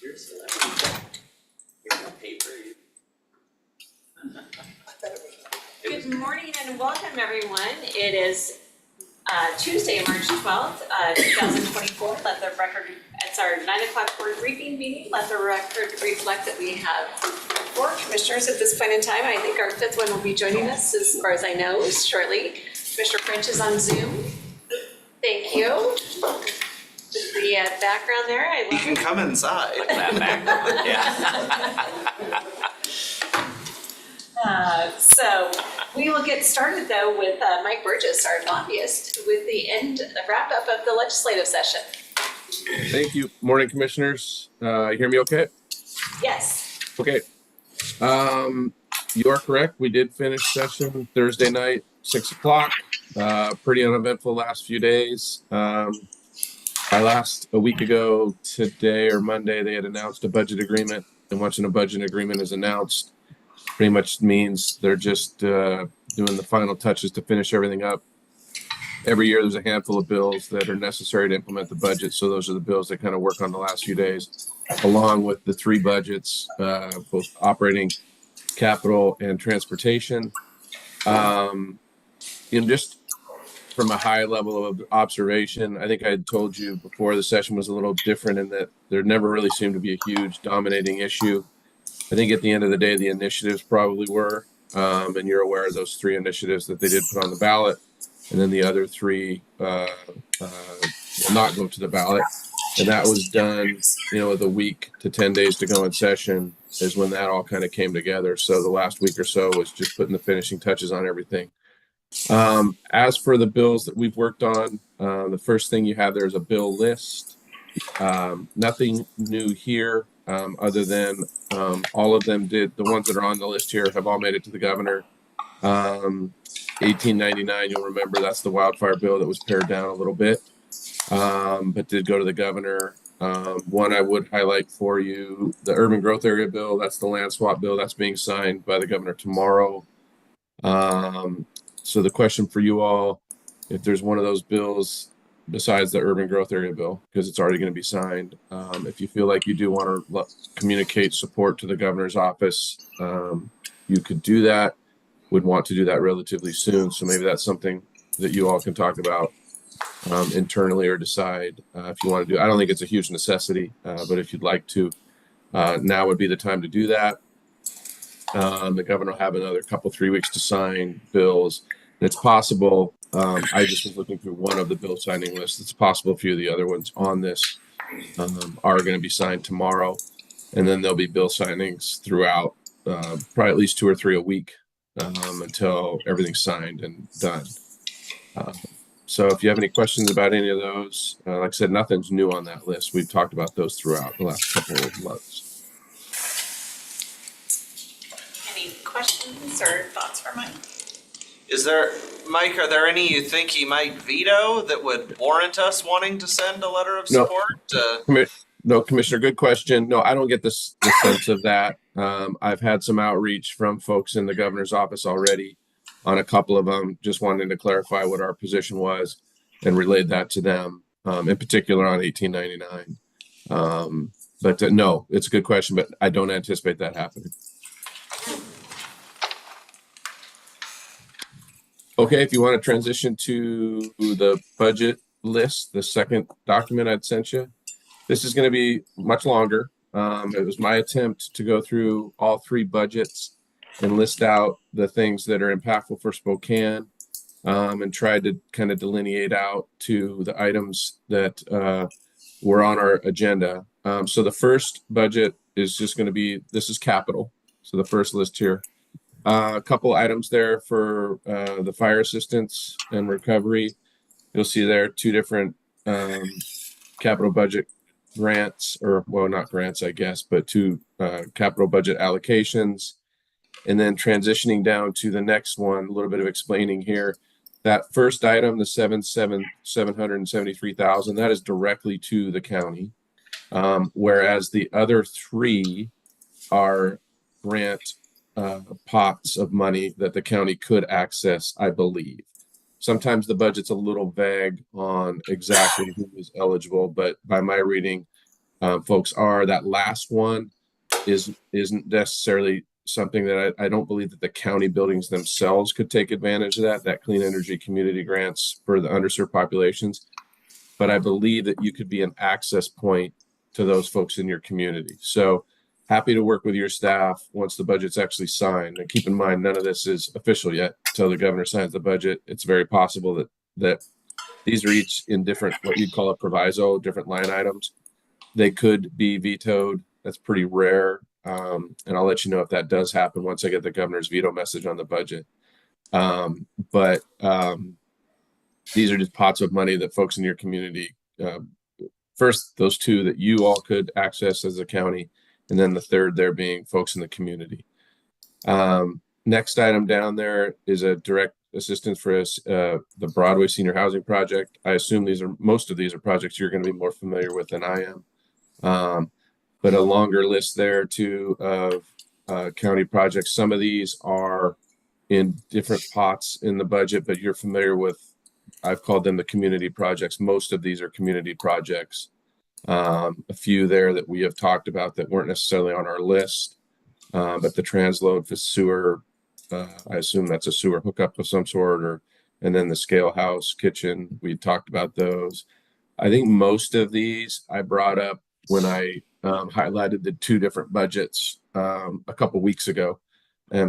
Here's the paper. Good morning and welcome, everyone. It is Tuesday, March 12th, 2024. Let the record, it's our 9 o'clock board briefing meeting. Let the record reflect that we have 4 commissioners at this point in time. I think our 5th one will be joining us, as far as I know, shortly. Commissioner French is on Zoom. Thank you. The background there, I You love can it. come inside. Look at that background, yeah. So we will get started though with Mike Burgess, our lobbyist, with the wrap up of the legislative session. Thank you. Morning, commissioners. You hear me okay? Yes. Okay. You are correct. We did finish session Thursday night, 6 o'clock. Pretty uneventful last few days. A week ago today or Monday, they had announced a budget agreement. And once a budget agreement is announced, pretty much means they're just doing the final touches to finish everything up. Every year there's a handful of bills that are necessary to implement the budget. So those are the bills that kind of work on the last few days, along with the 3 budgets, both operating, capital, and transportation. Just from a high level of observation, I think I had told you before the session was a little different in that there never really seemed to be a huge dominating issue. I think at the end of the day, the initiatives probably were, and you're aware of those 3 initiatives that they did put on the ballot, and then the other 3 will not go to the ballot. And that was done, with a week to 10 days to go in session is when that all kind of came together. So the last week or so was just putting the finishing touches on everything. As for the bills that we've worked on, the first thing you have there is a bill list. Nothing new here, other than all of them the ones that are on the list here have all made it to the governor. 1899, you'll remember that's the wildfire bill that was pared down a little bit, but did go to the governor. One I would highlight for you, the urban growth area bill, that's the land swap bill that's being signed by the governor tomorrow. So the question for you all, if there's one of those bills besides the urban growth area bill, because it's already going to be signed, if you feel like you do want to communicate support to the governor's office, you could do that. Would want to do that relatively soon. So maybe that's something that you all can talk about internally or decide if you want to do. I don't think it's a huge necessity, but if you'd like to, now would be the time to do that. The governor will have another 3 weeks to sign bills. And it's possible, I just was looking through one of the bill signing lists. It's possible a few of the other ones on this are going to be signed tomorrow. And then there'll be bill signings throughout, probably at least 2 or 3 a week until everything's signed and done. So if you have any questions about any of those, like I said, nothing's new on that list. We've talked about those throughout the last couple of months. Any questions or thoughts for Mike? Mike, are there any you think he might veto that would warrant us wanting to send a letter of No. support? No, Commissioner, good question. No, I don't get the sense of that. I've had some outreach from folks in the governor's office already on a couple of them, just wanting to clarify what our position was and relayed that to them, in particular on 1899. But no, it's a good question, but I don't anticipate that happening. Okay, if you want to transition to the budget list, the second document I'd sent you, this is going to be much longer. It was my attempt to go through all 3 budgets and list out the things that are impactful for Spokane, and try to kind of delineate out to the items that were on our agenda. So the first budget is just going to be, this is capital. So the first list here. A couple items there for the fire assistance and recovery. You'll see there 2 different capital budget grants, or well, not grants, I guess, but 2 capital budget allocations. And then transitioning down to the next one, a little bit of explaining here. That first item, the $773,000, that is directly to the county, whereas the other 3 are grant pots of money that the county could access, I believe. Sometimes the budget's a little vague on exactly who is eligible, but by my reading, folks are. That last one isn't necessarily something that I don't believe that the county buildings themselves could take advantage of that clean energy community grants for the underserved populations. But I believe that you could be an access point to those folks in your community. So happy to work with your staff once the budget's actually signed. And keep in mind, none of this is official yet until the governor signs the budget. It's very possible that these are each in different, what you'd call a proviso, different line items. They could be vetoed. That's pretty rare. And I'll let you know if that does happen once I get the governor's veto message on the budget. But these are just pots of money that folks in your community, first, those two that you all could access as a county, and then the third there being folks in the community. Next item down there is a direct assistance for us, the Broadway Senior Housing Project. I assume most of these are projects you're going to be more familiar with than I am. But a longer list there too of county projects. Some of these are in different pots in the budget, but you're familiar with, I've called them the community projects. Most of these are community projects. A few there that we have talked about that weren't necessarily on our list, but the transload for sewer, I assume that's a sewer hookup of some sort, and then the scale house kitchen, we talked about those. I think most of these I brought up when I highlighted the two different budgets a couple weeks ago.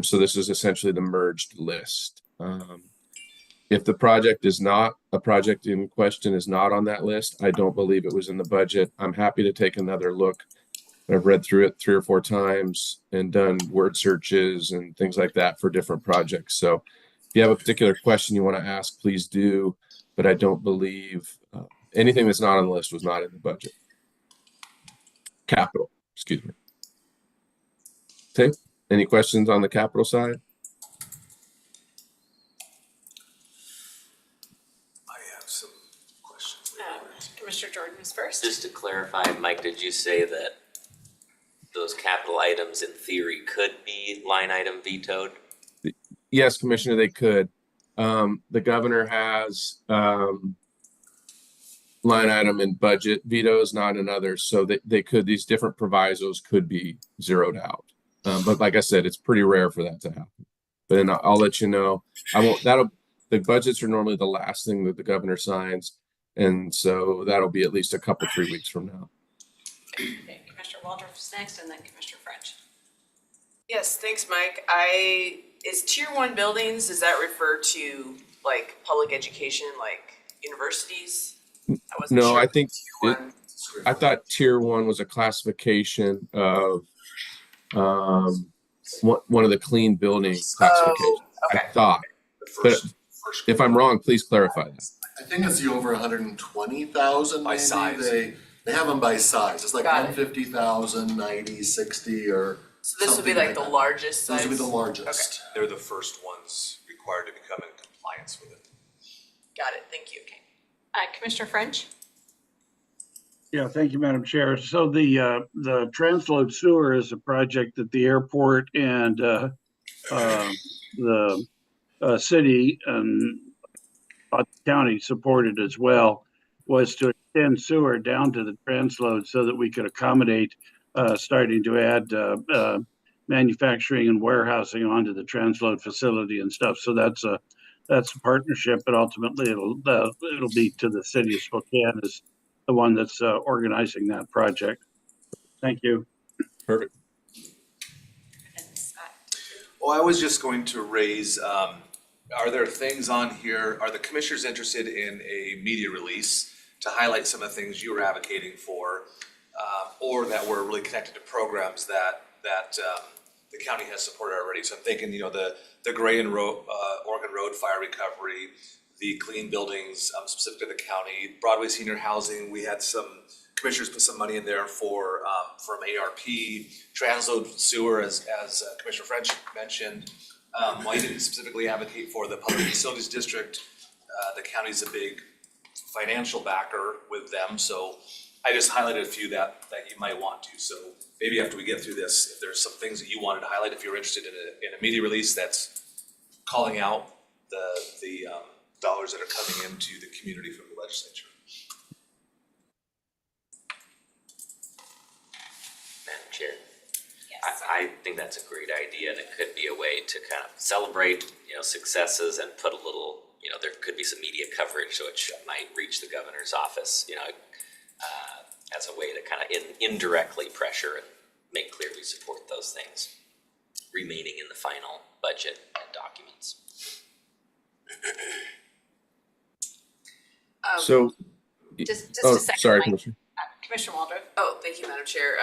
So this is essentially the merged list. If the project in question is not on that list, I don't believe it was in the budget. I'm happy to take another look. I've read through it 3 or 4 times and done word searches and things like that for different projects. So if you have a particular question you want to ask, please do. But I don't believe anything that's not on the list was not in the budget. Capital, excuse me. Okay, any questions on the capital side? Commissioner Jordan is first. Just to clarify, Mike, did you say that those capital items in theory could be line item vetoed? Yes, Commissioner, they could. The governor has line item and budget vetoes, not in others. So they could, these different provisos could be zeroed out. But like I said, it's pretty rare for that to happen. But then I'll let you know. The budgets are normally the last thing that the governor signs. And so that'll be at least a couple, 3 weeks from now. Okay, Commissioner Waldorf is next, and then Commissioner French. Yes, thanks, Mike. Is tier 1 buildings, does that refer to like public education, like universities? No, I think Tier 1. I thought tier 1 was a classification of one of the clean building classifications. Okay. I thought, but if I'm wrong, please clarify that. I think it's the over 120,000 By maybe. size. They have them by size. It's like Got it. 150,000, 90, 60, or So this would be something like like the that. largest size? those would be the largest. They're the first ones required to become in compliance with it. Got it, thank you. Okay. Commissioner French? Yeah, thank you, Madam Chair. So the transload sewer is a project that the airport and the city and county supported as well, was to extend sewer down to the transload so that we could accommodate starting to add manufacturing and warehousing onto the transload facility and stuff. So that's a partnership, but ultimately it'll be to the city of Spokane as the one that's organizing that project. Thank you. Perfect. And Scott. Well, I was just going to raise, are there things on here, are the commissioners interested in a media release to highlight some of the things you were advocating for, or that were really connected to programs that the county has supported already? So I'm thinking, the Gray and Oregon Road fire recovery, the clean buildings, specific to the county, Broadway Senior Housing. We had some commissioners put some money in there for from ARP, transload sewer, as Commissioner French mentioned. While you didn't specifically advocate for the Public Facilities District, the county's a big financial backer with them, so I just highlighted a few that you might want to. So maybe after we get through this, if there's some things that you wanted to highlight, if you're interested in a media release that's calling out the dollars that are coming into the community from the legislature. Chair. Yes. I think that's a great idea, and it could be a way to kind of celebrate, successes and put a little, there could be some media coverage, so might reach the governor's office, as a way to kind of indirectly pressure and make clear we support those things remaining in the final budget and documents. So, Just oh, a second, sorry, Mike. Commissioner. Commissioner Waldron. Oh, thank you, Madam Chair.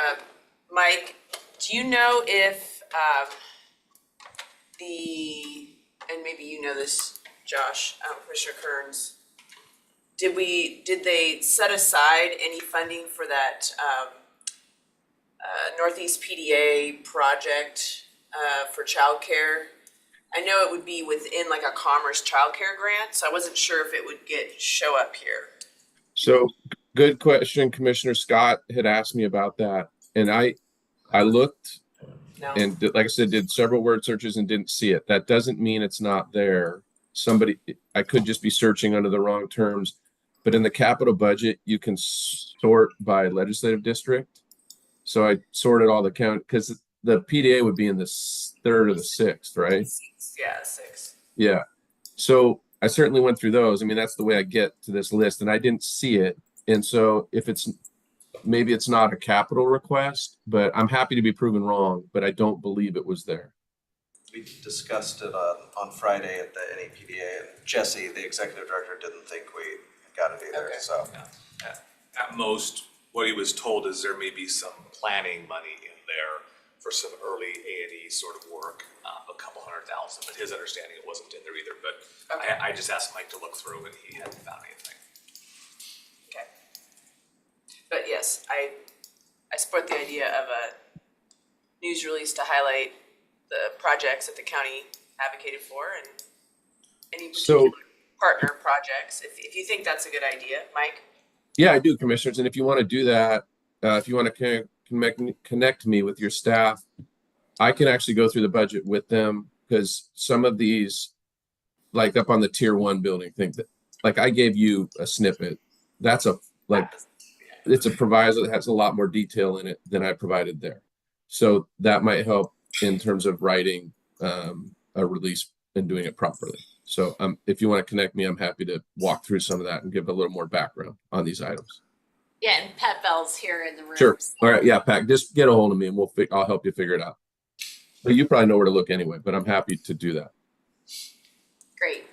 Mike, do you know if, and maybe you know this, Josh, Commissioner Kearns, did they set aside any funding for that, Northeast PDA project, for childcare? I know it would be within like a Commerce childcare grant, so I wasn't sure if it would show up here. So good question. Commissioner Scott had asked me about that, and I looked No? and like I said, did several word searches and didn't see it. That doesn't mean it's not there. I could just be searching under the wrong terms, but in the capital budget, you can sort by legislative district. So I sorted all the county because the PDA would be in the 3rd or the 6th, right? Yeah, 6. Yeah. So I certainly went through those. I mean, that's the way I get to this list, and I didn't see it. And so if maybe it's not a capital request, but I'm happy to be proven wrong, but I don't believe it was there. We discussed it on Friday at the NAPDA, and Jesse, the executive director, didn't think we got it either, Okay. so. At most, what he was told is there may be some planning money in there for some early A&E sort of work, a couple $100,000, but his understanding it wasn't in there either. But Okay. I just asked Mike to look through and he hadn't found anything. Okay. But yes, I support the idea of a news release to highlight the projects that the county advocated for and any So- particular partner projects, if you think that's a good idea, Mike. Yeah, I do, commissioners. And if you want to do that, if you want to connect me with your staff, I can actually go through the budget with them because some of these, like up on the tier 1 building, think that, like I gave you a snippet. That's it's a proviso that has a lot more detail in it than I provided there. So that might help in terms of writing a release and doing it properly. So if you want to connect me, I'm happy to walk through some of that and give a little more background on these items. Yeah, and Pat Bell's here in the room. Sure. All right. Yeah, Pat, just get a hold of me and I'll help you figure it out. But you probably know where to look anyway, but I'm happy to do that. Great.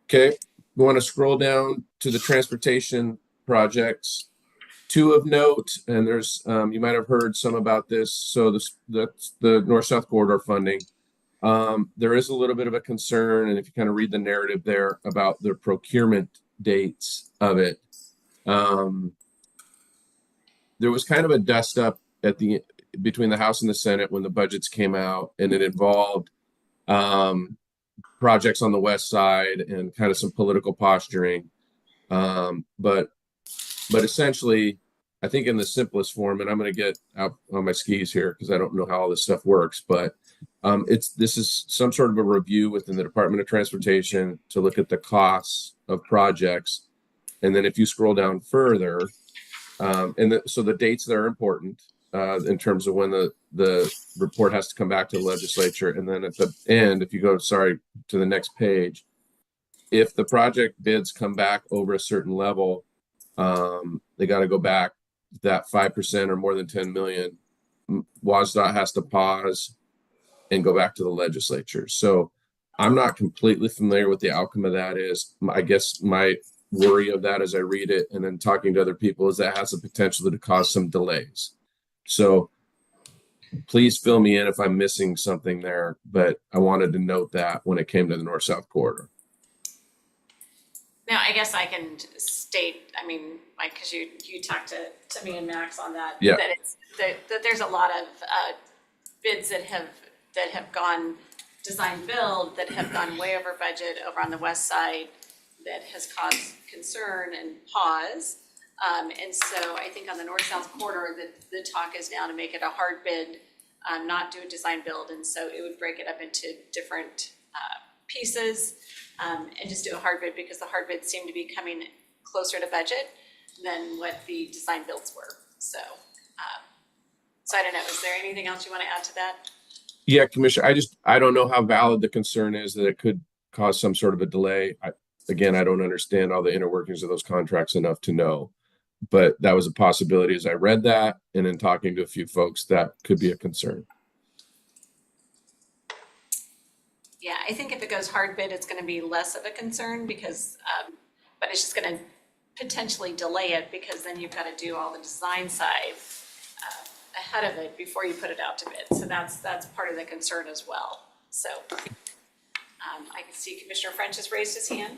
Okay. We want to scroll down to the transportation projects. 2 of note, and there's, you might have heard some about this. So that's the North-South Corridor funding. There is a little bit of a concern, and if you kind of read the narrative there about the procurement dates of it, there was kind of a dust up between the House and the Senate when the budgets came out, and it involved projects on the west side and kind of some political posturing. But essentially, I think in the simplest form, and I'm going to get out on my skis here because I don't know how all this stuff works, but this is some sort of a review within the Department of Transportation to look at the costs of projects. And then if you scroll down further, so the dates that are important in terms of when the report has to come back to the legislature. And then at the end, if you go, to the next page, if the project bids come back over a certain level, they got to go back that 5% or more than 10 million. WSDOT has to pause and go back to the legislature. So I'm not completely familiar with the outcome of that is. I guess my worry of that as I read it and then talking to other people is that has the potential to cause some delays. So please fill me in if I'm missing something there, but I wanted to note that when it came to the North-South Corridor. Now, I guess I can state, I mean, Mike, because you talked to me and Max on that. Yeah. That there's a lot of bids that have gone design build, that have gone way over budget over on the west side, that has caused concern and pause. And so I think on the north-south corridor, the talk is now to make it a hard bid, not do a design build. And so it would break it up into different pieces and just do a hard bid because the hard bids seem to be coming closer to budget than what the design builds were. So So I don't know, is there anything else you want to add to that? Yeah, Commissioner, I don't know how valid the concern is that it could cause some sort of a delay. Again, I don't understand all the inner workings of those contracts enough to know. But that was a possibility as I read that, and in talking to a few folks, that could be a concern. Yeah, I think if it goes hard bid, it's gonna be less of a concern because, but it's just gonna potentially delay it because then you've gotta do all the design side ahead of it before you put it out to bid. So that's part of the concern as well. So I can see Commissioner French has raised his hand.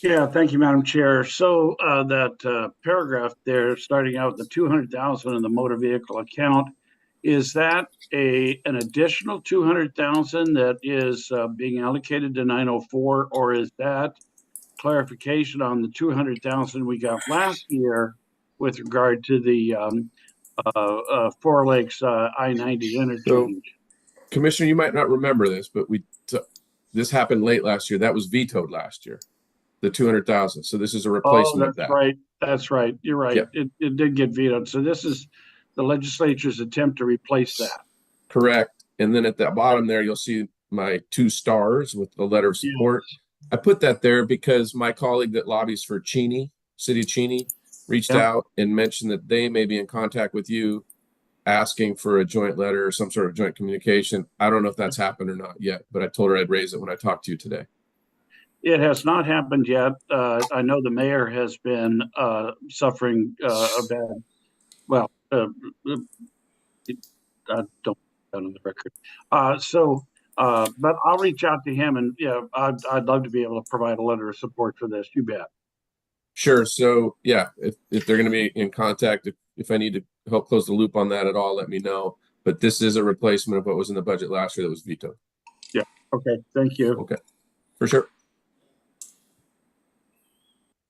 Yeah, thank you, Madam Chair. So that paragraph there, starting out the 200,000 in the motor vehicle account, is that an additional 200,000 that is being allocated to 904, or is that clarification on the 200,000 we got last year with regard to the Four Lakes I-90 interchange? Commissioner, you might not remember this, but this happened late last year. That was vetoed last year, the 200,000. So this is a replacement of that. Right. That's right. You're right. Yeah. It did get vetoed. So this is the legislature's attempt to replace that. Correct. And then at the bottom there, you'll see my 2 stars with the letter of support. I put that there because my colleague that lobbies for Cheney, City of Cheney, reached out and mentioned that they may be in contact with you asking for a joint letter or some sort of joint communication. I don't know if that's happened or not yet, but I told her I'd raise it when I talked to you today. It has not happened yet. I know the mayor has been suffering a bad, well, I don't put on the record. But I'll reach out to him, and yeah, I'd love to be able to provide a letter of support for this. You bet. Sure. So yeah, if they're going to be in contact, if I need to help close the loop on that at all, let me know. But this is a replacement of what was in the budget last year that was vetoed. Yeah. Okay. Thank you. Okay. For sure.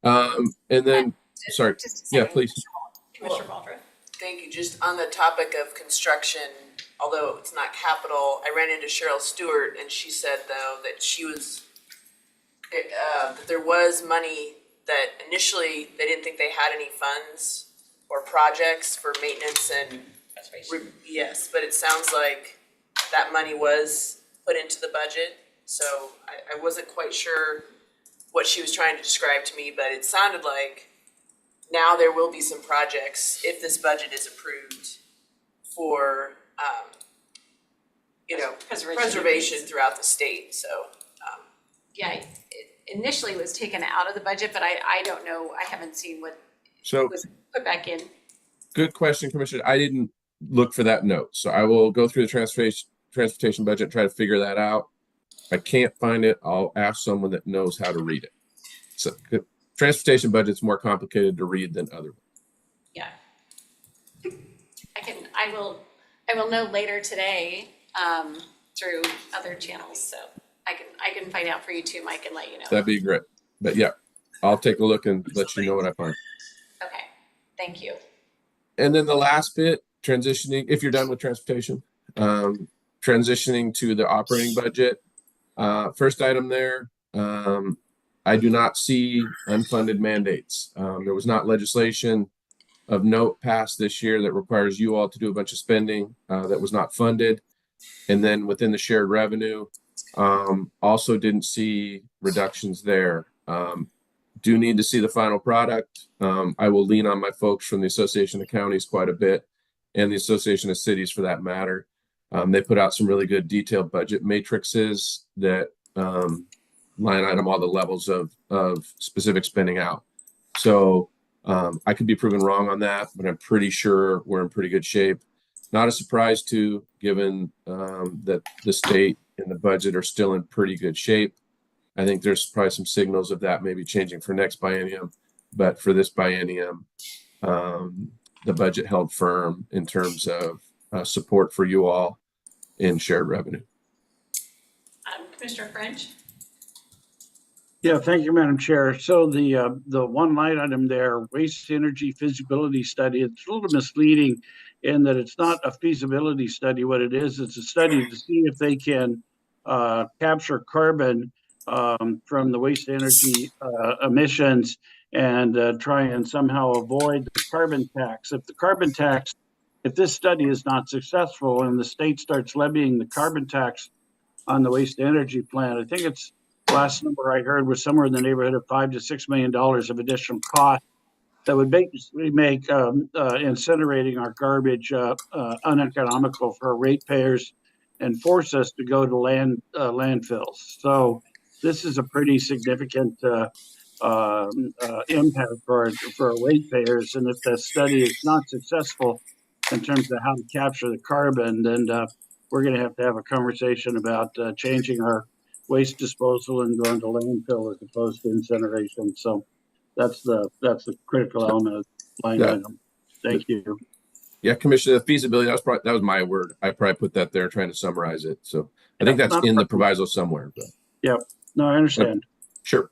And then, sorry. Just a Yeah, second. please. Commissioner Baldwin. Thank you. Just on the topic of construction, although it's not capital, I ran into Cheryl Stewart and she said though that that there was money that initially they didn't think they had any funds or projects for maintenance and yes, but it sounds like that money was put into the budget. So I wasn't quite sure what she was trying to describe to me, but it sounded like now there will be some projects if this budget is approved for, preservation throughout the state, so. Yeah, it initially was taken out of the budget, but I don't know, I haven't seen what So was put back in. good question, Commissioner. I didn't look for that note. So I will go through the transportation budget and try to figure that out. If I can't find it, I'll ask someone that knows how to read it. So transportation budget's more complicated to read than other. Yeah. I will know later today, through other channels, so I can find out for you too, Mike, and let you know. That'd be great. But yeah, I'll take a look and let you know what I find. Okay, thank you. And then the last bit, transitioning, if you're done with transportation, transitioning to the operating budget. First item there, I do not see unfunded mandates. There was not legislation of note passed this year that requires you all to do a bunch of spending that was not funded. And then within the shared revenue, also didn't see reductions there. Do need to see the final product. I will lean on my folks from the Association of Counties quite a bit and the Association of Cities for that matter. They put out some really good detailed budget matrices that line item all the levels of specific spending out. So I could be proven wrong on that, but I'm pretty sure we're in pretty good shape. Not a surprise too, given that the state and the budget are still in pretty good shape. I think there's probably some signals of that maybe changing for next biennium, but for this biennium, the budget held firm in terms of support for you all in shared revenue. Commissioner French? Yeah, thank you, Madam Chair. So the one line item there, waste energy feasibility study, it's a little misleading in that it's not a feasibility study. What it is, it's a study to see if they can capture carbon from the waste energy emissions and try and somehow avoid the carbon tax. If the carbon tax if this study is not successful and the state starts levying the carbon tax on the waste energy plant, I think it's last number I heard was somewhere in the neighborhood of $5 to $6 million of additional cost that would basically make incinerating our garbage uneconomical for our ratepayers and force us to go to landfills. So this is a pretty significant impact for our ratepayers. And if the study is not successful in terms of how to capture the carbon, then we're going to have a conversation about changing our waste disposal and going to landfill as opposed to incineration. So that's the critical element of the line item. Thank you. Yeah, Commissioner, the feasibility, that was my word. I probably put that there trying to summarize it. So I think that's in the proviso somewhere. But. Yep. No, I understand. Sure.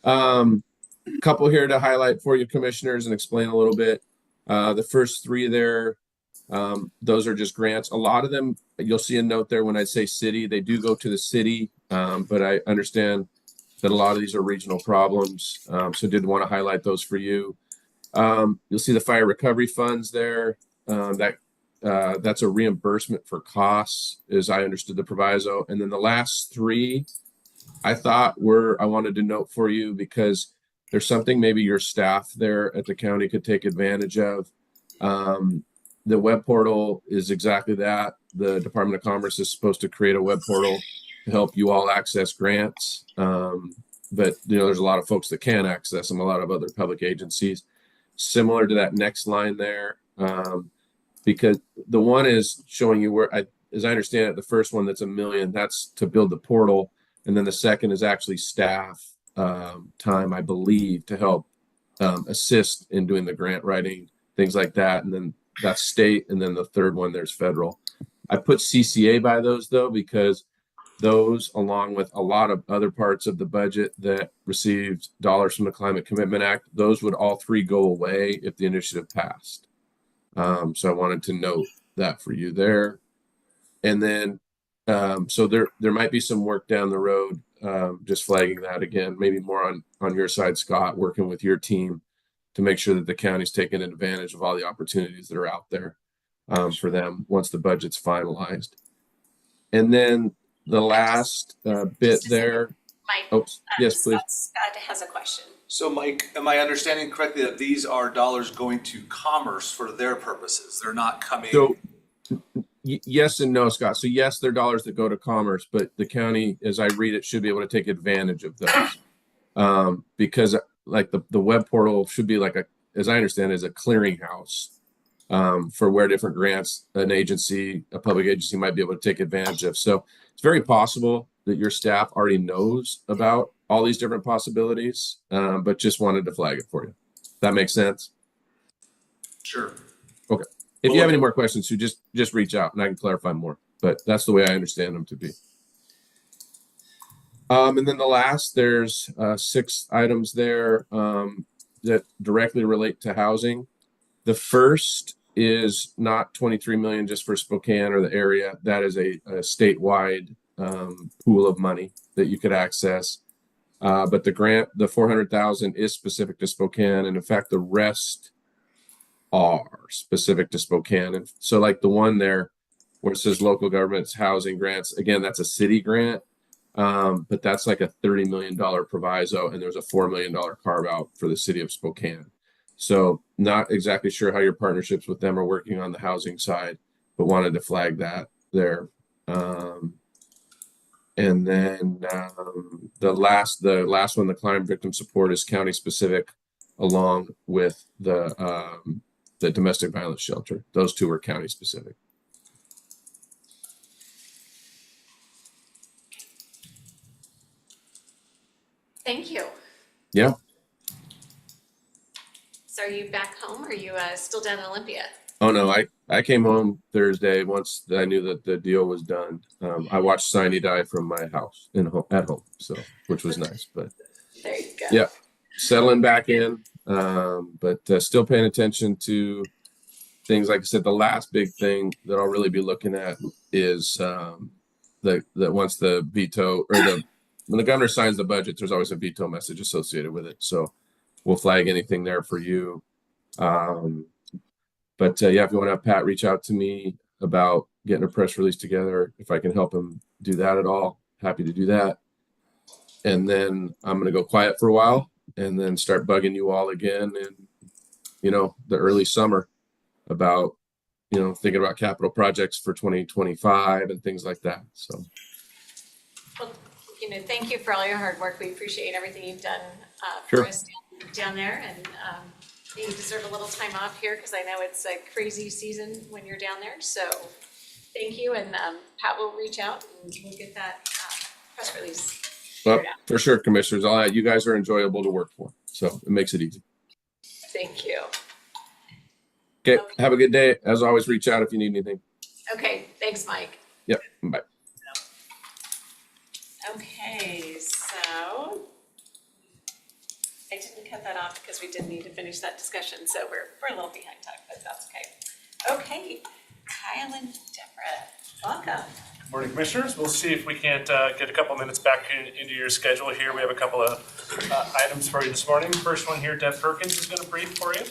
Couple here to highlight for you, commissioners, and explain a little bit. The first three there, those are just grants. A lot of them, you'll see a note there when I say city, they do go to the city, but I understand that a lot of these are regional problems. So did want to highlight those for you. You'll see the fire recovery funds there. That's a reimbursement for costs, as I understood the proviso. And then the last three, I wanted to note for you because there's something maybe your staff there at the county could take advantage of. The web portal is exactly that. The Department of Commerce is supposed to create a web portal to help you all access grants. But there's a lot of folks that can access them, a lot of other public agencies. Similar to that next line there, because the one is showing you where, as I understand it, the first one that's $1 million, that's to build the portal. And then the second is actually staff time, I believe, to help assist in doing the grant writing, things like that. And then that's state. And then the third one, there's federal. I put CCA by those, though, because those, along with a lot of other parts of the budget that received dollars from the Climate Commitment Act, those would all three go away if the initiative passed. So I wanted to note that for you there. And then, so there might be some work down the road, just flagging that again, maybe more on your side, Scott, working with your team to make sure that the county's taking advantage of all the opportunities that are out there for them once the budget's finalized. And then the last bit there. Mike, oh, yes, please. Scott has a question. So Mike, am I understanding correctly that these are dollars going to Commerce for their purposes? They're not coming? So yes and no, Scott. So yes, they're dollars that go to Commerce, but the county, as I read it, should be able to take advantage of those. Because like the web portal should be like as I understand it, is a clearinghouse for where different grants a public agency might be able to take advantage of. So it's very possible that your staff already knows about all these different possibilities, but just wanted to flag it for you. That makes sense? Sure. Okay. If you have any more questions, so just reach out and I can clarify more, but that's the way I understand them to be. And then the last, there's 6 items there that directly relate to housing. The first is not 23 million just for Spokane or the area. That is a statewide pool of money that you could access. But the grant, the 400,000 is specific to Spokane. And in fact, the rest are specific to Spokane. And so like the one there where it says local governments housing grants, again, that's a city grant. But that's like a $30 million proviso. And there's a $4 million carve out for the city of Spokane. So not exactly sure how your partnerships with them are working on the housing side, but wanted to flag that there. And then the last one, the climate victim support, is county specific, along with the domestic violence shelter. Those two are county specific. Thank you. Yeah. So are you back home or are you still down in Olympia? Oh no, I came home Thursday once I knew that the deal was done. I watched Signey die from my house at home, so which was nice. But there you go. Yeah, settling back in, but still paying attention to things. Like I said, the last big thing that I'll really be looking at is that once the veto or when the governor signs the budget, there's always a veto message associated with it. So we'll flag anything there for you. But yeah, if you want to have Pat reach out to me about getting a press release together, if I can help him do that at all, happy to do that. And then I'm going to go quiet for a while and then start bugging you all again in, the early summer about, thinking about capital projects for 2025 and things like that. So. Well, thank you for all your hard work. We appreciate everything you've done for Sure. us down there, and you deserve a little time off here because I know it's a crazy season when you're down there. So thank you, and Pat will reach out and we'll get that press release. Well, for sure, commissioners, you guys are enjoyable to work for, so it makes it easy. Thank you. Okay, have a good day. As always, reach out if you need anything. Okay, thanks, Mike. Yep, bye. Okay, so I didn't cut that off because we did need to finish that discussion, so we're a little behind time, but that's okay. Okay, Kyle and Deborah, welcome. Morning, Commissioners. We'll see if we can't get a couple minutes back into your schedule here. We have a couple of items for you this morning. First one here, Deb Perkins is going to brief for you.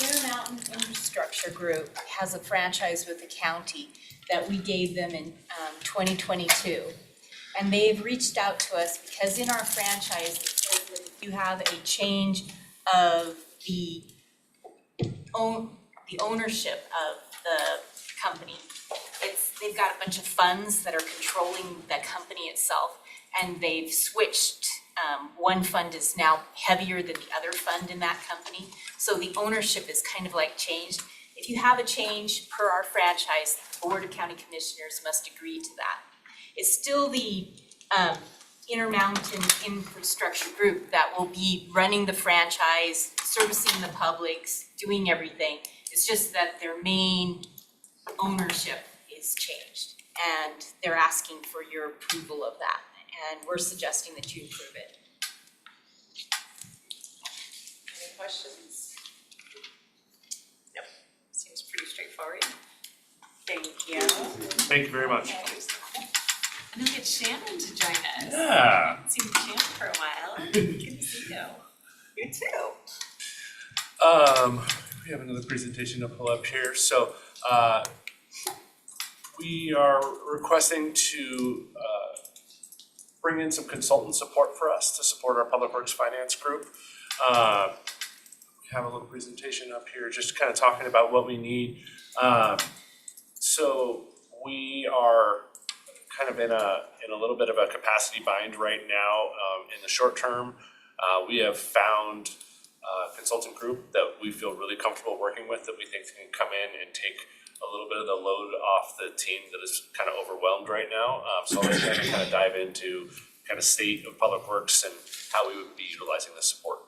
Intermountain Infrastructure Group has a franchise with the county that we gave them in 2022. And they've reached out to us because in our franchise, it says that if you have a change of the ownership of the company, they've got a bunch of funds that are controlling the company itself, and they've switched. One fund is now heavier than the other fund in that company, so the ownership is kind of like changed. If you have a change per our franchise, the Board of County Commissioners must agree to that. It's still the Intermountain Infrastructure Group that will be running the franchise, servicing the public, doing everything. It's just that their main ownership is changed, and they're asking for your approval of that, and we're suggesting that you approve it. Any questions? Nope, seems pretty straightforward. Thank you. Thank you very much. And we'll get Shannon to join us. Yeah. Haven't seen Shannon for a while. Good to see you. You too. We have another presentation to pull up here. So we are requesting to bring in some consultant support for us to support our Public Works Finance group. We have a little presentation up here just kind of talking about what we need. So we are kind of in a little bit of a capacity bind right now. In the short term, we have found a consultant group that we feel really comfortable working with, that we think can come in and take a little bit of the load off the team that is kind of overwhelmed right now. So I'm going to kind of dive into kind of state of Public Works and how we would be utilizing this support.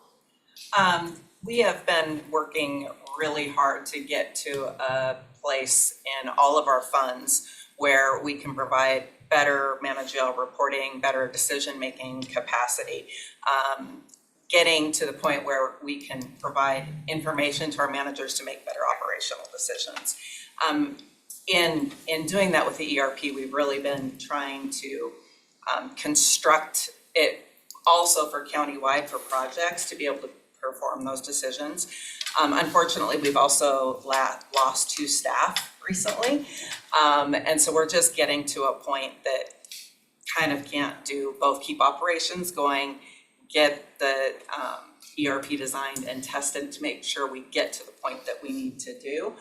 We have been working really hard to get to a place in all of our funds where we can provide better managerial reporting, better decision-making capacity. Getting to the point where we can provide information to our managers to make better operational decisions. In doing that with the ERP, we've really been trying to construct it also for countywide for projects to be able to perform those decisions. Unfortunately, we've also lost 2 staff recently. And so we're just getting to a point that kind of can't do both, keep operations going, get the ERP designed and tested to make sure we get to the point that we need to do.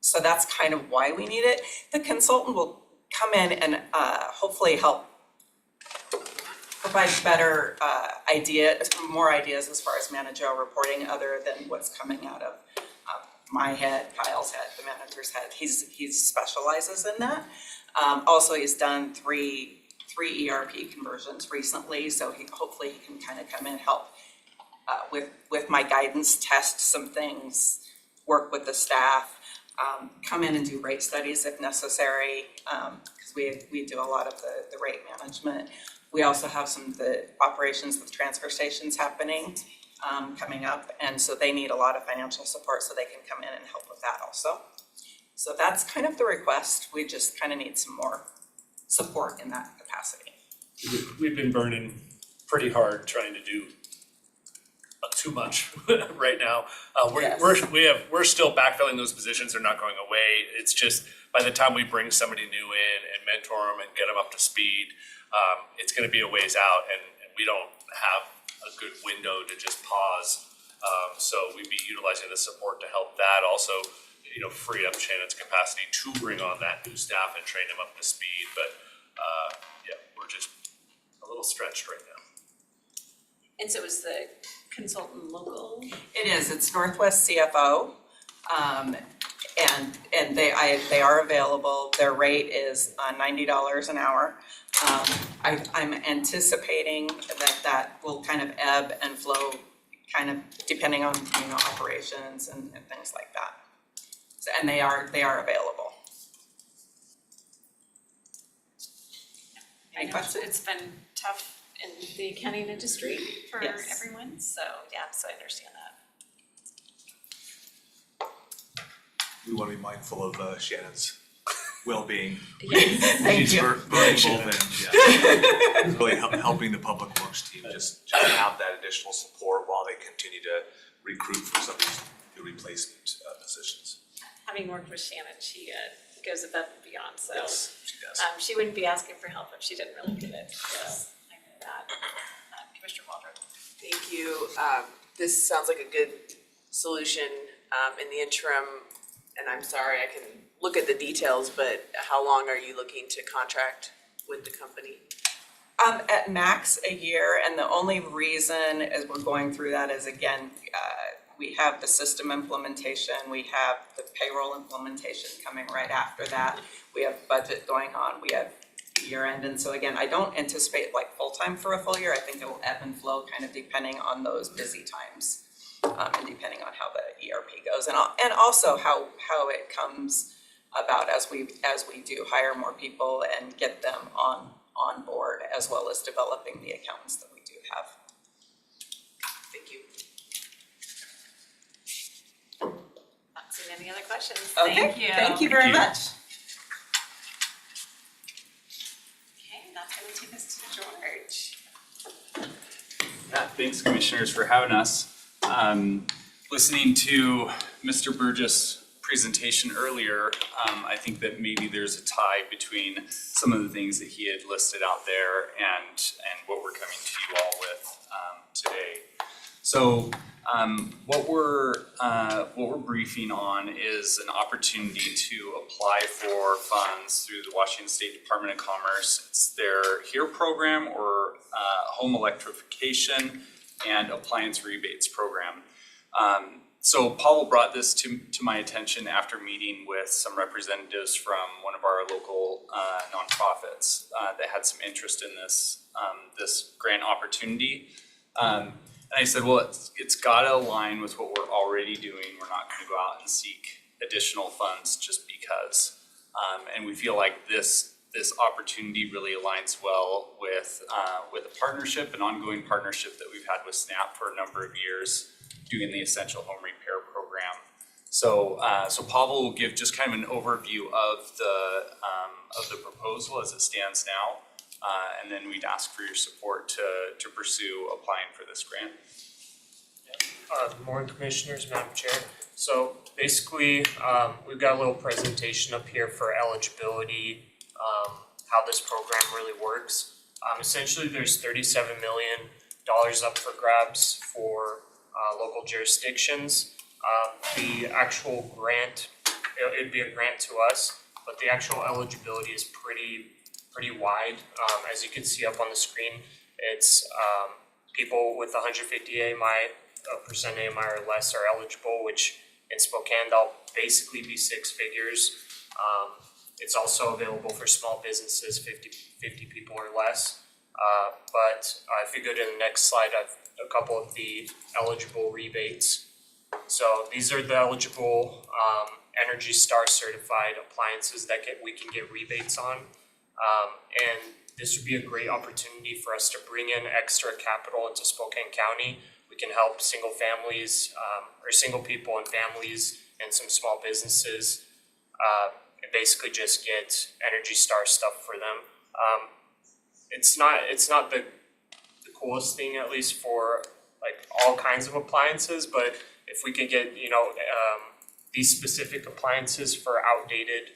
So that's kind of why we need it. The consultant will come in and hopefully help provide better more ideas as far as managerial reporting other than what's coming out of my head, Kyle's head, the manager's head. He specializes in that. Also, he's done three ERP conversions recently, so hopefully he can kind of come in and help with my guidance, test some things, work with the staff, come in and do rate studies if necessary, because we do a lot of the rate management. We also have some of the operations with transfer stations happening, coming up, and so they need a lot of financial support, so they can come in and help with that also. So that's kind of the request. We just kind of need some more support in that capacity. We've been burning pretty hard trying to do too much right now. Yes. We're still backfilling those positions, they're not going away. It's just by the time we bring somebody new in and mentor them and get them up to speed, it's gonna be a ways out and we don't have a good window to just pause. So we'd be utilizing the support to help that also, free up Shannon's capacity to bring on that new staff and train them up to speed. But yeah, we're just a little stretched right now. And so is the consultant local? It is, it's Northwest CFO. And they are available. Their rate is $90 an hour. I'm anticipating that will kind of ebb and flow, kind of depending on, operations and things like that. So, and they are available. I Any know questions? it's been tough in the accounting industry for Yes. everyone, so I understand that. We want to be mindful of Shannon's well-being. Thank She's you. very involved in, really helping the public works team just have that additional support while they continue to recruit for some of these new replacement positions. Having worked with Shannon, she goes above and beyond, so Yes, she does. she wouldn't be asking for help if she didn't really get it, so I know that. Commissioner Waldron? Thank you. This sounds like a good solution in the interim, and I'm sorry, I can look at the details, but how long are you looking to contract with the company? At max a year, and the only reason as we're going through that is, again, we have the system implementation, we have the payroll implementation coming right after that. We have budget going on, we have year end, and so again, I don't anticipate like full-time for a full year. I think it will ebb and flow kind of depending on those busy times, and depending on how the ERP goes, and also how it comes about as we do hire more people and get them on board, as well as developing the accountants that we do have. Thank you. Not seeing any other questions. Okay, Thank you. thank you very much. Okay, that's gonna take us to George. Thanks, commissioners, for having us. Listening to Mr. Burgess' presentation earlier, I think that maybe there's a tie between some of the things that he had listed out there and what we're coming to you all with today. So what we're briefing on is an opportunity to apply for funds through the Washington State Department of Commerce. It's their HERE program, or home electrification and appliance rebates program. So Paul brought this to my attention after meeting with some representatives from one of our local nonprofits that had some interest in this grant opportunity. And I said, well, it's got to align with what we're already doing. We're not going to go out and seek additional funds just because. And we feel like this opportunity really aligns well with a partnership, an ongoing partnership that we've had with SNAP for a number of years, doing the Essential Home Repair Program. So Pavel will give just kind of an overview of the proposal as it stands now, and then we'd ask for your support to pursue applying for this grant. Good morning, Commissioners, Madam Chair. So basically, we've got a little presentation up here for eligibility, how this program really works. Essentially, there's $37 million up for grabs for local jurisdictions. The actual grant, it'd be a grant to us, but the actual eligibility is pretty wide. As you can see up on the screen, it's people with 150 AMI, percent AMI or less are eligible, which in Spokane, they'll basically be six figures. It's also available for small businesses, 50 people or less. But if you go to the next slide, I've a couple of the eligible rebates. So these are the eligible Energy Star certified appliances that we can get rebates on. And this would be a great opportunity for us to bring in extra capital into Spokane County. We can help single families or single people and families and some small businesses and basically just get Energy Star stuff for them. It's not the coolest thing, at least for like all kinds of appliances, but if we could get, these specific appliances for outdated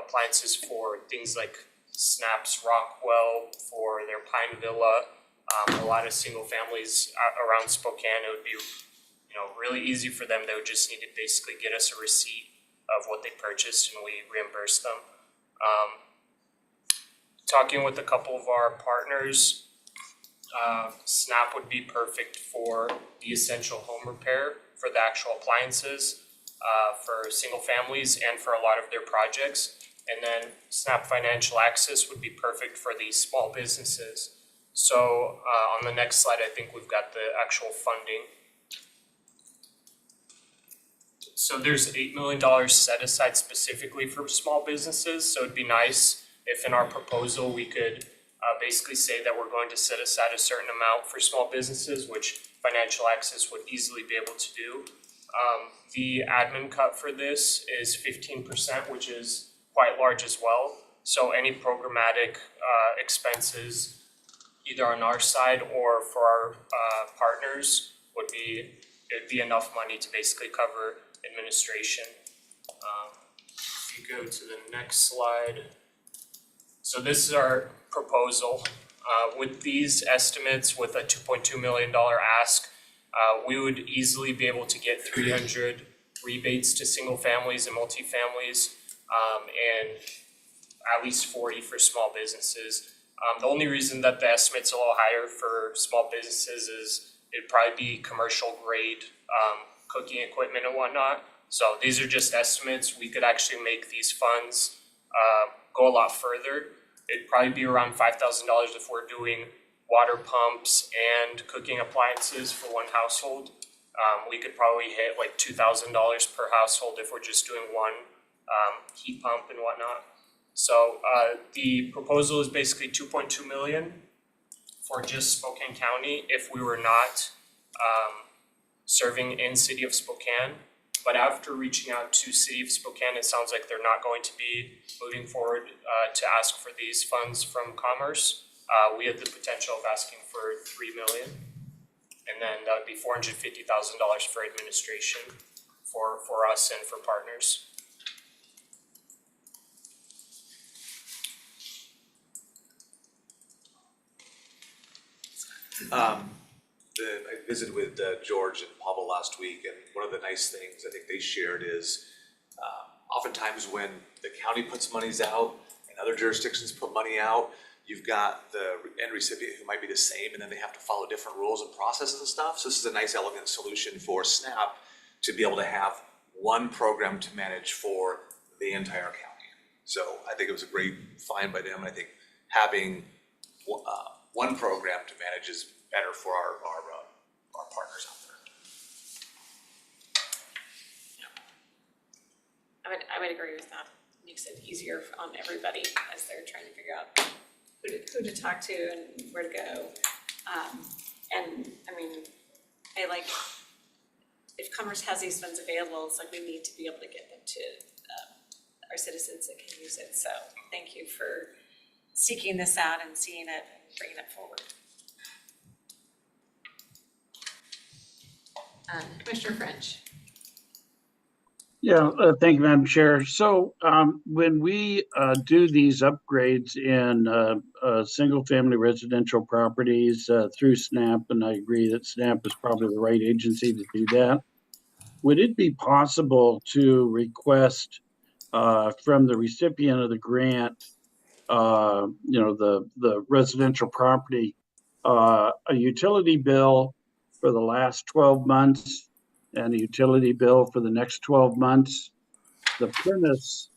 appliances for things like Snap's Rockwell, for their Pine Villa, a lot of single families around Spokane, it would be, really easy for them. They would just need to basically get us a receipt of what they purchased and we reimburse them. Talking with a couple of our partners, Snap would be perfect for the essential home repair for the actual appliances, for single families and for a lot of their projects. And then Snap Financial Access would be perfect for the small businesses. So on the next slide, I think we've got the actual funding. So there's $8 million set aside specifically for small businesses. So it'd be nice if in our proposal we could basically say that we're going to set aside a certain amount for small businesses, which Financial Access would easily be able to do. The admin cut for this is 15%, which is quite large as well. So any programmatic expenses, either on our side or for our partners, it'd be enough money to basically cover administration. If you go to the next slide. So this is our proposal. With these estimates, with a $2.2 million ask, we would easily be able to get 300 rebates to single families and multifamilies, and at least 40 for small businesses. The only reason that the estimate's a little higher for small businesses is it'd probably be commercial grade cooking equipment and whatnot. So these are just estimates. We could actually make these funds go a lot further. It'd probably be around $5,000 if we're doing water pumps and cooking appliances for one household. We could probably hit like $2,000 per household if we're just doing one heat pump and whatnot. So the proposal is basically $2.2 million for just Spokane County if we were not serving in City of Spokane. But after reaching out to City of Spokane, it sounds like they're not going to be moving forward to ask for these funds from Commerce. We have the potential of asking for $3 million, and then that would be $450,000 for administration for us and for partners. I visited with George and Pavel last week, and one of the nice things I think they shared is oftentimes when the county puts monies out and other jurisdictions put money out, you've got the end recipient who might be the same, and then they have to follow different rules and processes and stuff. So this is a nice, elegant solution for SNAP to be able to have one program to manage for the entire county. So I think it was a great find by them, and I think having one program to manage is better for our partners out there. I would agree with that. Makes it easier on everybody as they're trying to figure out who to talk to and where to go. And I mean, if Commerce has these funds available, it's like we need to be able to get them to our citizens that can use it. So thank you for seeking this out and seeing it and bringing it forward. Commissioner French. Yeah, thank you, Madam Chair. So when we do these upgrades in single-family residential properties through SNAP, and I agree that SNAP is probably the right agency to do that, would it be possible to request from the recipient of the grant, the residential property, a utility bill for the last 12 months and a utility bill for the next 12 months? The premise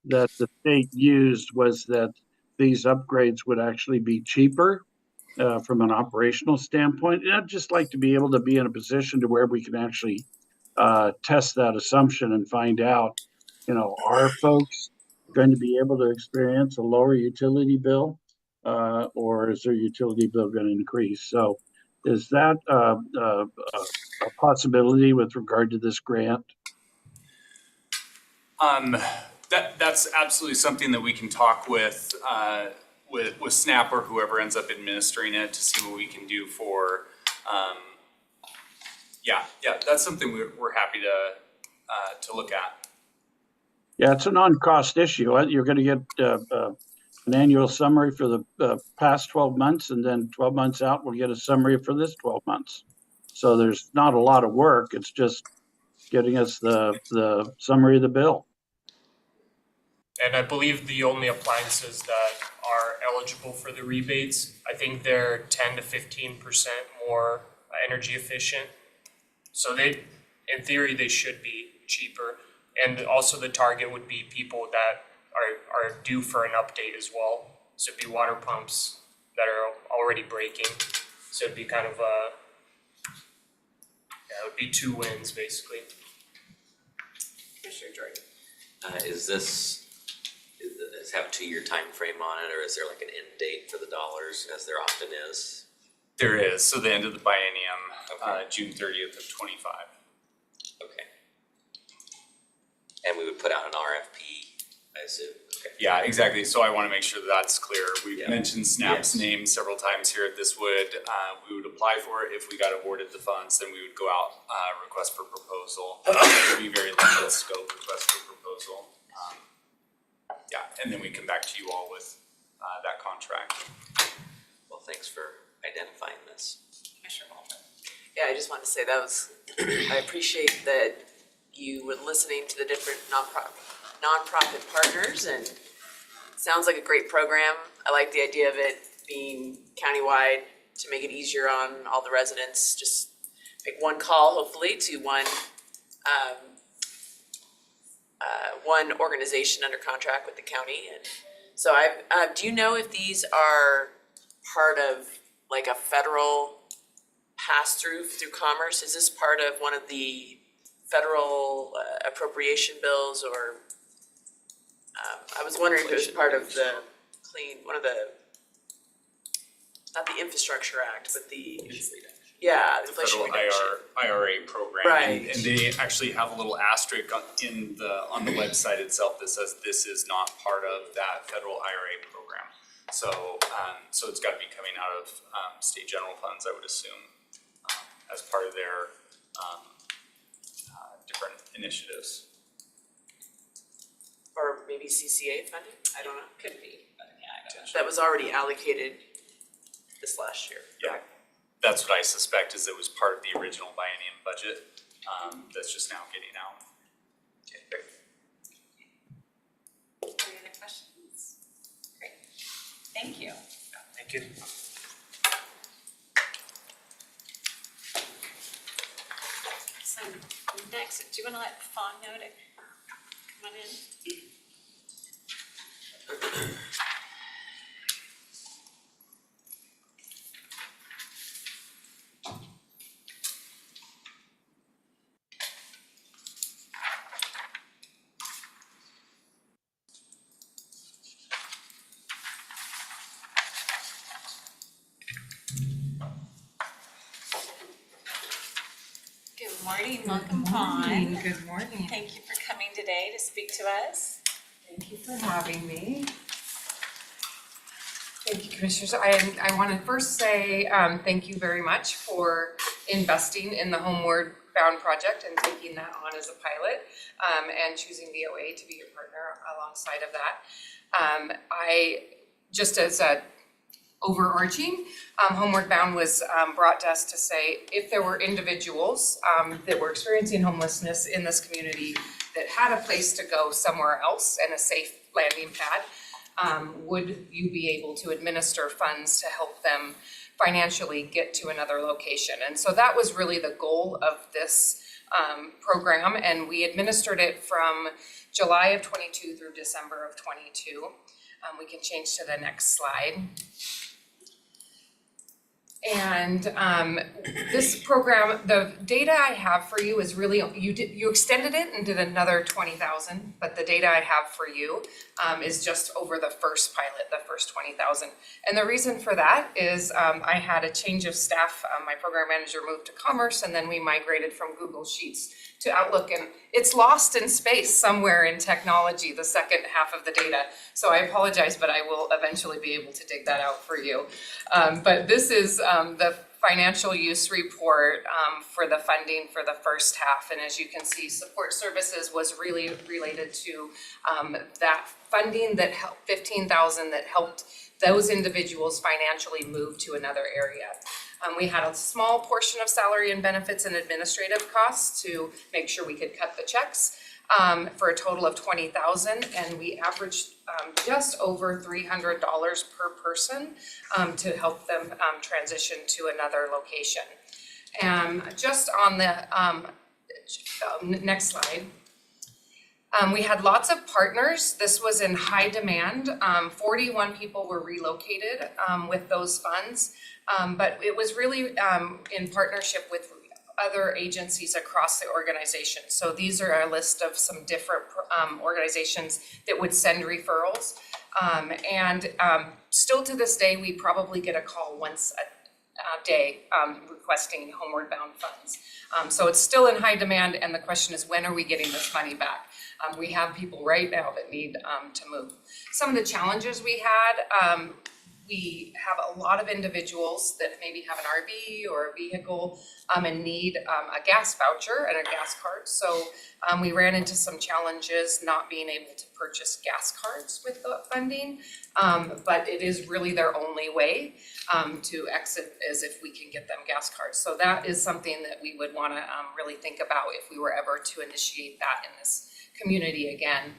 that the state used was that these upgrades would actually be cheaper from an operational standpoint. And I'd just like to be able to be in a position to where we can actually test that assumption and find out, are folks going to be able to experience a lower utility bill or is their utility bill going to increase? So is that a possibility with regard to this grant? That's absolutely something that we can talk with with SNAP or whoever ends up administering it to see what we can do for, yeah, that's something we're happy to look at. Yeah, it's a non-cost issue. You're gonna get an annual summary for the past 12 months, and then 12 months out, we'll get a summary for this 12 months. So there's not a lot of work. It's just getting us the summary of the bill. And I believe the only appliances that are eligible for the rebates, I think they're 10 to 15% more energy efficient. So they, in theory, they should be cheaper. And also the target would be people that are due for an update as well. So it'd be water pumps that are already breaking. So it'd be kind of a, yeah, it would be 2 wins basically. Commissioner Jordan. Does this have a 2-year time frame on it, or is there like an end date for the dollars, as there often is? There is, so the end of the biennium, June 30th of 25. Okay. And we would put out an RFP, I assume? Okay. Yeah, exactly. So I want to make sure that that's clear. We've Yeah. mentioned SNAP's Yes. name several times here at this wood. We would apply for it. If we got awarded the funds, then we would go out, request for proposal. It would be very limited scope request for proposal. Yeah, and then we come back to you all with that contract. Well, thanks for identifying this. Commissioner Walter. Yeah, I just wanted to say that was, I appreciate that you were listening to the different nonprofit partners, and it sounds like a great program. I like the idea of it being countywide to make it easier on all the residents. Just make one call, hopefully, to one organization under contract with the county. And so do you know if these are part of like a federal pass-through through Commerce? Is this part of one of the federal appropriation bills, or I was wondering if it was part of the not the Infrastructure Act, but the The Inflation federal Reduction. IRA program. Right. And they actually have a little asterisk on the website itself that says this is not part of that federal IRA program. So, so it's got to be coming out of state general funds, I would assume, as part of their different initiatives. Or maybe CCA funding, I don't know. Could be, but yeah, I don't know. That was already allocated this last year. Yeah, that's what I suspect, is it was part of the original biennium budget that's just now getting out. Okay, great. Any other questions? Great. Thank you. Thank you. So next, do you want to let Fawn know to come on in? Good morning, welcome Fawn. Good morning. Thank you for coming today to speak to us. Thank you for having me. Thank you, Commissioners. I want to first say thank you very much for investing in the Homeward Bound project and taking that on as a pilot and choosing VOA to be your partner alongside of that. I, just as a overarching, Homeward Bound was brought to us to say if there were individuals that were experiencing homelessness in this community that had a place to go somewhere else and a safe landing pad, would you be able to administer funds to help them financially get to another location? And so that was really the goal of this program, and we administered it from July of 22 through December of 22. We can change to the next slide. And this program, the data I have for you is really, you extended it and did another 20,000, but the data I have for you is just over the first pilot, the first 20,000. And the reason for that is I had a change of staff. My program manager moved to Commerce, and then we migrated from Google Sheets to Outlook, and it's lost in space somewhere in technology, the second half of the data. So I apologize, but I will eventually be able to dig that out for you. But this is the financial use report for the funding for the first half. And as you can see, support services was really related to that funding that helped, 15,000 that helped those individuals financially move to another area. We had a small portion of salary and benefits and administrative costs to make sure we could cut the checks for a total of 20,000, and we averaged just over $300 per person to help them transition to another location. Just on the next slide. We had lots of partners. This was in high demand. 41 people were relocated with those funds, but it was really in partnership with other agencies across the organization. So these are a list of some different organizations that would send referrals. Still to this day, we probably get a call once a day requesting Homeward Bound funds. So it's still in high demand, and the question is, when are we getting this money back? We have people right now that need to move. Some of the challenges we had, we have a lot of individuals that maybe have an RV or a vehicle and need a gas voucher and a gas card. So we ran into some challenges not being able to purchase gas cards with the funding, but it is really their only way to exit, is if we can get them gas cards. So that is something that we would want to really think about if we were ever to initiate that in this community again.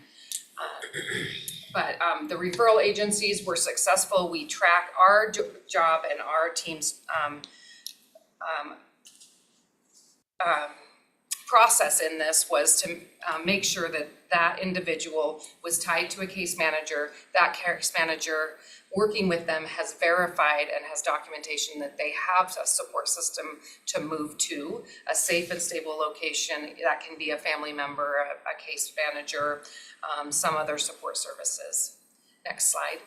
But the referral agencies were successful. We track our job and our team's process in this was to make sure that that individual was tied to a case manager. That case manager working with them has verified and has documentation that they have a support system to move to a safe and stable location. That can be a family member, a case manager, some other support services. Next slide.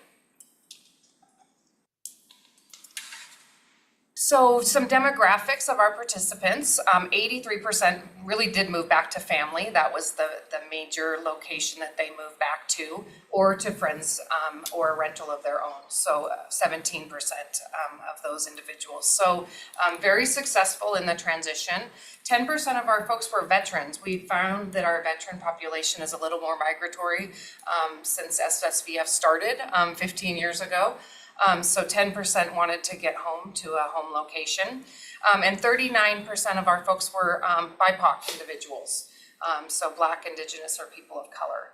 So some demographics of our participants, 83% really did move back to family. That was the major location that they moved back to, or to friends or a rental of their own. So 17% of those individuals. So very successful in the transition. 10% of our folks were veterans. We found that our veteran population is a little more migratory since SSVF started 15 years ago. So 10% wanted to get home to a home location. And 39% of our folks were BIPOC individuals. So Black, Indigenous, or people of color.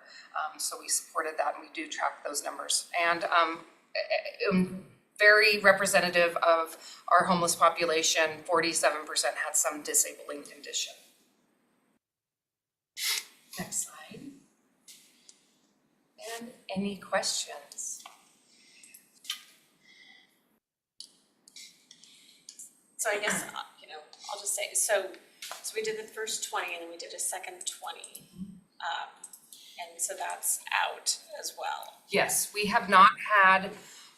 So we supported that, and we do track those numbers. And very representative of our homeless population, 47% had some disabling condition. Next slide. And any questions? So I guess, I'll just say, so we did the first 20 and then we did a second 20. And so that's out as well. Yes, we have not had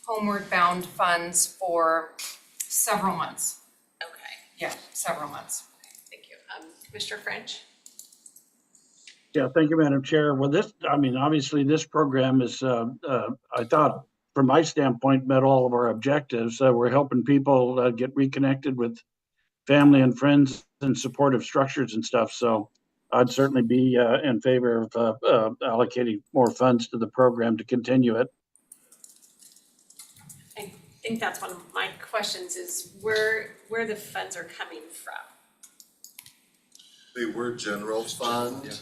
Homeward Bound funds for several months. Okay. Yeah, several months. Okay, thank you. Commissioner French? Yeah, thank you, Madam Chair. Well, obviously this program is, I thought, from my standpoint, met all of our objectives. We're helping people get reconnected with family and friends and supportive structures and stuff. So I'd certainly be in favor of allocating more funds to the program to continue it. I think that's one of my questions is where the funds are coming from. They were general fund.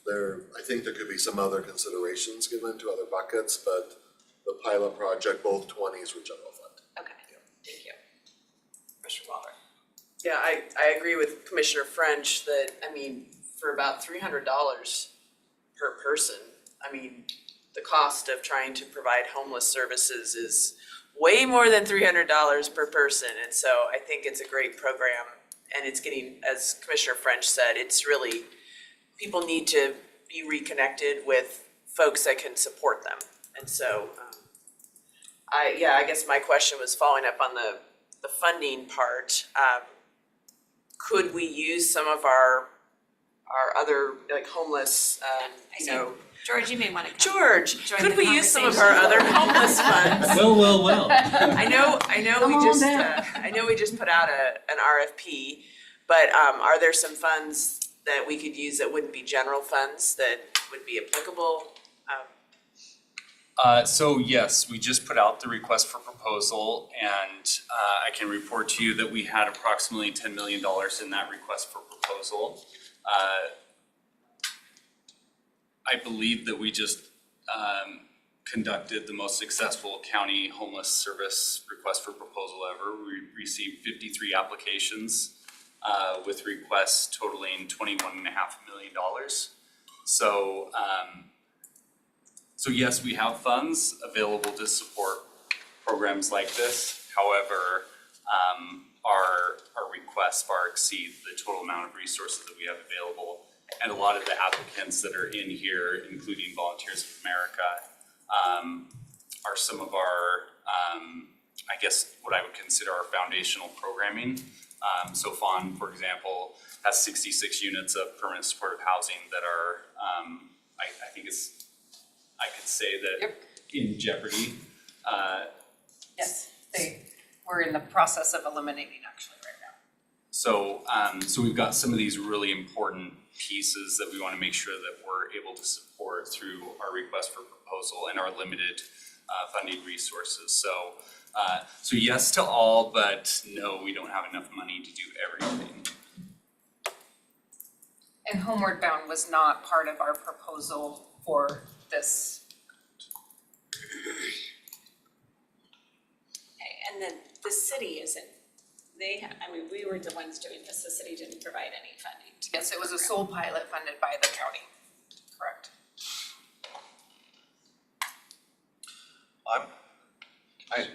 I think there could be some other considerations given to other buckets, but the pilot project, both 20s were general fund. Okay, thank you. Commissioner Waller? Yeah, I agree with Commissioner French that, for about $300 per person, the cost of trying to provide homeless services is way more than $300 per person. And so I think it's a great program, and it's getting, as Commissioner French said, it's really, people need to be reconnected with folks that can support them. And so, I guess my question was following up on the funding part. Could we use some of our other, like, homeless, George, you may want to George, join could the we use some of our conversation. other homeless funds? Well. I know we just put out an RFP, but are there some funds that we could use that wouldn't be general funds that would be applicable? So yes, we just put out the request for proposal, and I can report to you that we had approximately $10 million in that request for proposal. I believe that we just conducted the most successful county homeless service request for proposal ever. We received 53 applications with requests totaling $21.5 million. So yes, we have funds available to support programs like this. However, our requests far exceed the total amount of resources that we have available. And a lot of the applicants that are in here, including Volunteers of America, are some of our, I guess what I would consider our foundational programming. So FON, for example, has 66 units of permanent supportive housing that are, I think I could say that in jeopardy. Yes, we're in the process of eliminating actually right now. So we've got some of these really important pieces that we want to make sure that we're able to support through our request for proposal and our limited funding resources. So yes to all, but no, we don't have enough money to do everything. And Homeward Bound was not part of our proposal for this. Okay, and then the city isn't, we were the ones doing this, the city didn't provide any funding. Yes, it was a sole pilot funded by the county, correct?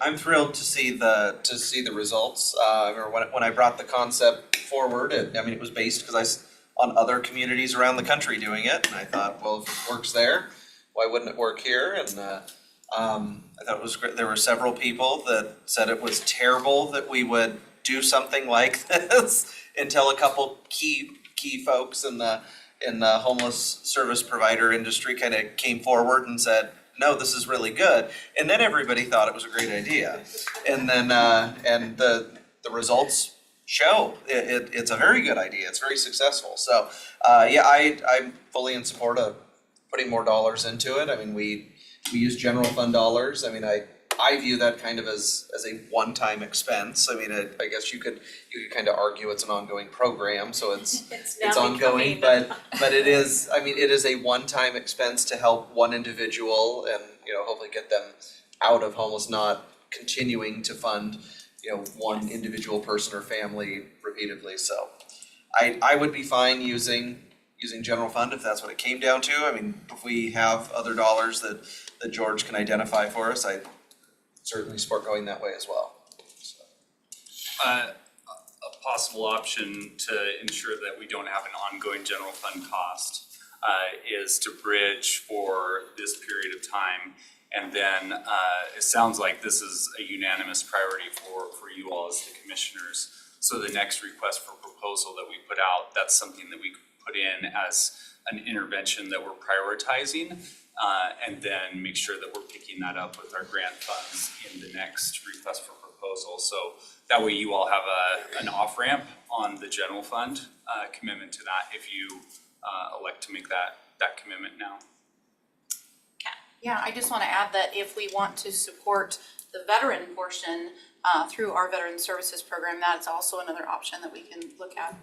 I'm thrilled to see the results. I remember when I brought the concept forward, it was based because on other communities around the country doing it, and I thought, well, if it works there, why wouldn't it work here? And I thought it was great. There were several people that said it was terrible that we would do something like this until a couple key folks in the homeless service provider industry kind of came forward and said, no, this is really good. And then everybody thought it was a great idea. And then and the results show it's a very good idea. It's very successful. So I'm fully in support of putting more dollars into it. I mean, we use general fund dollars. I mean, I view that kind of as a one-time expense. I mean, I guess you could kind of argue it's an ongoing program, so it's ongoing, but it is, I mean, it is a one-time expense to help one individual and, hopefully get them out of homeless, not continuing to fund, one individual person or family repeatedly. So I would be fine using general fund if that's what it came down to. I mean, if we have other dollars that George can identify for us, I certainly support going that way as well. A possible option to ensure that we don't have an ongoing general fund cost is to bridge for this period of time. And then it sounds like this is a unanimous priority for you all as the commissioners. So the next request for proposal that we put out, that's something that we could put in as an intervention that we're prioritizing. And then make sure that we're picking that up with our grant funds in the next request for proposal. So that way you all have an off-ramp on the general fund commitment to that if you elect to make that commitment now. Yeah, I just want to add that if we want to support the veteran portion through our Veteran Services Program, that's also another option that we can look at.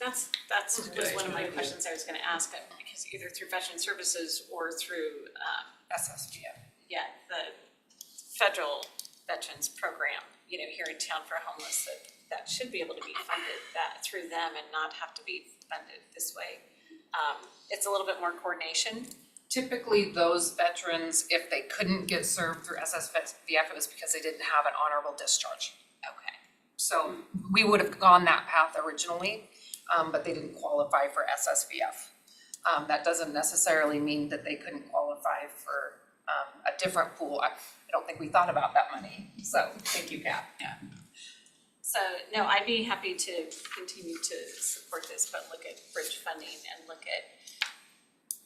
That's was one of my questions I was gonna ask, because either through Veteran Services or through SSVF. Yeah, the federal veterans program, here in town for homeless, that should be able to be funded through them and not have to be funded this way. It's a little bit more coordination, Typically, those veterans, if they couldn't get served through SSVF, it was because they didn't have an honorable discharge. Okay. So we would have gone that path originally, but they didn't qualify for SSVF. That doesn't necessarily mean that they couldn't qualify for a different pool. I don't think we thought about that money, so thank you, Kat. Yeah. So, no, I'd be happy to continue to support this, but look at bridge funding and look at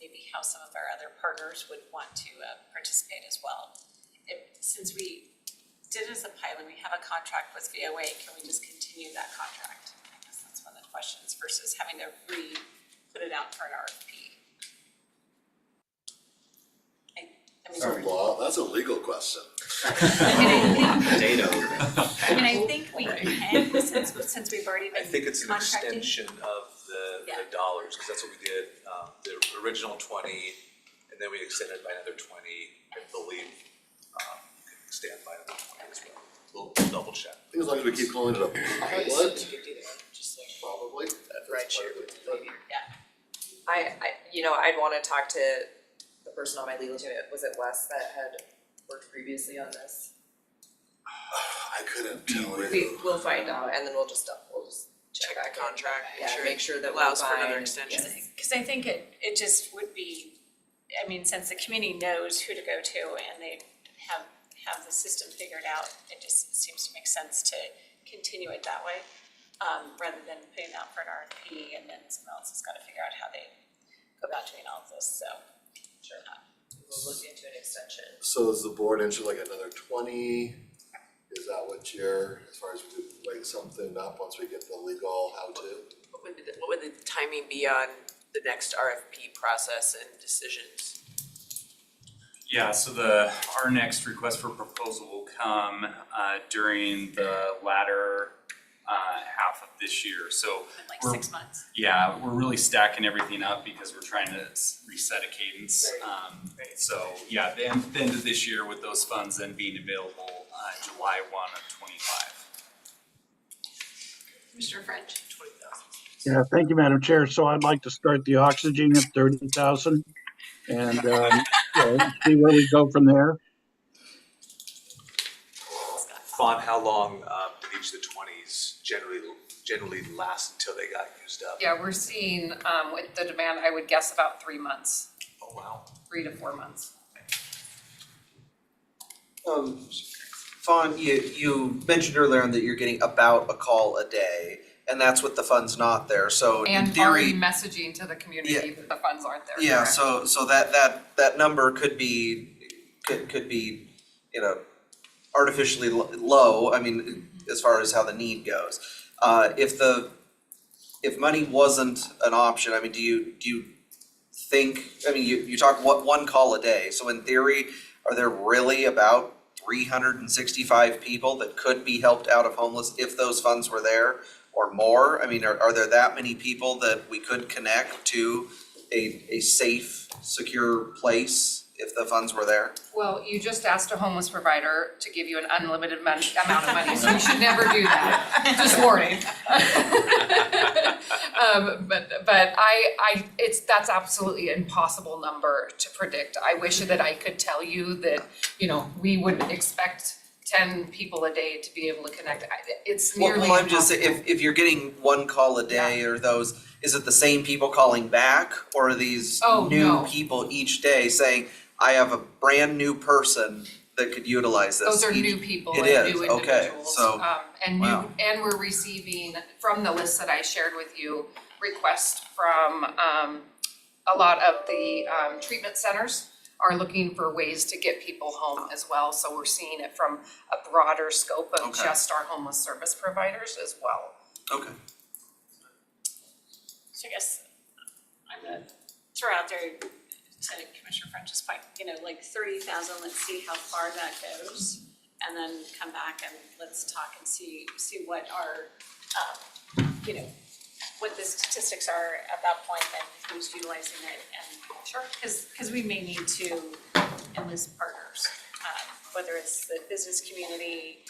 maybe how some of our other partners would want to participate as well. Since we did as a pilot, we have a contract with VOA, can we just continue that contract? I guess that's one of the questions versus having to put it out for an RFP. That's a legal question. Potato. I mean, I think we can, since we've already been I think it's an contracting. extension of the Yeah. dollars, because that's what we did, the original 20, and then we extended by another 20, I believe, you can extend by another 20 as well. We'll double check. I think as long as we keep calling it a pilot, probably. Right, sure. Yeah. I'd wanna talk to the person on my legal team, was it Wes that had worked previously on this? I couldn't tell you. We'll find out, and then we'll just check Check back the in. contract, make Yeah, sure make sure that we're allows for another fine. extension. Yes. Cause I think it just would be, I mean, since the committee knows who to go to and they have the system figured out, it just seems to make sense to continue it that way. Rather than putting it out for an RFP and then someone else has gotta figure out how they go about doing all of this, so. Sure. We'll look into an extension. So is the board interested like another 20? Is that what you're, as far as we could write something up once we get the legal how to? What would the timing be on the next RFP process and decisions? Yeah, so our next request for proposal will come during the latter half of this year, so. In like we're- 6 months. Yeah, we're really stacking everything up because we're trying to reset a cadence. So, yeah, the end of this year with those funds then being available July 1 of 25. Commissioner French. 20,000. Yeah, thank you, Madam Chair. So I'd like to start the oxygen at 30,000 and see where we go from there. Fawn, how long did each of the 20s generally last until they got used up? Yeah, we're seeing, with the demand, I would guess about 3 months, Oh, wow. 3 to 4 months. Fawn, you mentioned earlier on that you're getting about a call a day, and that's with the funds not there, so in And already theory. messaging to the community that the funds aren't there. Yeah, correct? so that number could be, artificially low, I mean, as far as how the need goes. If money wasn't an option, I mean, do you think, I mean, you talk one call a day, so in theory, are there really about 365 people that could be helped out of homeless if those funds were there or more? I mean, are there that many people that we could connect to a safe, secure place if the funds were there? Well, you just asked a homeless provider to give you an unlimited amount of money, so you should never do that, just warning. But that's absolutely an impossible number to predict. I wish that I could tell you that, we would expect 10 people a day to be able to connect. It's nearly Well, I'm just saying, impossible. if you're getting one call a day or those, is it the same people calling back? Or are these Oh, new no. people each day saying, I have a brand new person that could utilize this? Those are each-" new people It and is, new okay, individuals. so, wow. And we're receiving, from the list that I shared with you, requests from a lot of the treatment centers are looking for ways to get people home as well. So we're seeing it from a broader scope of Okay. just our homeless service providers as well. Okay. So I guess I'm gonna throw out there to Commissioner French's point, like 30,000, let's see how far that goes. And then come back and let's talk and see what our, what the statistics are at that point and who's utilizing it. And sure, because we may need to enlist partners, whether it's the business community,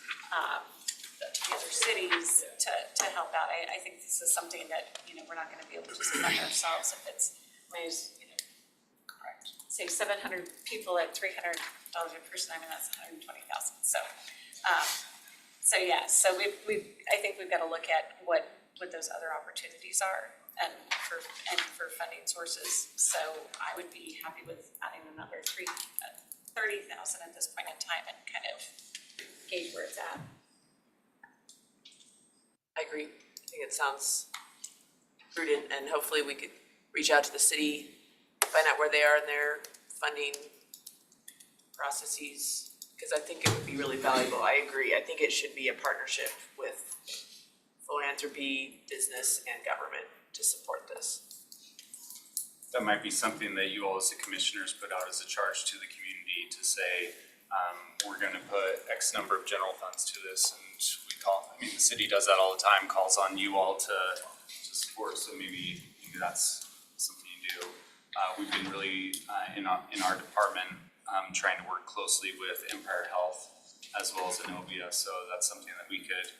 the other cities to help out. I think this is something that, we're not gonna be able to just fund ourselves if it's, correct. say 700 people at $300 a person, I mean, that's 120,000, so. So yeah, so I think we've got to look at what those other opportunities are and for funding sources. So I would be happy with adding another 30,000 at this point in time and kind of gauge where it's at. I agree. I think it sounds prudent, and hopefully we could reach out to the city, find out where they are in their funding processes, because I think it would be really valuable. I agree. I think it should be a partnership with philanthropy, business, and government to support this. That might be something that you all as the commissioners put out as a charge to the community to say, we're gonna put X number of general funds to this, and the city does that all the time, calls on you all to support, so maybe that's something you do. We've been really, in our department, trying to work closely with Empire Health as well as Innovia, so that's something that we could,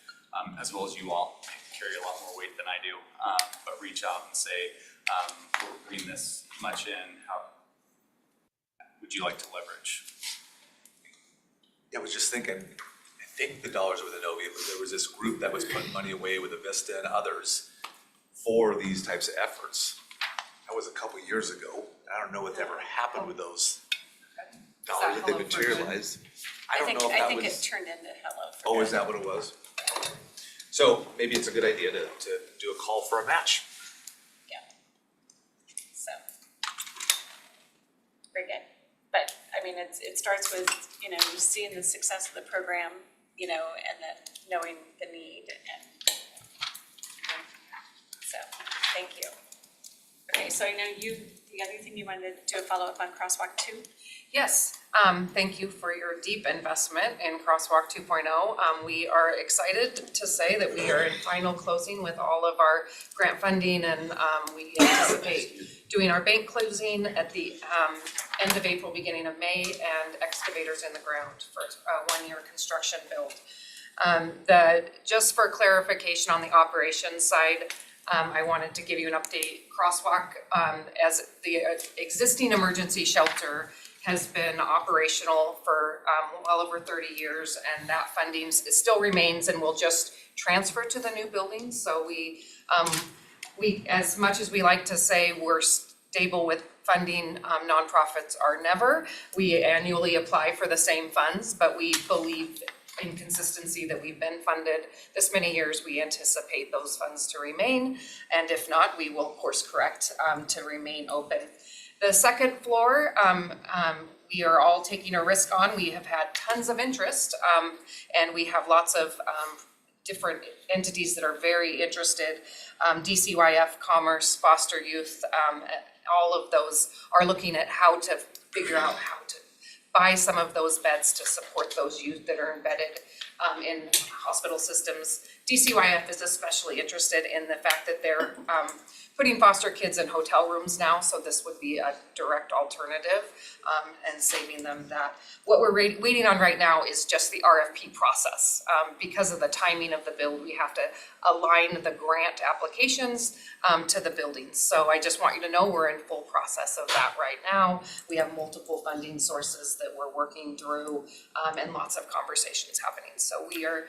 as well as you all, carry a lot more weight than I do, but reach out and say, we're putting this much in, how would you like to leverage? Yeah, I was just thinking, I think the dollars with Innovia, but there was this group that was putting money away with Avista and others for these types of efforts. That was a couple years ago. I don't know what ever happened with those dollars that they materialized. I don't know if that was. I think it turned into Hello for Oh, is that what it was? So maybe it's a good idea to do a call for a match. So. Very good. But, I mean, it starts with, just seeing the success of the program, and then knowing the need and, so, thank you. Okay, so I know the other thing you wanted to do a follow-up on Crosswalk 2? Yes, thank you for your deep investment in Crosswalk 2.0. We are excited to say that we are in final closing with all of our grant funding, and we anticipate doing our bank closing at the end of April, beginning of May, and excavators in the ground for a 1-year construction build. Just for clarification on the operations side, I wanted to give you an update. Crosswalk, as the existing emergency shelter, has been operational for well over 30 years, and that funding still remains and will just transfer to the new building. So we, as much as we like to say we're stable with funding, nonprofits are never. We annually apply for the same funds, but we believe in consistency that we've been funded this many years. We anticipate those funds to remain, and if not, we will course correct to remain open. The second floor, we are all taking a risk on. We have had tons of interest, and we have lots of different entities that are very interested. DCYF, Commerce, Foster Youth, all of those are looking at how to figure out how to buy some of those beds to support those youth that are embedded in hospital systems. DCYF is especially interested in the fact that they're putting foster kids in hotel rooms now, so this would be a direct alternative and saving them that. What we're waiting on right now is just the RFP process. Because of the timing of the build, we have to align the grant applications to the buildings. So I just want you to know we're in full process of that right now. We have multiple funding sources that we're working through and lots of conversations happening. So we are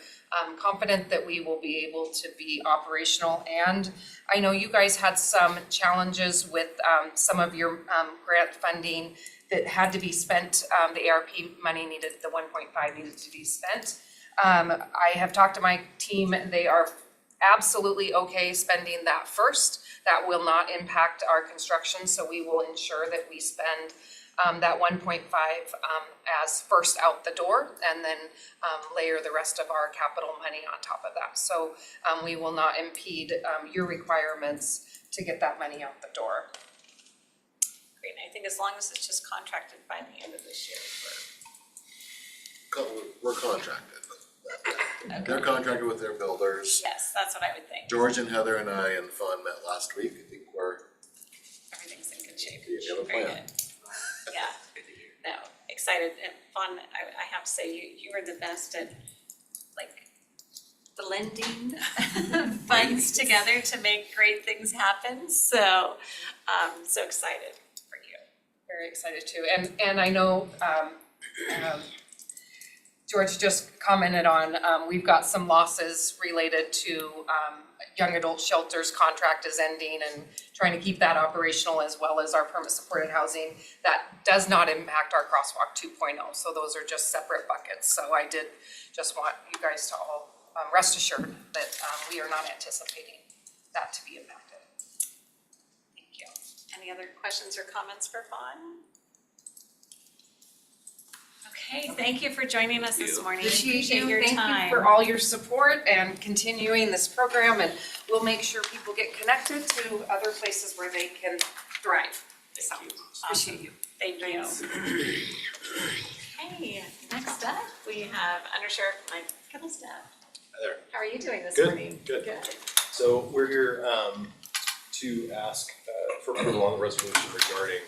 confident that we will be able to be operational. And I know you guys had some challenges with some of your grant funding that had to be spent. The ARP money needed, the 1.5 needed to be spent. I have talked to my team. They are absolutely okay spending that first. That will not impact our construction, so we will ensure that we spend that 1.5 as first out the door, and then layer the rest of our capital money on top of that. So we will not impede your requirements to get that money out the door. Great, and I think as long as it's just contracted by the end of this year, We're contracted with them. They're contracted with their builders. yes, that's what I would think. George and Heather and I and Fawn met last week. I think Everything's in good shape. we have a Very plan. good. Yeah, no, excited and fun. I have to say, you are the best at like blending funds together to make great things happen. So, so excited for you. very excited too. And I know, George just commented on, we've got some losses related to, young adult shelters contract is ending and trying to keep that operational as well as our permit supported housing. That does not impact our Crosswalk 2.0, so those are just separate buckets. So I did just want you guys to all rest assured that we are not anticipating that to be impacted. Thank you. Any other questions or comments for Fawn? Okay, thank you for joining us this morning. Appreciate your time. Thank you for all your support and continuing this program, and we'll make sure people get connected to other places where they can thrive. Thank you. Appreciate you. Thank you. Okay, next up, we have Under Sheriff Mike Kettlestaff. Hi there. How are you doing this Good, morning? good. So we're here to ask for approval on the resolution regarding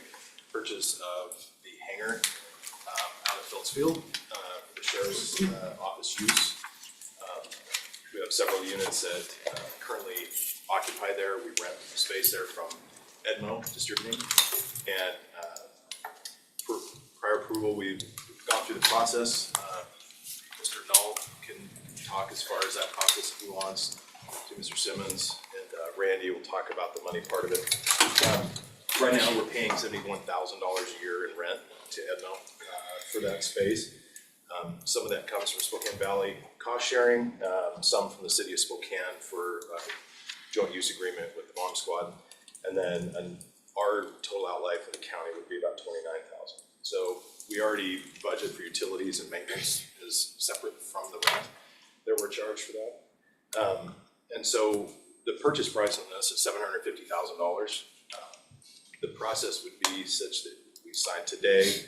purchase of the hangar out of Phillipsfield for the sheriff's office use. We have several units that currently occupy there. We rent space there from Edmo Distributing. And for prior approval, we've gone through the process. Mr. Null can talk as far as that process if he wants to Mr. Simmons, and Randy will talk about the money part of it. Right now, we're paying $71,000 a year in rent to Edmo for that space. Some of that comes from Spokane Valley cost sharing, some from the city of Spokane for joint use agreement with the bomb squad. And then our total outlay for the county would be about $29,000. So we already budget for utilities and maintenance is separate from the rent that we're charged for that. And so the purchase price on this is $750,000. The process would be such that we sign today.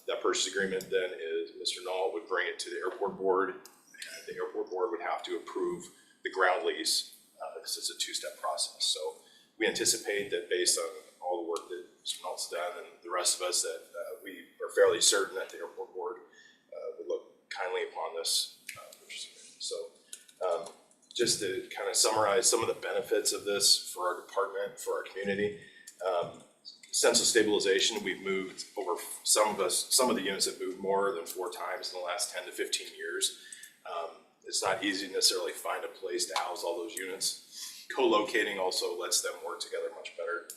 That purchase agreement then is Mr. Null would bring it to the airport board, and the airport board would have to approve the ground lease. This is a two-step process. So we anticipate that based on all the work that Mr. Null's done and the rest of us, that we are fairly certain that the airport board would look kindly upon this purchase agreement. So just to kind of summarize some of the benefits of this for our department, for our community. Sense of stabilization, we've moved over, some of the units have moved more than 4 times in the last 10 to 15 years. It's not easy to necessarily find a place to house all those units. Co-locating also lets them work together much better.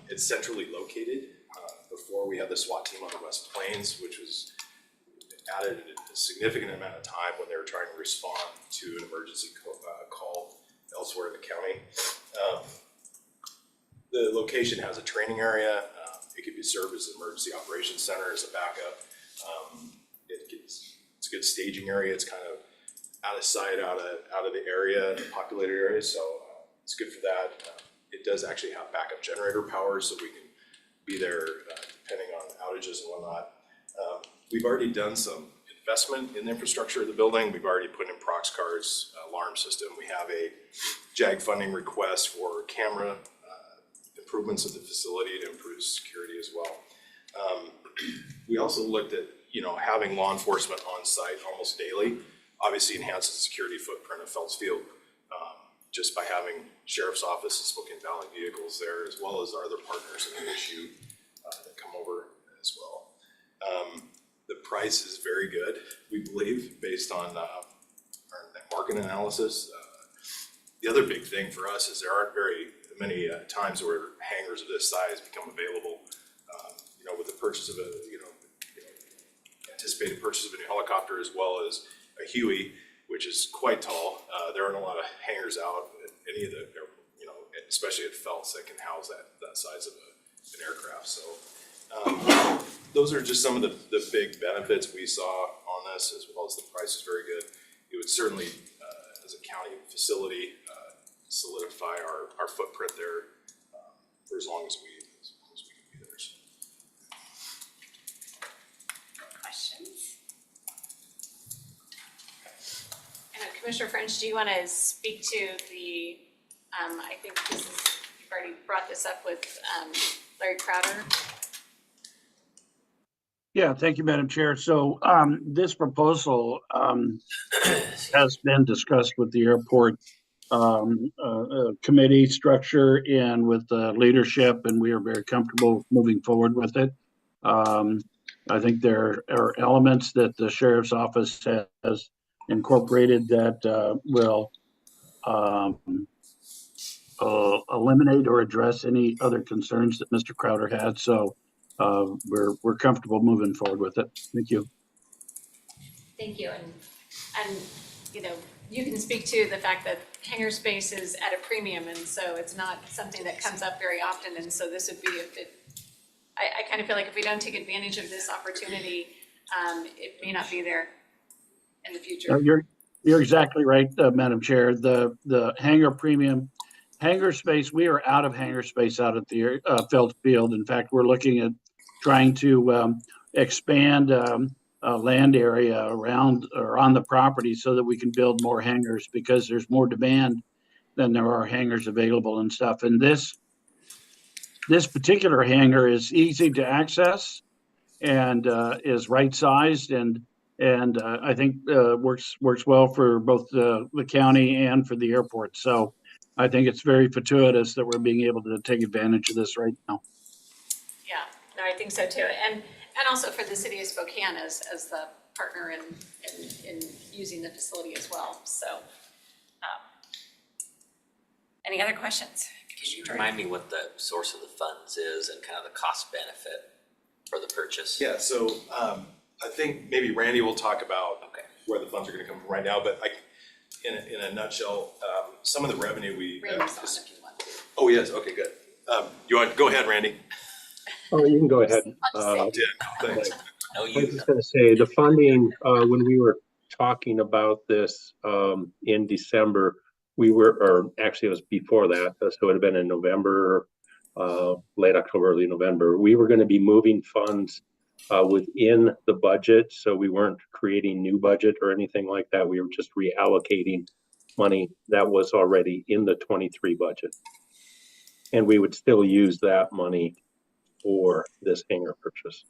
It's centrally located. Before we had the SWAT team on the West Plains, which was added a significant amount of time when they were trying to respond to an emergency call elsewhere in the county. The location has a training area. It could be served as an emergency operations center as a backup. It's a good staging area. It's kind of out of sight, out of the area, the populated area. So it's good for that. It does actually have backup generator power, so we can be there depending on outages and whatnot. We've already done some investment in the infrastructure of the building. We've already put in prox cards, alarm system. We have a JAG funding request for camera improvements of the facility to improve security as well. We also looked at, having law enforcement on site almost daily, obviously enhances the security footprint of Phillipsfield, just by having sheriff's office and Spokane Valley vehicles there, as well as our other partners in the issue that come over as well. The price is very good, we believe, based on our market analysis. The other big thing for us is there aren't very many times where hangars of this size become available. With the purchase of anticipated purchase of a new helicopter as well as a Huey, which is quite tall. There aren't a lot of hangars out at any of the, especially at Phelps, that can house that size of an aircraft. So those are just some of the big benefits we saw on this, as well as the price is very good. It would certainly, as a county facility, solidify our footprint there for as long as we can be there. So. Questions? Commissioner French, do you want to speak to the, I think this is, you've already brought this up with Larry Crowder. Yeah, thank you, Madam Chair. So this proposal has been discussed with the airport committee structure and with the leadership, and we are very comfortable moving forward with it. I think there are elements that the sheriff's office has incorporated that will eliminate or address any other concerns that Mr. Crowder had. So we're comfortable moving forward with it. Thank you. Thank you, and, you know, you can speak to the fact that hangar space is at a premium, and so it's not something that comes up very often, and so this would be, I kind of feel like if we don't take advantage of this opportunity, it may not be there in the future. You're exactly right, Madam Chair. The hangar space, we are out of hangar space out at the Felt Field. In fact, we're looking at trying to expand land area around or on the property so that we can build more hangars, because there's more demand than there are hangars available and stuff. And this particular hangar is easy to access and is right sized and I think works well for both the county and for the airport. So I think it's very fortuitous that we're being able to take advantage of this right now. Yeah, no, I think so too, and also for the city of Spokane as the partner in using the facility as well, so. Any other questions? Can you remind me what the source of the funds is and kind of the cost benefit for the purchase? Yeah, so I think maybe Randy will talk about where the funds are gonna come from right now, but in a nutshell, some of the revenue we. Randy's on if you want to. Oh, yes, okay, good. You want, go ahead, Randy. Oh, you can go ahead. Thanks. No, I was just gonna say, the funding, when we were talking about this in December, or actually it was before that, so it would have been in November, late October, early November. We were gonna be moving funds within the budget, so we weren't creating new budget or anything like that. We were just reallocating money that was already in the 23 budget. And we would still use that money for this hangar purchase.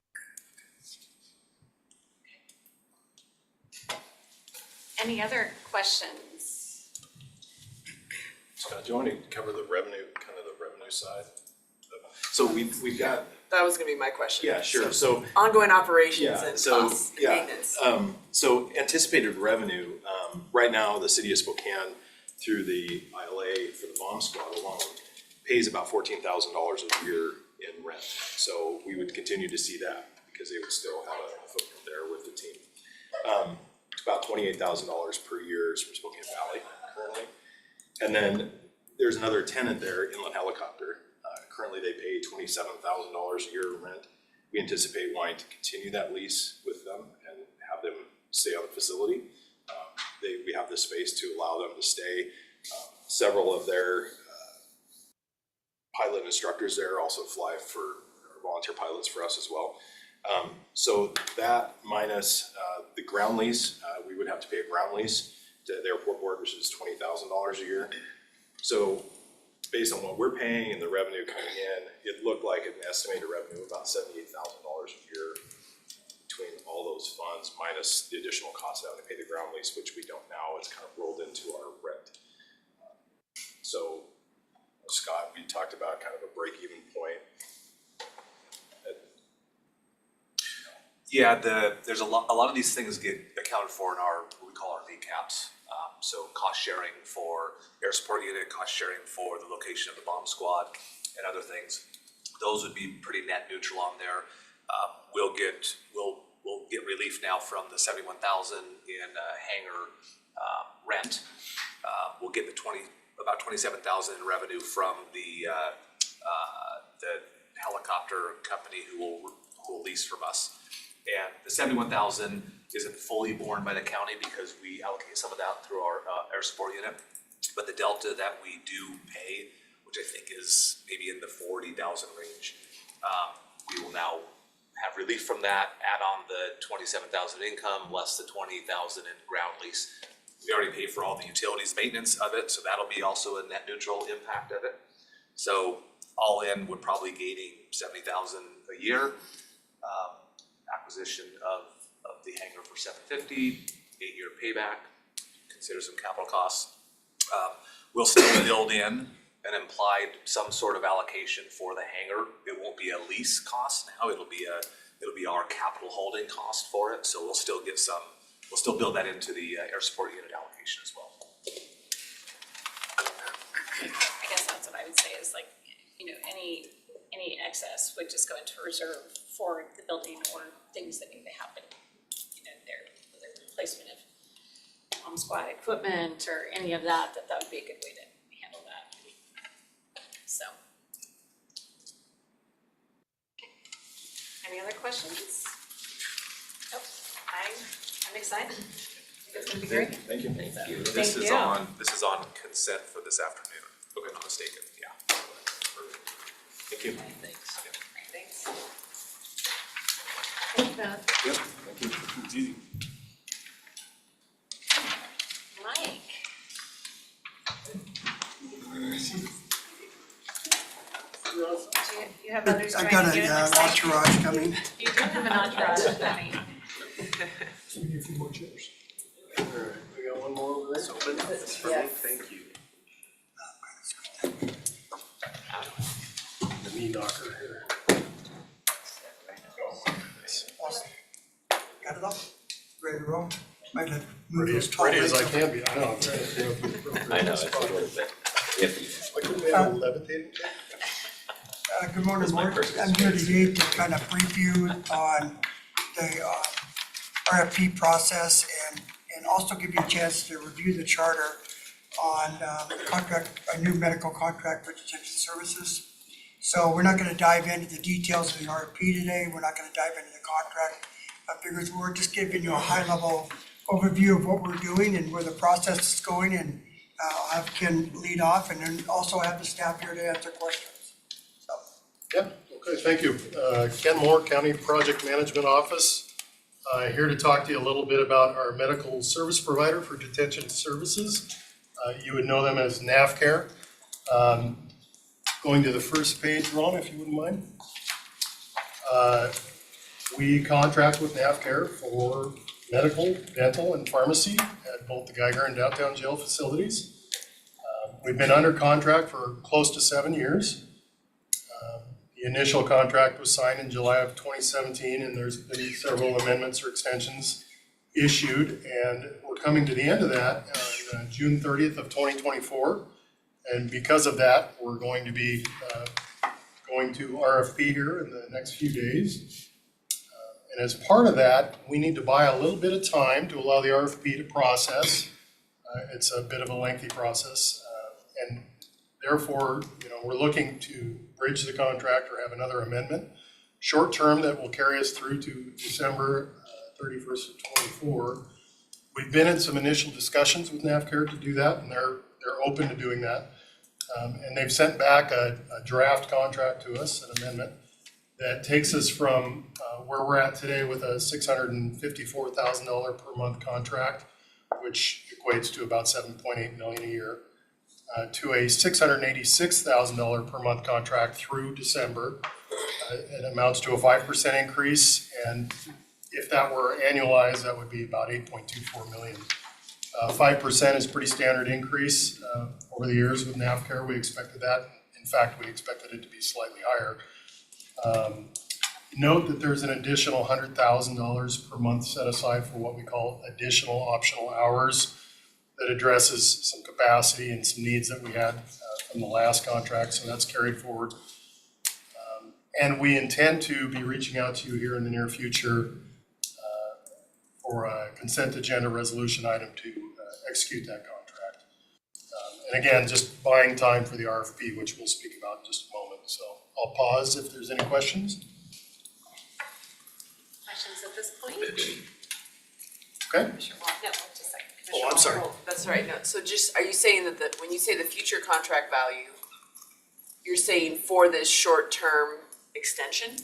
Any other questions? Scott, do you want to cover the revenue, kind of the revenue side? So we've got. That was gonna be my question. Yeah, sure. So ongoing operations yeah, and so costs, yeah, maintenance. so anticipated revenue. Right now, the city of Spokane, through the ILA for the bomb squad alone, pays about $14,000 a year in rent. So we would continue to see that because they would still have a footprint there with the team. About $28,000 per year is from Spokane Valley currently, and then there's another tenant there, Inland Helicopter. Currently, they pay $27,000 a year in rent. We anticipate wanting to continue that lease with them and have them stay on the facility. We have the space to allow them to stay. Several of their pilot instructors there also fly for volunteer pilots for us as well. So that minus the ground lease, we would have to pay a ground lease to the airport board, which is $20,000 a year. So based on what we're paying and the revenue coming in, it looked like an estimated revenue of about $78,000 a year between all those funds minus the additional cost of having to pay the ground lease, which we don't now. It's kind of rolled into our rent. So Scott, we talked about kind of a break-even point. Yeah, there's a lot of these things get accounted for in our, what we call our VCAPs. So cost sharing for air support unit, cost sharing for the location of the bomb squad and other things. Those would be pretty net neutral on there. We'll get relief now from the $71,000 in hangar rent. We'll get about $27,000 in revenue from the helicopter company who will lease from us. And the $71,000 isn't fully borne by the county because we allocate some of that through our air support unit. But the delta that we do pay, which I think is maybe in the $40,000 range, we will now have relief from that, add on the $27,000 income, less the $20,000 in ground lease. We already pay for all the utilities maintenance of it, so that'll be also a net neutral impact of it. So all in, we're probably gaining $70,000 a year. Acquisition of the hangar for $750, 8-year payback, consider some capital costs. We'll still build in an implied some sort of allocation for the hangar. It won't be a lease cost now, it'll be our capital holding cost for it, so we'll still build that into the air support unit allocation as well. I guess that's what I would say is like, any excess would just go into reserve for the building or things that need to happen. Whether replacement of bomb squad equipment or any of that would be a good way to handle that. So. Any other questions? Nope, I'm excited. I think it's gonna be great. Thank you. Thank you. This Thank is you. this is on consent for this afternoon, if I'm not mistaken, yeah. Thank you. Thanks. Thanks. Thank you, Beth. Yep, thank you. It's easy. Mike. Do you have others I trying got to get an in excited? entourage coming. You do have an entourage coming. We need a few more chairs. All right, we got one more over there. Yes. Thank you. The knee knocker here. Awesome. Got it up? Ready to roll? Might have moved those tall Ready as I legs. can be, I know. I know, it's a little bit iffy. Why couldn't we have a levitating chair? Good morning, That's my Mark. purpose. I'm here today to kind of brief you on the RFP process and also give you a chance to review the charter on a new medical contract for detention services. So we're not gonna dive into the details of the RFP today. We're not gonna dive into the contract. I figured we're just giving you a high-level overview of what we're doing and where the process is going, and I'll have Ken lead off and then also have the staff here to answer questions. Yeah, okay, thank you. Ken Moore, County Project Management Office. Here to talk to you a little bit about our medical service provider for detention services. You would know them as NAVCare. Going to the first page, Ron, if you wouldn't mind. We contract with NAVCare for medical, dental, and pharmacy at both the Geiger and downtown jail facilities. We've been under contract for close to 7 years. The initial contract was signed in July of 2017, and there's been several amendments or extensions issued, and we're coming to the end of that on June 30th of 2024. And because of that, we're going to be going to RFP here in the next few days. And as part of that, we need to buy a little bit of time to allow the RFP to process. It's a bit of a lengthy process, and therefore, we're looking to bridge the contract or have another amendment, short term, that will carry us through to December 31st of 24. We've been in some initial discussions with NAVCare to do that, and they're open to doing that. And they've sent back a draft contract to us, an amendment, that takes us from where we're at today with a $654,000 per month contract, which equates to about $7.8 million a year, to a $686,000 per month contract through December. It amounts to a 5% increase, and if that were annualized, that would be about $8.24 million. 5% is pretty standard increase over the years with NAVCare. We expected that. In fact, we expected it to be slightly higher. Note that there's an additional $100,000 per month set aside for what we call additional optional hours that addresses some capacity and some needs that we had from the last contract, so that's carried forward. And we intend to be reaching out to you here in the near future for a consent agenda resolution item to execute that contract. And again, just buying time for the RFP, which we'll speak about in just a moment. So I'll pause if there's any questions. Questions at this point? Okay. Commissioner Wall, no, just a second. Oh, I'm sorry. That's right, no, so just, are you saying that when you say the future contract value, you're saying for this short-term extension?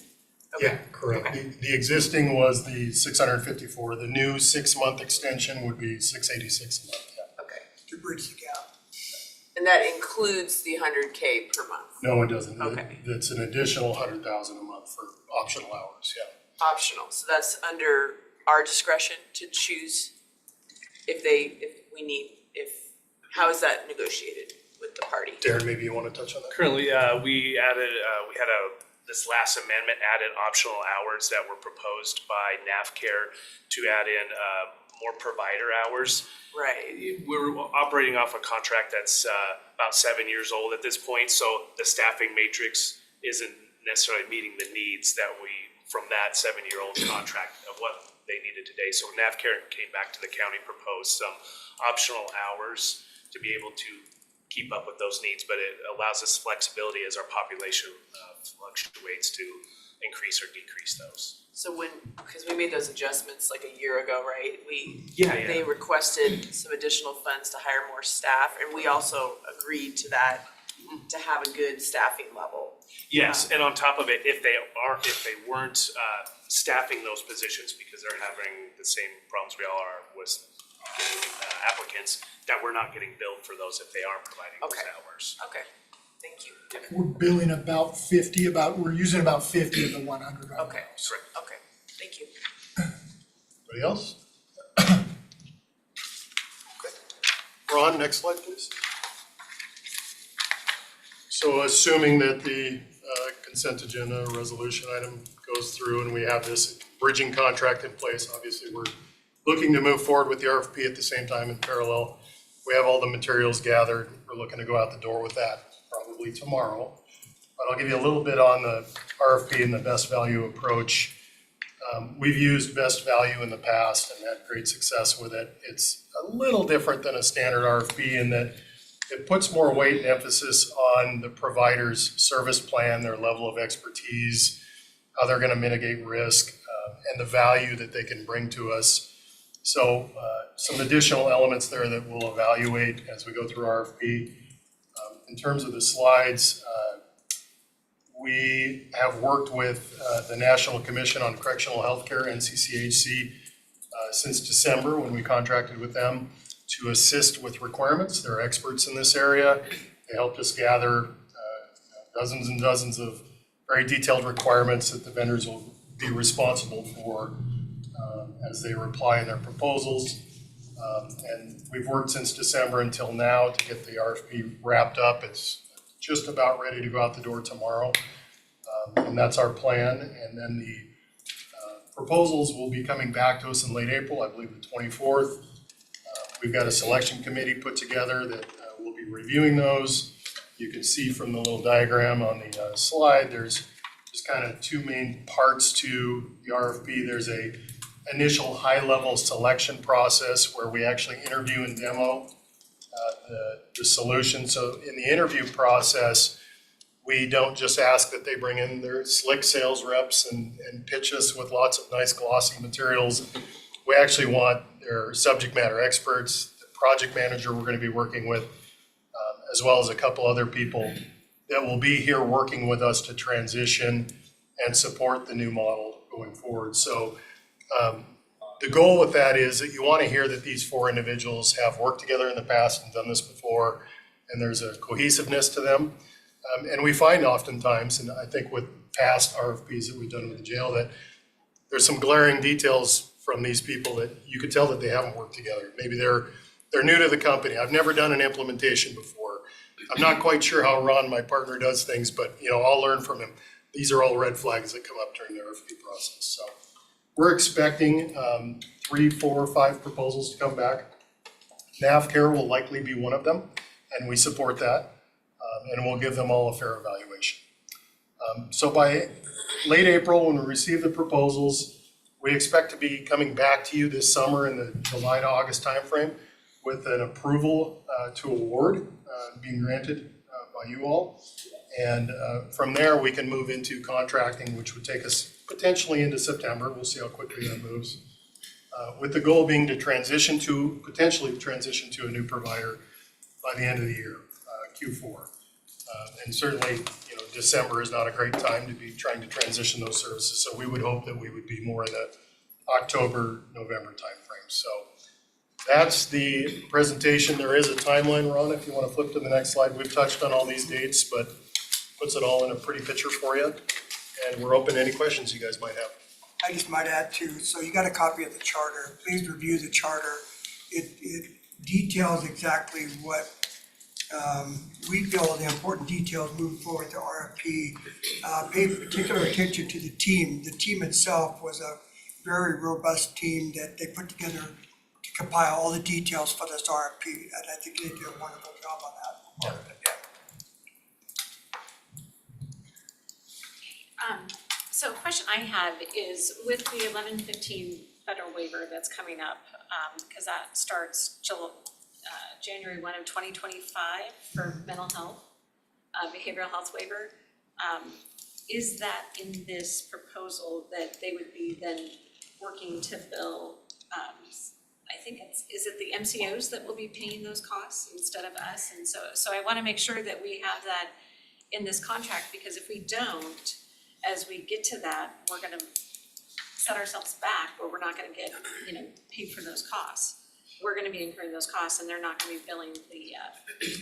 Okay. Yeah, correct. The existing was the 654. The new 6-month extension would be 686 a month. Yeah. Okay. To bridge the gap. And that includes the 100K per month? No, it doesn't. Okay. It's an additional 100,000 a month for optional hours. Yeah. Optional, so that's under our discretion to choose if how is that negotiated with the party? Darren, maybe you want to touch on that? Currently, we had this last amendment added optional hours that were proposed by NAVCare to add in more provider hours. Right. We're operating off a contract that's about 7 years old at this point, so the staffing matrix isn't necessarily meeting the needs that from that 7-year-old contract of what they needed today. So NAVCare came back to the county, proposed some optional hours to be able to keep up with those needs, but it allows us flexibility as our population fluctuates to increase or decrease those. So because we made those adjustments like a year ago, right? Yeah. They requested some additional funds to hire more staff, and we also agreed to that, to have a good staffing level. Yes, and on top of it, if they weren't staffing those positions because they're having the same problems we all are with applicants, that we're not getting billed for those if they aren't providing those hours. Okay, thank you. We're billing about 50, we're using about 50 of the 100 right now. Okay, okay, thank you. Anybody else? Ron, next slide, please. So assuming that the consent agenda resolution item goes through and we have this bridging contract in place, obviously we're looking to move forward with the RFP at the same time in parallel. We have all the materials gathered. We're looking to go out the door with that probably tomorrow. But I'll give you a little bit on the RFP and the best value approach. We've used best value in the past and had great success with it. It's a little different than a standard RFP in that it puts more weight and emphasis on the provider's service plan, their level of expertise, how they're going to mitigate risk, and the value that they can bring to us. So some additional elements there that we'll evaluate as we go through RFP. In terms of the slides, we have worked with the National Commission on Correctional Healthcare, NCCHC, since December when we contracted with them to assist with requirements. They're experts in this area. They helped us gather dozens and dozens of very detailed requirements that the vendors will be responsible for as they reply in their proposals. And we've worked since December until now to get the RFP wrapped up. It's just about ready to go out the door tomorrow. And that's our plan. And then the proposals will be coming back to us in late April, I believe the 24th. We've got a selection committee put together that will be reviewing those. You can see from the little diagram on the slide, there's just kind of two main parts to the RFP. There's a initial high-level selection process where we actually interview and demo the solution. So in the interview process, we don't just ask that they bring in their slick sales reps and pitch us with lots of nice glossy materials. We actually want their subject matter experts, the project manager we're going to be working with, as well as a couple other people that will be here working with us to transition and support the new model going forward. So the goal with that is that you want to hear that these four individuals have worked together in the past and done this before, and there's a cohesiveness to them. And we find oftentimes, and I think with past RFPs that we've done with the jail, that there's some glaring details from these people that you could tell that they haven't worked together. Maybe they're new to the company. I've never done an implementation before. I'm not quite sure how Ron, my partner, does things, but I'll learn from him. These are all red flags that come up during the RFP process. So we're expecting 3, 4, 5 proposals to come back. NAVCare will likely be one of them, and we support that. And we'll give them all a fair evaluation. So by late April, when we receive the proposals, we expect to be coming back to you this summer in the July to August timeframe with an approval to award being granted by you all. And from there, we can move into contracting, which would take us potentially into September. We'll see how quickly that moves. With the goal being to potentially transition to a new provider by the end of the year, Q4. And certainly, December is not a great time to be trying to transition those services. So we would hope that we would be more in the October, November timeframe. So that's the presentation. There is a timeline, Ron, if you want to flip to the next slide. We've touched on all these dates, but puts it all in a pretty picture for you. And we're open to any questions you guys might have. I just might add too, so you got a copy of the charter. Please review the charter. It details exactly what we feel are the important details moving forward to RFP. Pay particular attention to the team. The team itself was a very robust team that they put together to compile all the details for this RFP, and I think they did a wonderful job on that part of it, yeah. So a question I have is with the 1115 federal waiver that's coming up, because that starts January 1 of 2025 for mental health, behavioral health waiver. Is that in this proposal that they would be then working to bill, I think is it the MCOs that will be paying those costs instead of us? And so I wanna make sure that we have that in this contract, because if we don't, as we get to that, we're gonna set ourselves back where we're not gonna get, paid for those costs. We're gonna be incurring those costs and they're not gonna be billing the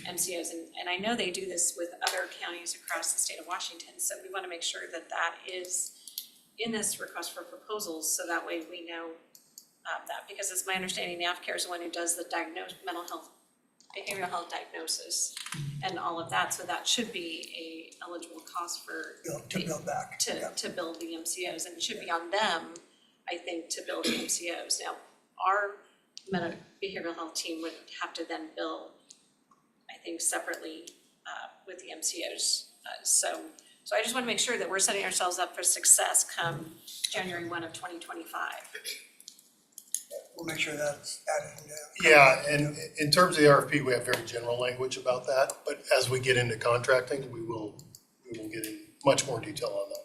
MCOs. And I know they do this with other counties across the state of Washington, so we wanna make sure that that is in this request for proposals, so that way we know that, because it's my understanding NAFCare is the one who does the mental health, behavioral health diagnosis and all of that, so that should be a eligible cost for To build back. to build the MCOs, and it should be on them, I think, to build the MCOs. Now, our behavioral health team would have to then bill, I think, separately with the MCOs. So I just wanna make sure that we're setting ourselves up for success come January 1 of 2025. We'll make sure that's added into. Yeah, and in terms of the RFP, we have very general language about that, but as we get into contracting, we will get in much more detail on that,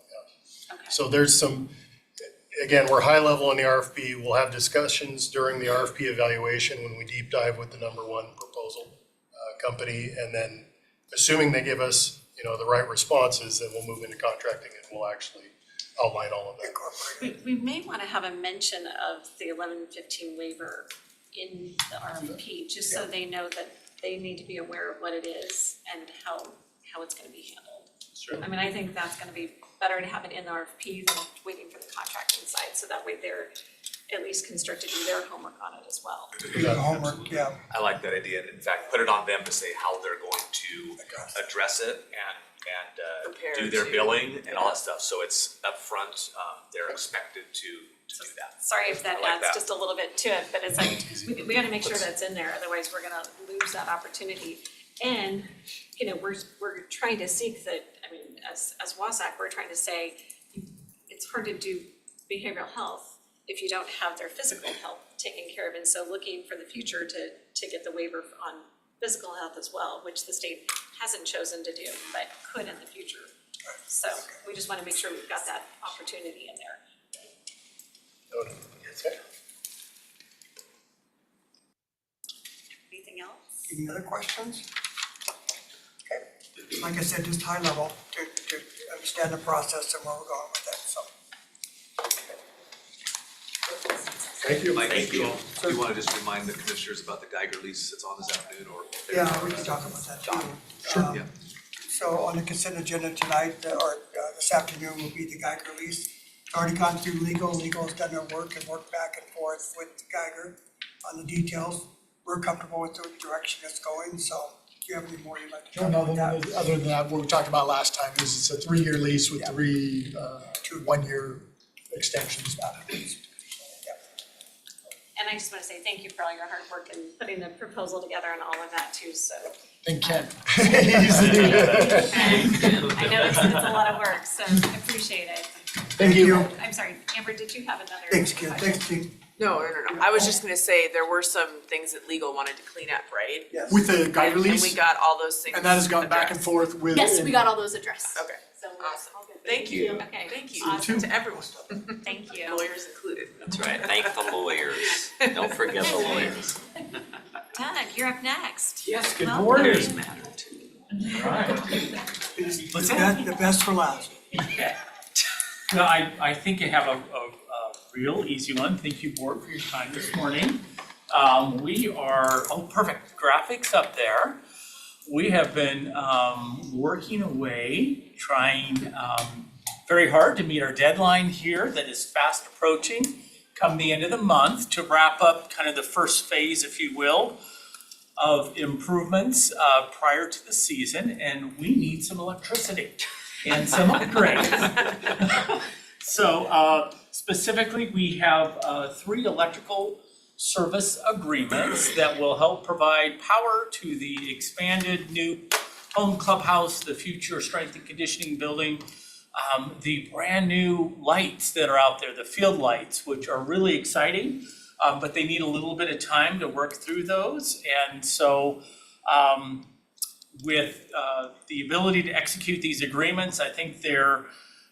yeah. Okay. So there's some, again, we're high level in the RFP, we'll have discussions during the RFP evaluation when we deep dive with the number one proposal company, and then assuming they give us, the right responses, then we'll move into contracting and we'll actually outline all of that. We may wanna have a mention of the 1115 waiver in the RFP, just so they know that they need to be aware of what it is and how it's gonna be handled. Sure. I mean, I think that's gonna be better to have it in the RFP than waiting for the contracting side, so that way they're at least constructed to do their homework on it as well. Homework, yeah. I like that idea, and in fact, put it on them to say how they're going to address it and Prepare do their to- billing and all that stuff, so it's upfront, they're expected to do that. Sorry if that I like adds that. just a little bit to it, but it's like, we gotta make sure that's in there, otherwise we're gonna lose that opportunity. And, we're trying to seek that, I mean, as WASAC, we're trying to say, it's hard to do behavioral health if you don't have their physical health taken care of, and so looking for the future to get the waiver on physical health as well, which the state hasn't chosen to do, but could in the future. So we just wanna make sure we've got that opportunity in there. Anything else? Any other questions? Okay, like I said, just high level to understand the process and where we're going with it, so. Thank you. Mike, do you wanna just remind the commissioners about the Geiger lease that's on this afternoon, or? Yeah, we can talk about that too. Sure. Yeah. So on the consent agenda tonight, or this afternoon, will be the Geiger lease. It's already gone through legal. Legal has done their work and worked back and forth with Geiger on the details. We're comfortable with the direction it's going, so do you have any more you'd like to talk about that? Other than that, what we talked about last time is it's a 3-year lease with 3 1-year extensions. And I just wanna say thank you for all your hard work in putting the proposal together and all of that too, so. Thank Ken. I know it's a lot of work, so I appreciate it. Thank you. I'm sorry, Amber, did you have another? Thanks, Kim. Thanks, Kim. No. I was just gonna say, there were some things that legal wanted to clean up, right? Yes. With the Geiger And lease, we got all those things and that has gone back and addressed. forth with. Yes, we got all those addressed. Okay, So awesome. all good. Thank you. Okay, Thank you awesome. to everyone, Thank you. lawyers included. That's right, thank the lawyers, don't forget the lawyers. Doug, you're up next. Yes, good Welcome. morning. Lawyers matter too. The best for last. No, I think I have a real easy one. Thank you, board, for your time this morning. We are, perfect, graphics up there. We have been working away, trying very hard to meet our deadline here that is fast approaching come the end of the month to wrap up kind of the first phase, if you will, of improvements prior to the season, and we need some electricity and some upgrades. So specifically, we have 3 electrical service agreements that will help provide power to the expanded new home clubhouse, the future strength and conditioning building, the brand new lights that are out there, the field lights, which are really exciting, but they need a little bit of time to work through those. And so with the ability to execute these agreements, I think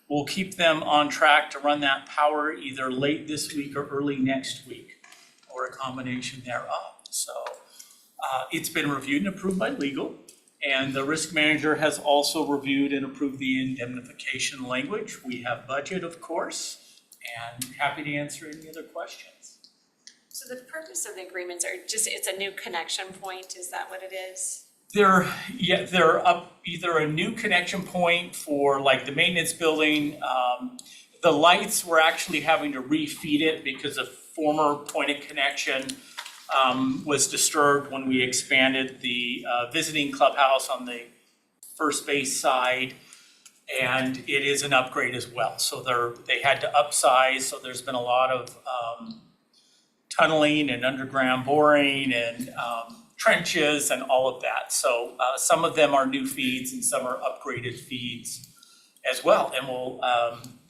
we'll keep them on track to run that power either late this week or early next week, or a combination thereof. So it's been reviewed and approved by legal, and the risk manager has also reviewed and approved the indemnification language. We have budget, of course, and happy to answer any other questions. So the purpose of the agreements are just, it's a new connection point, is that what it is? They're up either a new connection point for like the maintenance building. The lights, we're actually having to refeed it because a former point of connection was disturbed when we expanded the visiting clubhouse on the first base side, and it is an upgrade as well. So they had to upsize, so there's been a lot of tunneling and underground boring and trenches and all of that. So some of them are new feeds and some are upgraded feeds as well. And we'll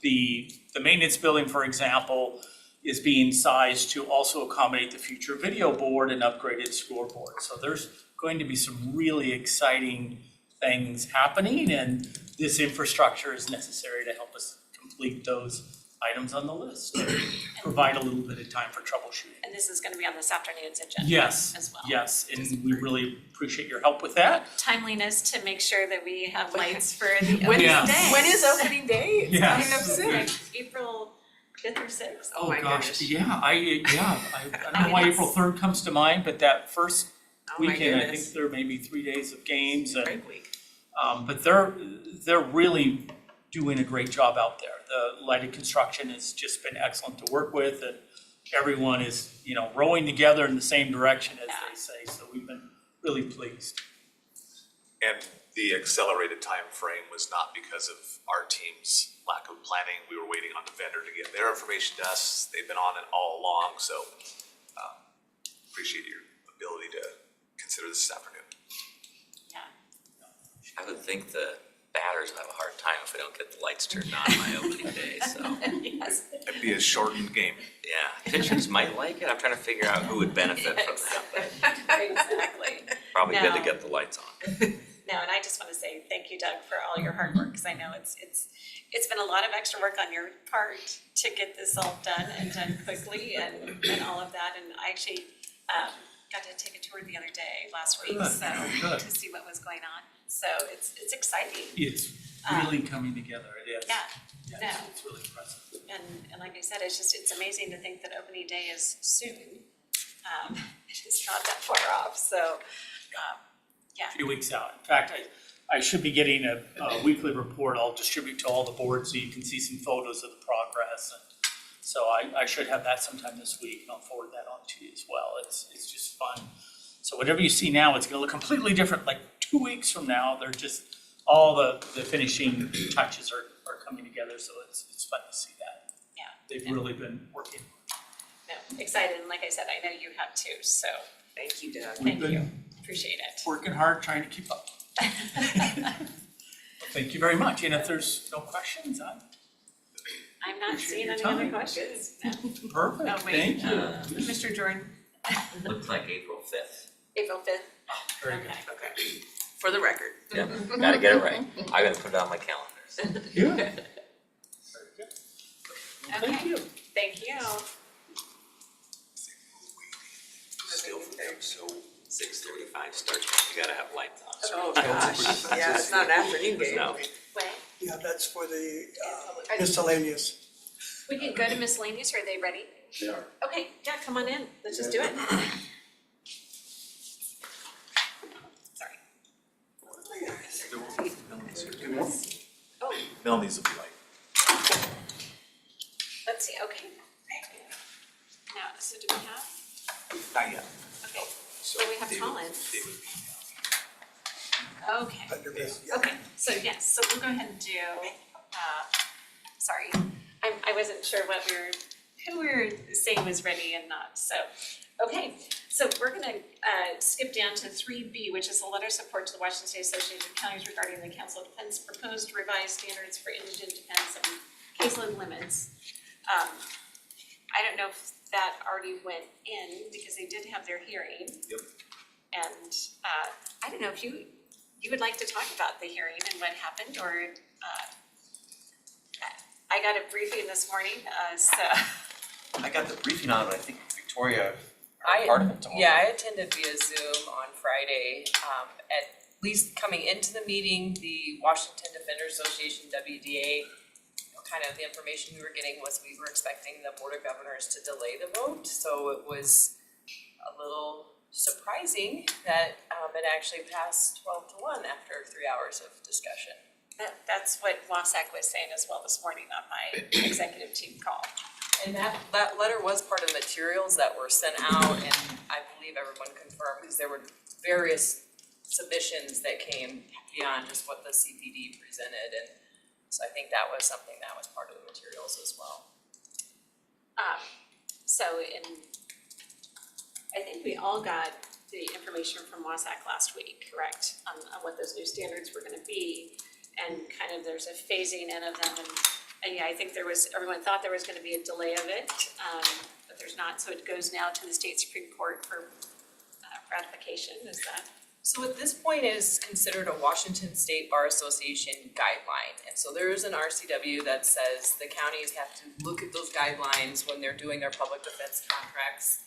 the maintenance building, for example, is being sized to also accommodate the future video board and upgraded scoreboard. So there's going to be some really exciting things happening, and this infrastructure is necessary to help us complete those items on the list and provide a little bit of time for troubleshooting. And this is gonna be on this afternoon's agenda Yes, as well. yes, and we really appreciate your help with that. Timeliness to make sure that we have lights for the When opening Yeah. day. When is opening day? It's Yes. coming up soon. April 5th or 6th. Oh my gosh, goodness. yeah, I don't know why it's- April 3rd comes to mind, but that first Oh my weekend, I goodness. think there may be 3 days of games and Great week. but they're really doing a great job out there. The lighted construction has just been excellent to work with, and everyone is, rowing together in the same direction, as they say, so we've been really pleased. And the accelerated time frame was not because of our team's lack of planning. We were waiting on the vendor to get their information to us. They've been on it all along, so appreciate your ability to consider this afternoon. I would think the batters will have a hard time if we don't get the lights turned on my opening day, so. Yes. It'd be a shortened game. Yeah, pitchers might like it. I'm trying to figure out who would benefit from that, but Exactly. probably good to No. get the lights on. No, and I just wanna say thank you, Doug, for all your hard work, cause I know it's been a lot of extra work on your part to get this all done and done quickly and all of that, and I actually got to take a tour the other day, last week, Good, so good. to see what was going on, so it's exciting. It's really coming together, it is. Yeah, Yeah, no. it's really impressive. And like I said, it's amazing to think that opening day is soon. It's not that far off, so, yeah. A few weeks out. In fact, I should be getting a weekly report I'll distribute to all the boards so you can see some photos of the progress. And so I should have that sometime this week, and I'll forward that on to you as well. It's just fun. So whatever you see now, it's gonna look completely different, like 2 weeks from now. They're just, all the finishing touches are coming together, so it's fun to see that. Yeah. They've really been working. No, excited, and like I said, I know you have too, so Thank you, Doug. thank We've you, been appreciate it. working hard, trying to keep up. Thank you very much, and if there's no questions, I'm not Appreciate seeing your any other time. questions. No. perfect, Oh, wait, thank you. Mr. Jordan, Looked like April 5th. April 5th. Very good. Okay. For the record. Yeah, gotta get it right. I gotta put it on my calendar. Yeah. Very good. Thank Okay. you. Thank you. Still, so 6:35 start, you gotta have lights on. Oh, gosh. Yeah, it's not an afternoon game. No. When? Yeah, that's for the miscellaneous. We can go to miscellaneous, are they ready? They are. Okay, yeah, come on in, let's just do it. Sorry. Oh, Melanie's will be like, let's see, okay. Now, so do we have, not yet. okay, so we have Collins. They would be. Okay, okay, so yes, so we'll go ahead and do, sorry, I wasn't sure who we were saying was ready and not, so. Okay, so we're gonna skip down to 3B, which is a letter of support to the Washington State Association of Counties regarding the Council of Defense proposed revised standards for indigent defense and caseload limits. I don't know if that already went in because they did have their hearing. Yep. And I don't know if you would like to talk about the hearing and what happened, or I got a briefing this morning, so. I got the briefing on it, I think Victoria I, part of it tomorrow. yeah, I attended via Zoom on Friday. At least coming into the meeting, the Washington Defenders Association, WDA, kind of the information we were getting was we were expecting the Board of Governors to delay the vote. So it was a little surprising that it actually passed 12-1 after 3 hours of discussion. That's what Wasack was saying as well this morning on my executive team call. And that letter was part of the materials that were sent out, and I believe everyone confirmed, because there were various submissions that came beyond just what the CPD presented, and so I think that was something that was part of the materials as well. I think we all got the information from Wasack last week, correct, on what those new standards were gonna be, and kind of there's a phasing in of them, and yeah, I think everyone thought there was gonna be a delay of it, but there's not, so it goes now to the state Supreme Court for ratification, is that? So at this point, it is considered a Washington State Bar Association guideline. And so there is an RCW that says the counties have to look at those guidelines when they're doing their public defense contracts.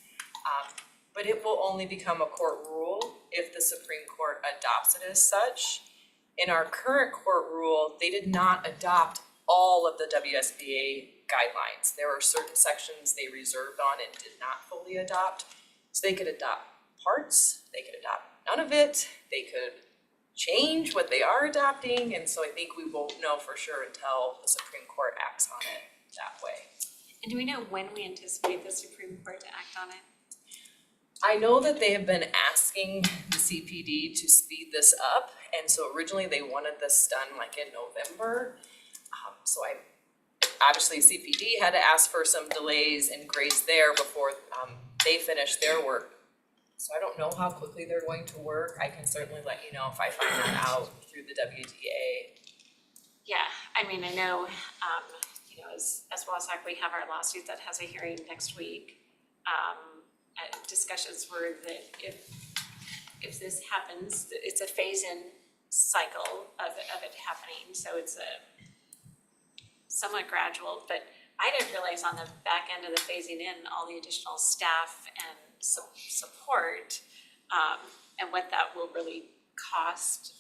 But it will only become a court rule if the Supreme Court adopts it as such. In our current court rule, they did not adopt all of the WSBA guidelines. There were certain sections they reserved on and did not fully adopt. So they could adopt parts, they could adopt none of it, they could change what they are adopting, and so I think we won't know for sure until the Supreme Court acts on it that way. And do we know when we anticipate the Supreme Court to act on it? I know that they have been asking the CPD to speed this up, and so originally they wanted this done like in November. Obviously CPD had to ask for some delays and grace there before they finished their work. So I don't know how quickly they're going to work. I can certainly let you know if I find that out through the WDA. Yeah, I mean, I know, as Wasack, we have our lawsuit that has a hearing next week. Discussions were that if this happens, it's a phase-in cycle of it happening, so it's a somewhat gradual, but I didn't realize on the back end of the phasing in, all the additional staff and support, and what that will really cost,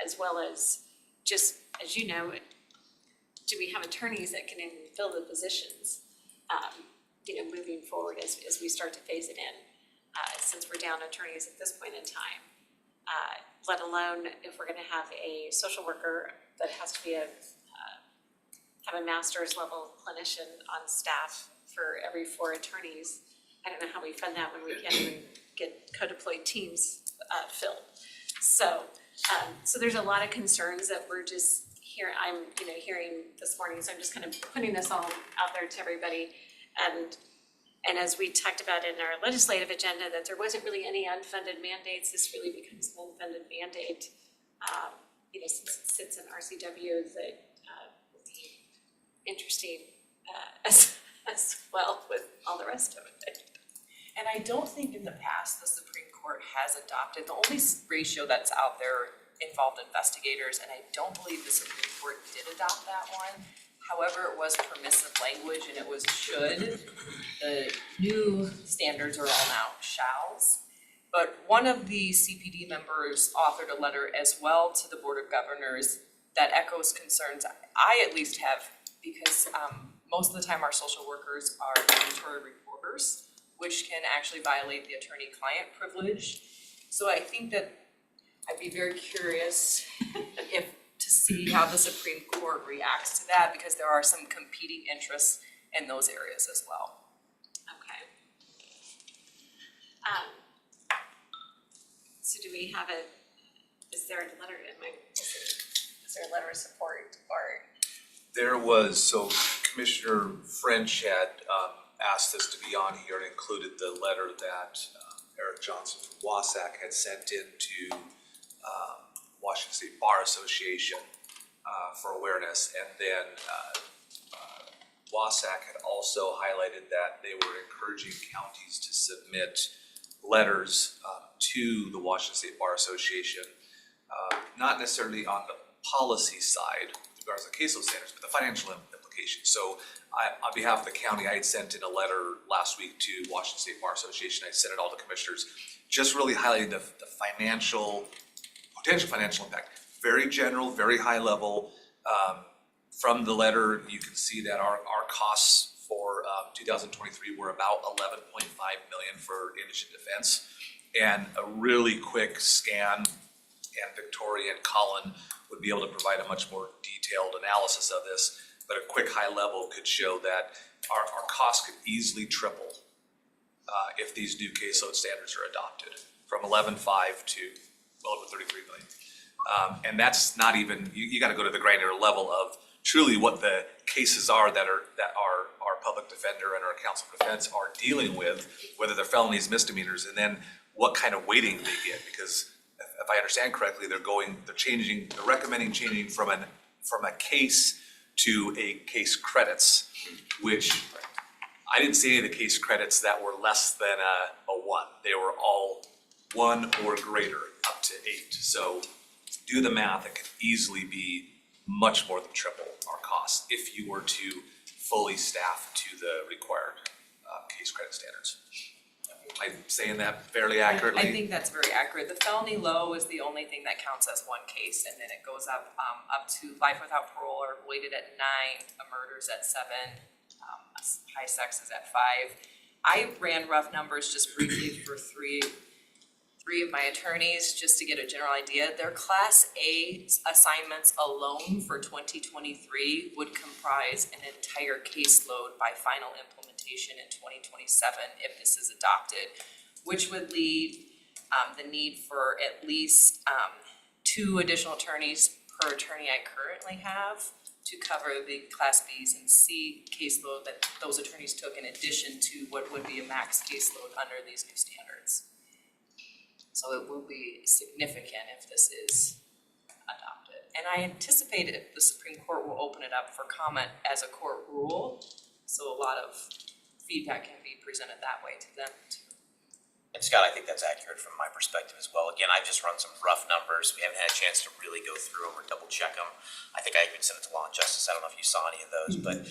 as well as just, as you know, do we have attorneys that can fill the positions, moving forward as we start to phase it in, since we're down attorneys at this point in time, let alone if we're gonna have a social worker that has to be have a master's level clinician on staff for every 4 attorneys. I don't know how we fund that when we can't even get co-deployed teams filled. So there's a lot of concerns that we're just I'm hearing this morning, so I'm just kind of putting this all out there to everybody. And as we talked about in our legislative agenda, that there wasn't really any unfunded mandates, this really becomes an unfunded mandate. Since it sits in RCW, that will be interesting as well with all the rest of it. And I don't think in the past the Supreme Court has adopted, the only ratio that's out there involved investigators, and I don't believe the Supreme Court did adopt that one. However, it was permissive language and it was should. The new standards are all now shalls. But one of the CPD members authored a letter as well to the Board of Governors that echoes concerns I at least have, because most of the time our social workers are mandatory reporters, which can actually violate the attorney-client privilege. So I think that I'd be very curious to see how the Supreme Court reacts to that, because there are some competing interests in those areas as well. Okay. So do we have is there a letter, is there a letter of support or? There was, so Commissioner French had asked us to be on here and included the letter that Eric Johnson from Wasac had sent in to Washington State Bar Association for awareness. And then Wasac had also highlighted that they were encouraging counties to submit letters to the Washington State Bar Association, not necessarily on the policy side with regards to caseload standards, but the financial implications. So on behalf of the county, I had sent in a letter last week to Washington State Bar Association. I sent it all to commissioners, just really highlighting the potential financial impact. Very general, very high level. From the letter, you can see that our costs for 2023 were about 11.5 million for indigent defense. And a really quick scan, and Victoria and Colin would be able to provide a much more detailed analysis of this, but a quick high level could show that our costs could easily triple if these new caseload standards are adopted, from 11.5 to well over 33 million. And that's not even, you gotta go to the granular level of truly what the cases are that our public defender and our counsel for defense are dealing with, whether they're felonies, misdemeanors, and then what kind of weighting they get, because if I understand correctly, they're recommending changing from a case to a case credits, which I didn't see any of the case credits that were less than a 1. They were all 1 or greater, up to 8. So do the math, it could easily be much more than triple our costs if you were to fully staff to the required case credit standards. Am I saying that fairly accurately? I think that's very accurate. The felony low is the only thing that counts as one case, and then it goes up to life without parole or weighted at 9, a murder's at 7, high sex is at 5. I ran rough numbers just briefly for three of my attorneys, just to get a general idea. Their Class A assignments alone for 2023 would comprise an entire caseload by final implementation in 2027 if this is adopted, which would lead the need for at least 2 additional attorneys per attorney I currently have to cover the Class Bs and C caseload that those attorneys took in addition to what would be a max caseload under these new standards. So it will be significant if this is adopted. And I anticipate the Supreme Court will open it up for comment as a court rule. So a lot of feedback can be presented that way to them too. And Scott, I think that's accurate from my perspective as well. Again, I've just run some rough numbers. We haven't had a chance to really go through them or double check them. I think I even sent it to Law and Justice. I don't know if you saw any of those, but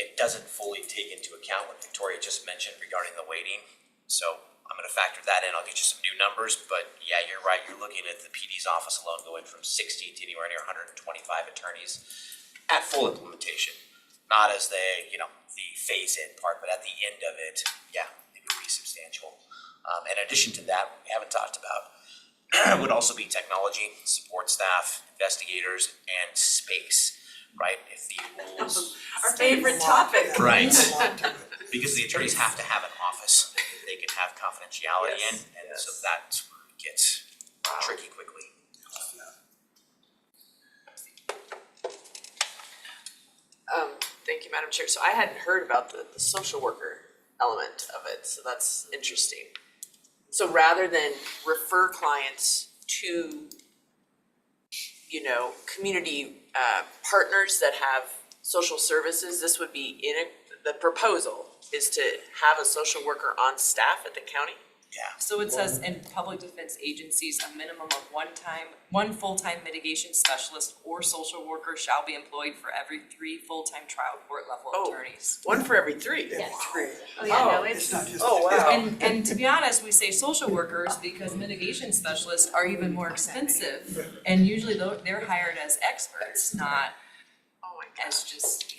it doesn't fully take into account what Victoria just mentioned regarding the weighting. So I'm gonna factor that in. I'll get you some new numbers, but yeah, you're right. You're looking at the PD's office alone going from 60 to anywhere near 125 attorneys at full implementation. Not as the phase-in part, but at the end of it, yeah, it would be substantial. In addition to that, what we haven't talked about would also be technology, support staff, investigators, and space, right? If the rules. Our favorite topic. Right. Because the attorneys have to have an office they can have confidentiality in, and so that's where it gets tricky quickly. Thank you, Madam Chair. So I hadn't heard about the social worker element of it, so that's interesting. So rather than refer clients to, community partners that have social services, this would be the proposal is to have a social worker on staff at the county? Yeah. So it says in public defense agencies, a minimum of one full-time mitigation specialist or social worker shall be employed for every 3 full-time trial court level attorneys. 1 for every 3? Yes. Oh, yeah, no, it's not just. Oh, wow. And to be honest, we say social workers because mitigation specialists are even more expensive. And usually they're hired as experts, not as just,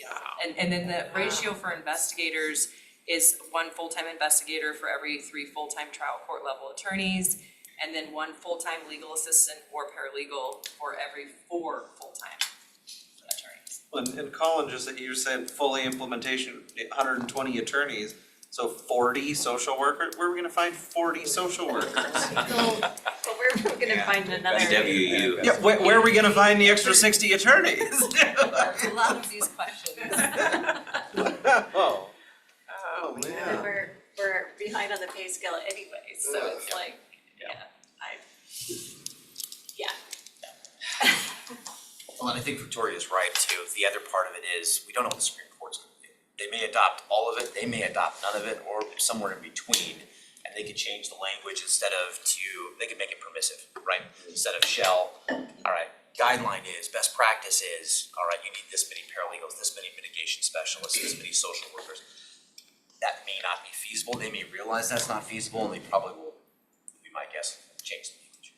and then the ratio for investigators is 1 full-time investigator for every 3 full-time trial court level attorneys, and then 1 full-time legal assistant or paralegal for every 4 full-time attorneys. And Colin, just that you said fully implementation, 120 attorneys. So 40 social workers, where are we gonna find 40 social workers? Well, we're gonna find another. SWU. Yeah, where are we gonna find the extra 60 attorneys? A lot of these questions. Oh. And we're behind on the pay scale anyway, so it's like, Well, and I think Victoria's right too. The other part of it is, we don't know what the Supreme Court's gonna do. They may adopt all of it, they may adopt none of it, or somewhere in between. And they could change the language they could make it permissive, right? Instead of shall, all right, guideline is, best practice is, all right, you need this many paralegals, this many mitigation specialists, this many social workers. That may not be feasible. They may realize that's not feasible, and they probably will, be my guess, change the language.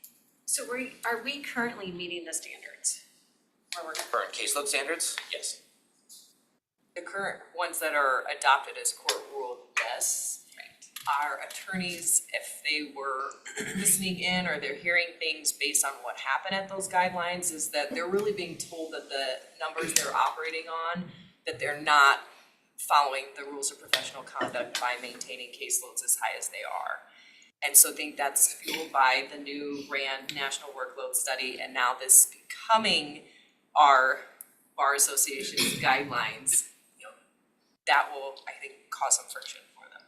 So are we currently meeting the standards? Where we're Current caseload standards, yes. The current ones that are adopted as court ruled, yes. Our attorneys, if they were listening in or they're hearing things based on what happened at those guidelines, is that they're really being told that the numbers they're operating on, that they're not following the rules of professional conduct by maintaining caseloads as high as they are. And so I think that's fueled by the new RAND National Workload Study, and now this becoming our Bar Association's guidelines. That will, I think, cause some friction for them.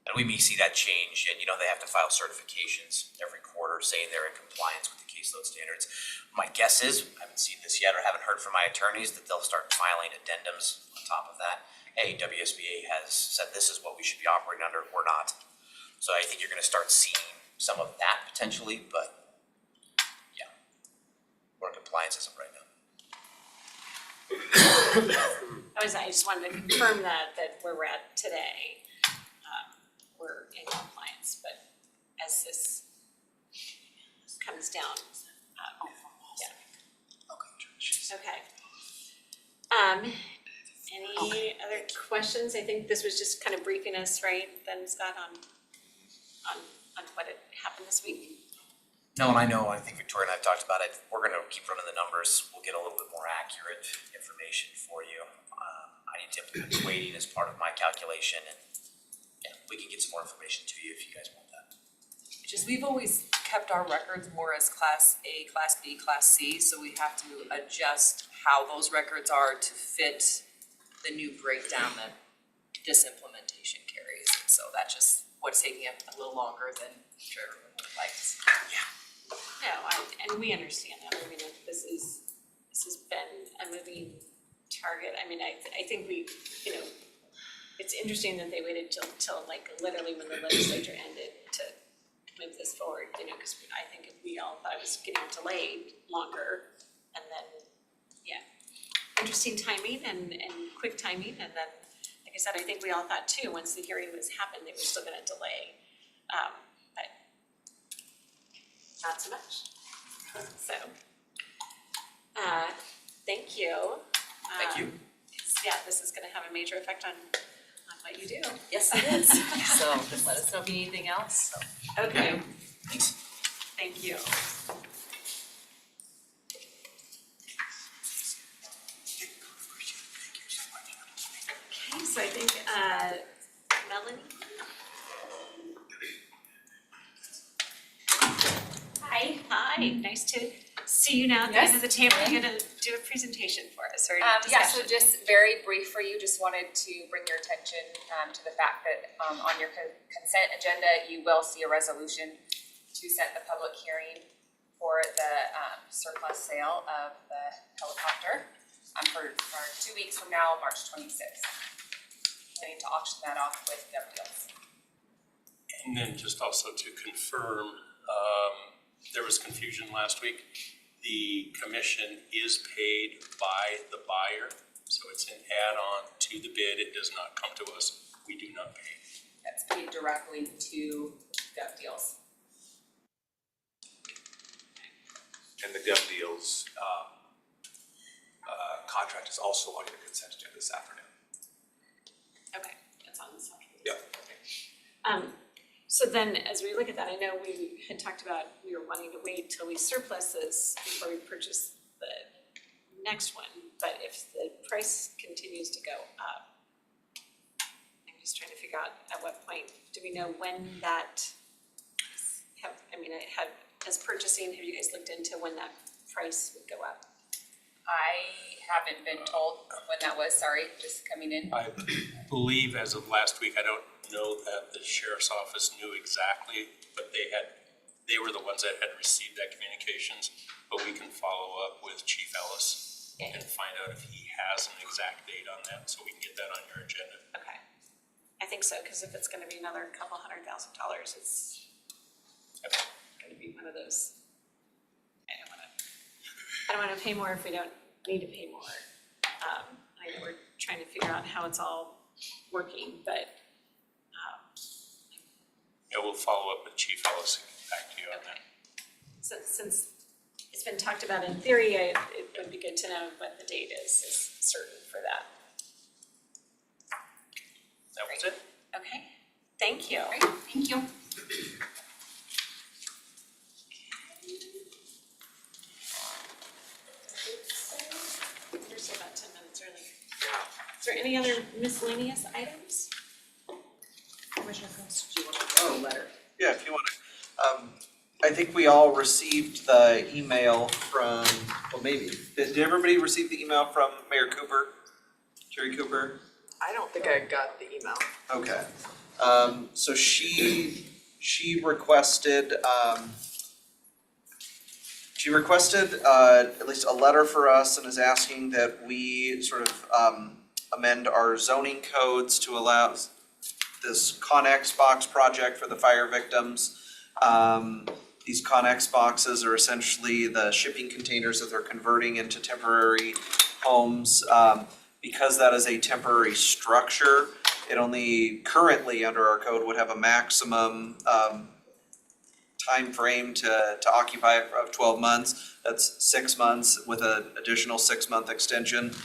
And we may see that change, and they have to file certifications every quarter saying they're in compliance with the caseload standards. My guess is, I haven't seen this yet or haven't heard from my attorneys, that they'll start filing addendums on top of that. Hey, WSBA has said this is what we should be operating under, or not. So I think you're gonna start seeing some of that potentially, but yeah, we're in compliance as of right now. I just wanted to confirm that where we're at today, we're in compliance, but as this comes down, okay. Any other questions? I think this was just kind of briefing us, right, then Scott, on what had happened this week. No, and I think Victoria and I have talked about it. We're gonna keep running the numbers. We'll get a little bit more accurate information for you. I need to implement the weighting as part of my calculation, and we can get some more information to you if you guys want that. Just, we've always kept our records more as Class A, Class B, Class C, so we have to adjust how those records are to fit the new breakdown that this implementation carries. And so that's just what's taking it a little longer than I'm sure everyone would like. No, and we understand that. I mean, this has been a moving target. I mean, I think we, it's interesting that they waited till like literally when the legislature ended to move this forward, because I think we all thought it was getting delayed longer, and then, interesting timing and quick timing, and then, like I said, I think we all thought too, once the hearing was happened, they were still gonna delay, but not so much. So, thank you. Thank you. This is gonna have a major effect on what you do. Yes, it is. So let us know if you need anything else. Okay, Thanks. thank you. Okay, so I think, Melanie? Hi, nice to see you now at the end of the table. You're gonna do a presentation for us, or So just very brief for you, just wanted to bring your attention to the fact that on your consent agenda, you will see a resolution to set the public hearing for the surplus sale of the helicopter for 2 weeks from now, March 26th. Planning to auction that off with GovDeals. And then just also to confirm, there was confusion last week. The commission is paid by the buyer, so it's an add-on to the bid. It does not come to us. We do not pay. That's paid directly to GovDeals. And the GovDeals contract is also on your consent agenda this afternoon. Okay, that's on this afternoon. Yep. So then, as we look at that, I know we had talked about, we were wanting to wait till we surplus this before we purchase the next one, but if the price continues to go up, and we just trying to figure out at what point, do we know when that has purchasing, have you guys looked into when that price would go up? I haven't been told when that was, sorry, just coming in. I believe as of last week, I don't know that the sheriff's office knew exactly, but they were the ones that had received that communications, but we can follow up with Chief Ellis and find out if he has an exact date on that, so we can get that on your agenda. Okay, I think so, because if it's gonna be another couple $100,000, it's gonna be one of those, I don't wanna pay more if we don't need to pay more. I know we're trying to figure out how it's all working, but, Yeah, we'll follow up with Chief Ellis and get back to you on that. since it's been talked about in theory, it would be good to know what the date is certain for that. That was it? Okay, thank you. Great, thank you. We're still about 10 minutes early. Is there any other miscellaneous items? Commissioner Combs, do you want to Oh, letter. Yeah, if you wanna, I think we all received the email from, well, maybe, did everybody receive the email from Mayor Cooper? Jerry Cooper? I don't think I got the email. Okay, so she requested, at least a letter for us and is asking that we sort of, amend our zoning codes to allow this Connex box project for the fire victims. These Connex boxes are essentially the shipping containers that they're converting into temporary homes. Because that is a temporary structure, it only currently under our code would have a maximum time frame to occupy it of 12 months. That's 6 months with an additional 6-month extension.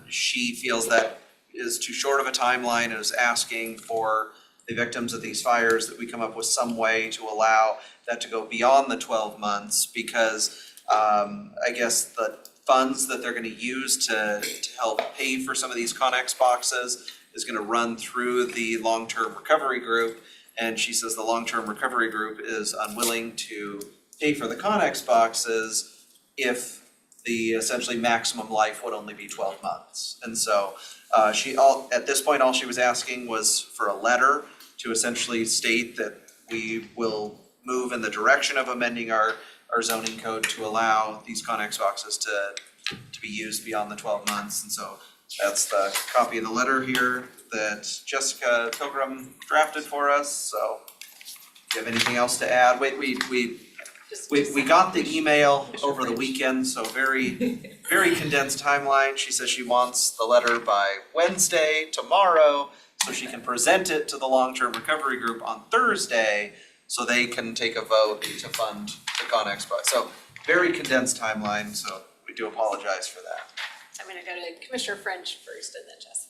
She feels that is too short of a timeline and is asking for the victims of these fires that we come up with some way to allow that to go beyond the 12 months because I guess the funds that they're gonna use to help pay for some of these Connex boxes is gonna run through the long-term recovery group. And she says the long-term recovery group is unwilling to pay for the Connex boxes if the essentially maximum life would only be 12 months. And so at this point, all she was asking was for a letter to essentially state that we will move in the direction of amending our zoning code to allow these Connex boxes to be used beyond the 12 months. And so that's the copy of the letter here that Jessica Pilgrim drafted for us. So do you have anything else to add? We got the email over the weekend, so very, very condensed timeline. She says she wants the letter by Wednesday, tomorrow, so she can present it to the long-term recovery group on Thursday, so they can take a vote to fund the Connex box. So very condensed timeline, so we do apologize for that. I'm gonna go to Commissioner French first and then Jessica.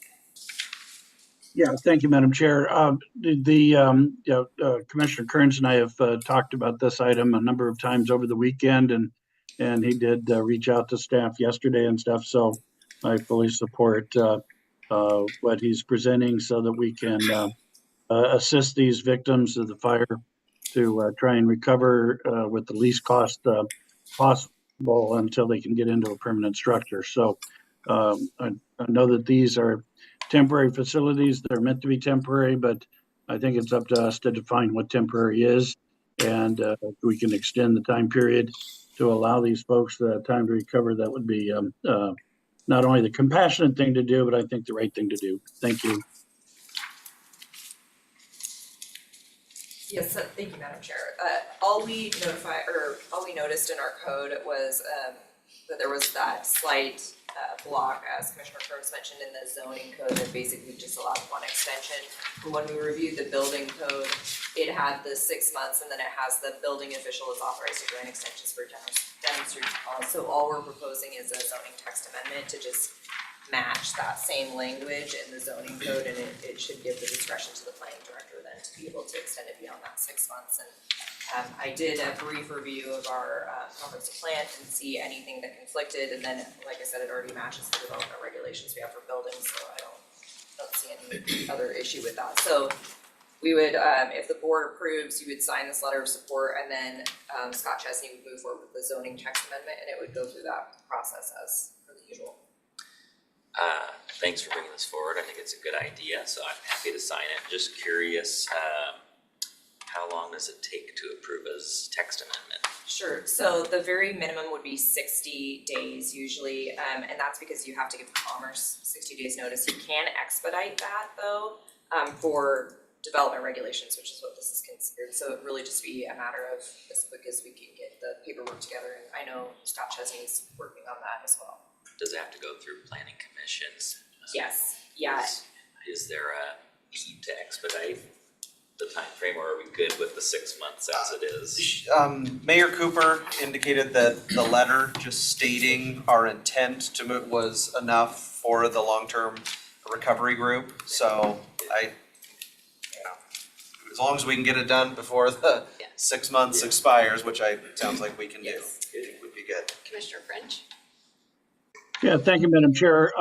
Yeah, thank you, Madam Chair. Commissioner Kearns and I have talked about this item a number of times over the weekend, and he did reach out to staff yesterday and stuff. So I fully support what he's presenting so that we can assist these victims of the fire to try and recover with the least cost possible until they can get into a permanent structure. So I know that these are temporary facilities. They're meant to be temporary, but I think it's up to us to define what temporary is. And if we can extend the time period to allow these folks the time to recover, that would be not only the compassionate thing to do, but I think the right thing to do. Thank you. Yes, thank you, Madam Chair. All we noticed in our code was that there was that slight block, as Commissioner Kearns mentioned, in the zoning code that basically just allowed one extension. But when we reviewed the building code, it had the 6 months and then it has the building official is authorized to grant extensions for demonstration calls. So all we're proposing is a zoning text amendment to just match that same language in the zoning code, and it should give the discretion to the planning director then to be able to extend it beyond that 6 months. And I did a brief review of our comprehensive plan and see anything that conflicted, and then, like I said, it already matches the development regulations we have for buildings, so I don't see see any other issue with that. So we would, if the board approves, you would sign this letter of support, and then Scott Chesney would move forward with the zoning text amendment, and it would go through that process as per the usual. Thanks for bringing this forward. I think it's a good idea, so I'm happy to sign it. Just curious, how long does it take to approve a text amendment? Sure, so the very minimum would be 60 days usually, and that's because you have to give Commerce 60 days notice. You can expedite that though, for development regulations, which is what this is considered. So it really just be a matter of as quick as we can get the paperwork together, and I know Scott Chesney's working on that as well. Does it have to go through planning commissions? Yes, yeah. Is there a need to expedite the time frame, or are we good with the 6 months as it is? Mayor Cooper indicated that the letter just stating our intent to move was enough for the long-term recovery group, so as long as we can get it done before the 6 months expires, which sounds like we can do, would be good. Commissioner French? Yeah, thank you, Madam Chair.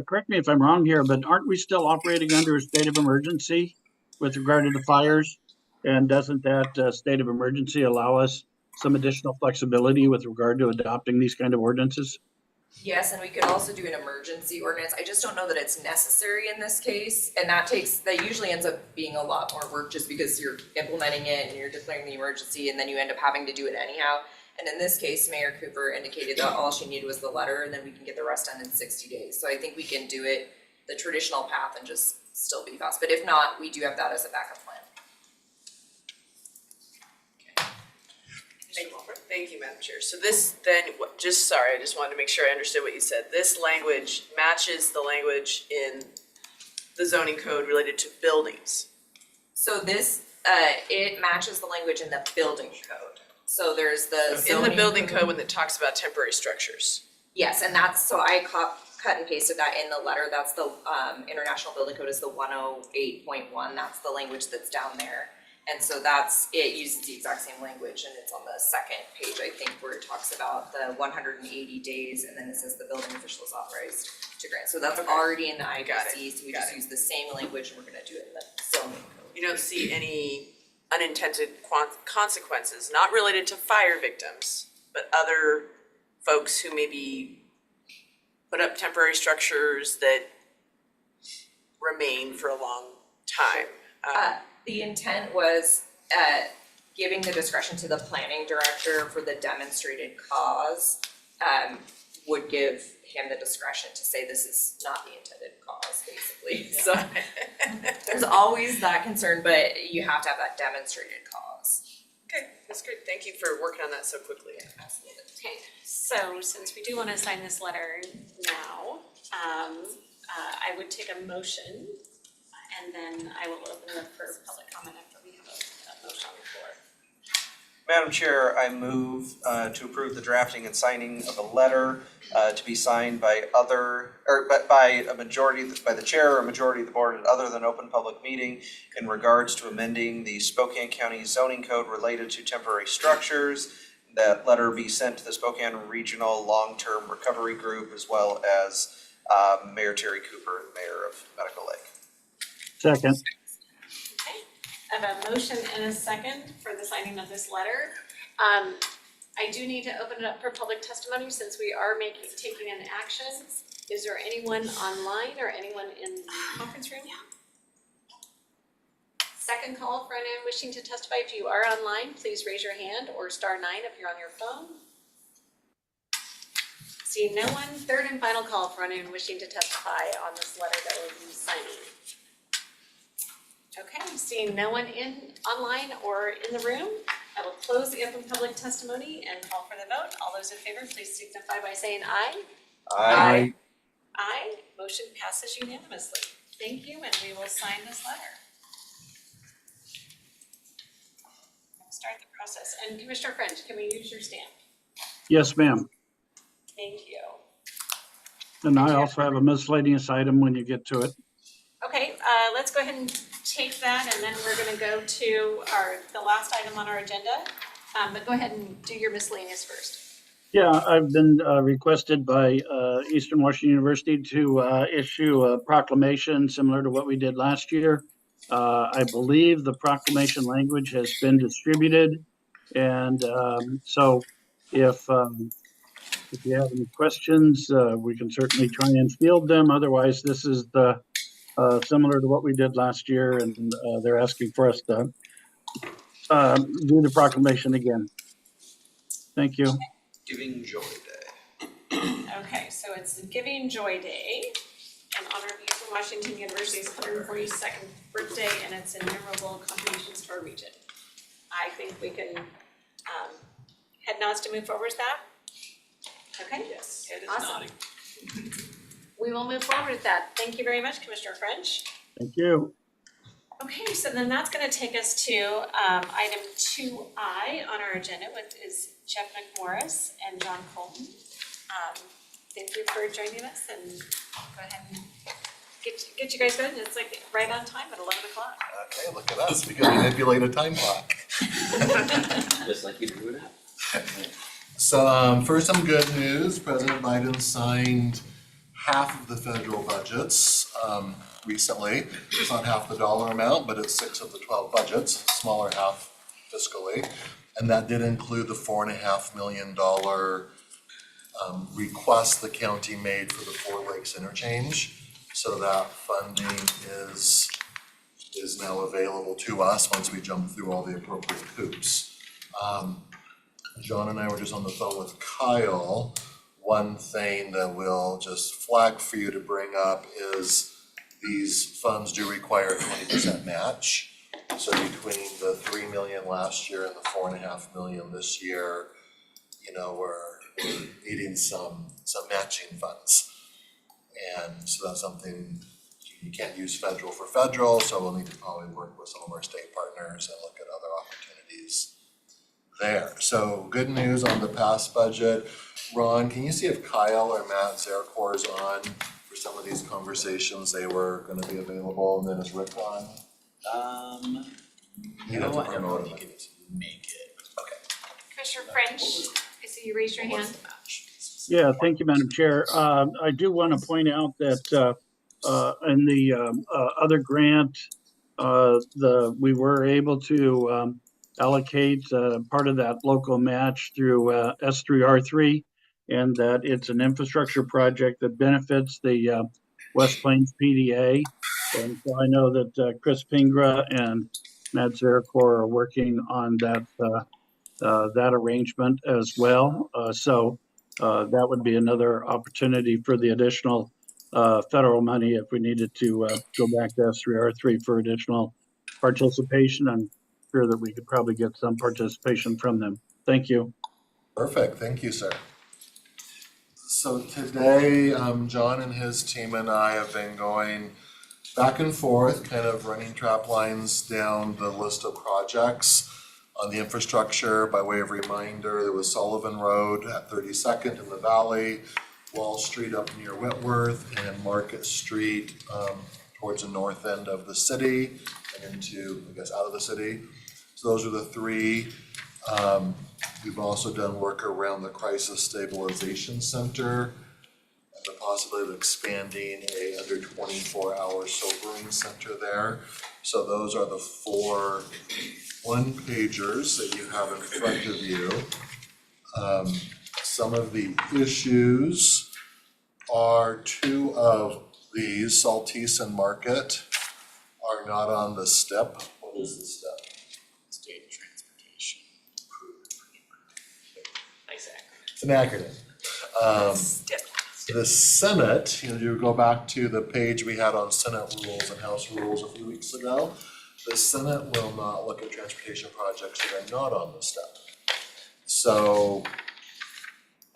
Correct me if I'm wrong here, but aren't we still operating under a state of emergency with regard to the fires? And doesn't that state of emergency allow us some additional flexibility with regard to adopting these kind of ordinances? Yes, and we could also do an emergency ordinance. I just don't know that it's necessary in this case, and that usually ends up being a lot more work just because you're implementing it and you're declaring the emergency, and then you end up having to do it anyhow. And in this case, Mayor Cooper indicated that all she needed was the letter, and then we can get the rest done in 60 days. So I think we can do it the traditional path and just still be fast. But if not, we do have that as a backup plan. Thank you, Madam Chair. So this then, I just wanted to make sure I understood what you said. This language matches the language in the zoning code related to buildings. So this, it matches the language in the building code. So there's the In the building code when it talks about temporary structures. Yes, and so I cut and pasted that in the letter. That's the International Building Code is the 108.1. That's the language that's down there. And so it uses the exact same language, and it's on the second page, I think, where it talks about the 180 days, and then it says the building official is authorized to grant. So that's already in the IBC, so we just use the same language, and we're gonna do it in the zoning code. You don't see any unintended consequences, not related to fire victims, but other folks who maybe put up temporary structures that remain for a long time. The intent was giving the discretion to the planning director for the demonstrated cause would give him the discretion to say this is not the intended cause, basically. So there's always that concern, but you have to have that demonstrated cause. Okay, that's great. Thank you for working on that so quickly. Absolutely. Okay, so since we do want to sign this letter now, I would take a motion, and then I will open it up for public comment after we have a motion on the floor. Madam Chair, I move to approve the drafting and signing of a letter to be signed by the chair or a majority of the board at other than open public meeting in regards to amending the Spokane County zoning code related to temporary structures. That letter be sent to the Spokane Regional Long-Term Recovery Group as well as Mayor Terry Cooper, Mayor of Medical Lake. Second. Okay, I have a motion and a second for the signing of this letter. I do need to open it up for public testimony since we are taking an action. Is there anyone online or anyone in the conference room? Second call for anyone wishing to testify. If you are online, please raise your hand or *9 if you're on your phone. Seeing no one, third and final call for anyone wishing to testify on this letter that we'll be signing. Okay, seeing no one online or in the room, I will close the open public testimony and call for the vote. All those in favor, please signify by saying aye. Aye. Aye, motion passes unanimously. Thank you, and we will sign this letter. Start the process. And Commissioner French, can we use your stamp? Yes, ma'am. Thank you. And I also have a miscellaneous item when you get to it. Okay, let's go ahead and take that, and then we're gonna go to the last item on our agenda. But go ahead and do your miscellaneous first. Yeah, I've been requested by Eastern Washington University to issue a proclamation similar to what we did last year. I believe the proclamation language has been distributed. And so if you have any questions, we can certainly try and field them. Otherwise, this is the similar to what we did last year, and they're asking for us to do the proclamation again. Thank you. Giving Joy Day. Okay, so it's Giving Joy Day in honor of Eastern Washington University's 142nd birthday and its innumerable contributions to our region. I think we can head nods to move forward with that. Okay? Yes, it is Awesome. nodding. We will move forward with that. Thank you very much, Commissioner French. Thank you. Okay, so then that's gonna take us to item 2I on our agenda, which is Jeff McMorris and John Colton. Thank you for joining us, and go ahead and get you guys going. It's like right on time at 11 o'clock. Okay, look at us, we can manipulate a time clock. Just like you drew it up. So first, some good news. President Biden signed half of the federal budgets recently. It's not half the dollar amount, but it's 6 of the 12 budgets, smaller half fiscally. And that did include the $4.5 million request the county made for the Four Lakes interchange. So that funding is now available to us once we jump through all the appropriate hoops. John and I were just on the phone with Kyle. One thing that we'll just flag for you to bring up is these funds do require a 20% match. So between the 3 million last year and the 4.5 million this year, we're needing some matching funds. And so that's something you can't use federal for federal, so we'll need to probably work with some of our state partners and look at other opportunities there. So good news on the past budget. Ron, can you see if Kyle or Matt Zerkor is on for some of these conversations? They were gonna be available, and then is Rick on? You No, have to I don't know promote if him. you can make it. Commissioner French, I see you raised your hand. Yeah, thank you, Madam Chair. I do want to point out that in the other grant, we were able to allocate part of that local match through S3R3, and that it's an infrastructure project that benefits the West Plains PDA. And so I know that Chris Pingra and Matt Zerkor are working on that arrangement as well. So that would be another opportunity for the additional federal money if we needed to go back to S3R3 for additional participation. I'm sure that we could probably get some participation from them. Thank you. Perfect, thank you, sir. So today, John and his team and I have been going back and forth, kind of running trap lines down the list of projects on the infrastructure. By way of reminder, there was Sullivan Road at 32nd in the valley, Wall Street up near Whitworth, and Market Street towards the north end of the city and into, I guess, out of the city. So those are the three. We've also done work around the Crisis Stabilization Center and the possibility of expanding a under 24-hour sobering center there. So those are the 4 one-pagers that you have in front of you. Some of the issues are 2 of these, Saltese and Market, are not on the STEP. What is the STEP? State Transportation Nice acronym. It's an acronym. The Senate, you go back to the page we had on Senate rules and House rules a few weeks ago. The Senate will not look at transportation projects that are not on the STEP. So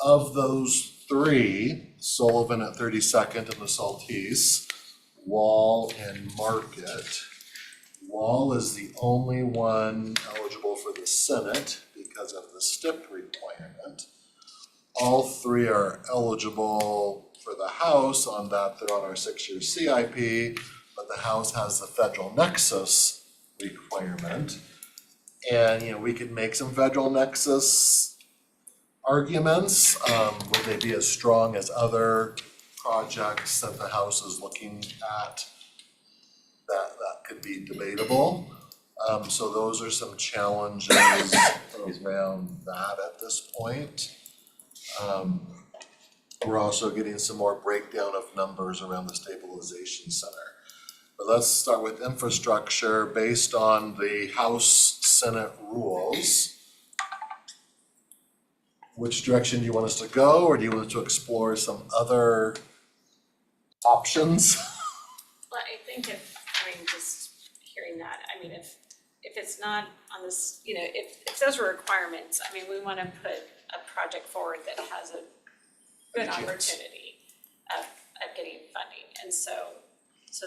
of those 3, Sullivan at 32nd and the Saltese, Wall and Market. Wall is the only one eligible for the Senate because of the STIP requirement. All 3 are eligible for the House on that they're on our 6-year CIP, but the House has the federal nexus requirement. And we could make some federal nexus arguments. Would they be as strong as other projects that the House is looking at? That could be debatable. So those are some challenges around that at this point. We're also getting some more breakdown of numbers around the stabilization center. But let's start with infrastructure based on the House Senate rules. Which direction do you want us to go, or do you want us to explore some other options? Well, I think just hearing that, I mean, if it's not on this, if those are requirements, I mean, we wanna put a project forward that has a good opportunity of getting funding, and so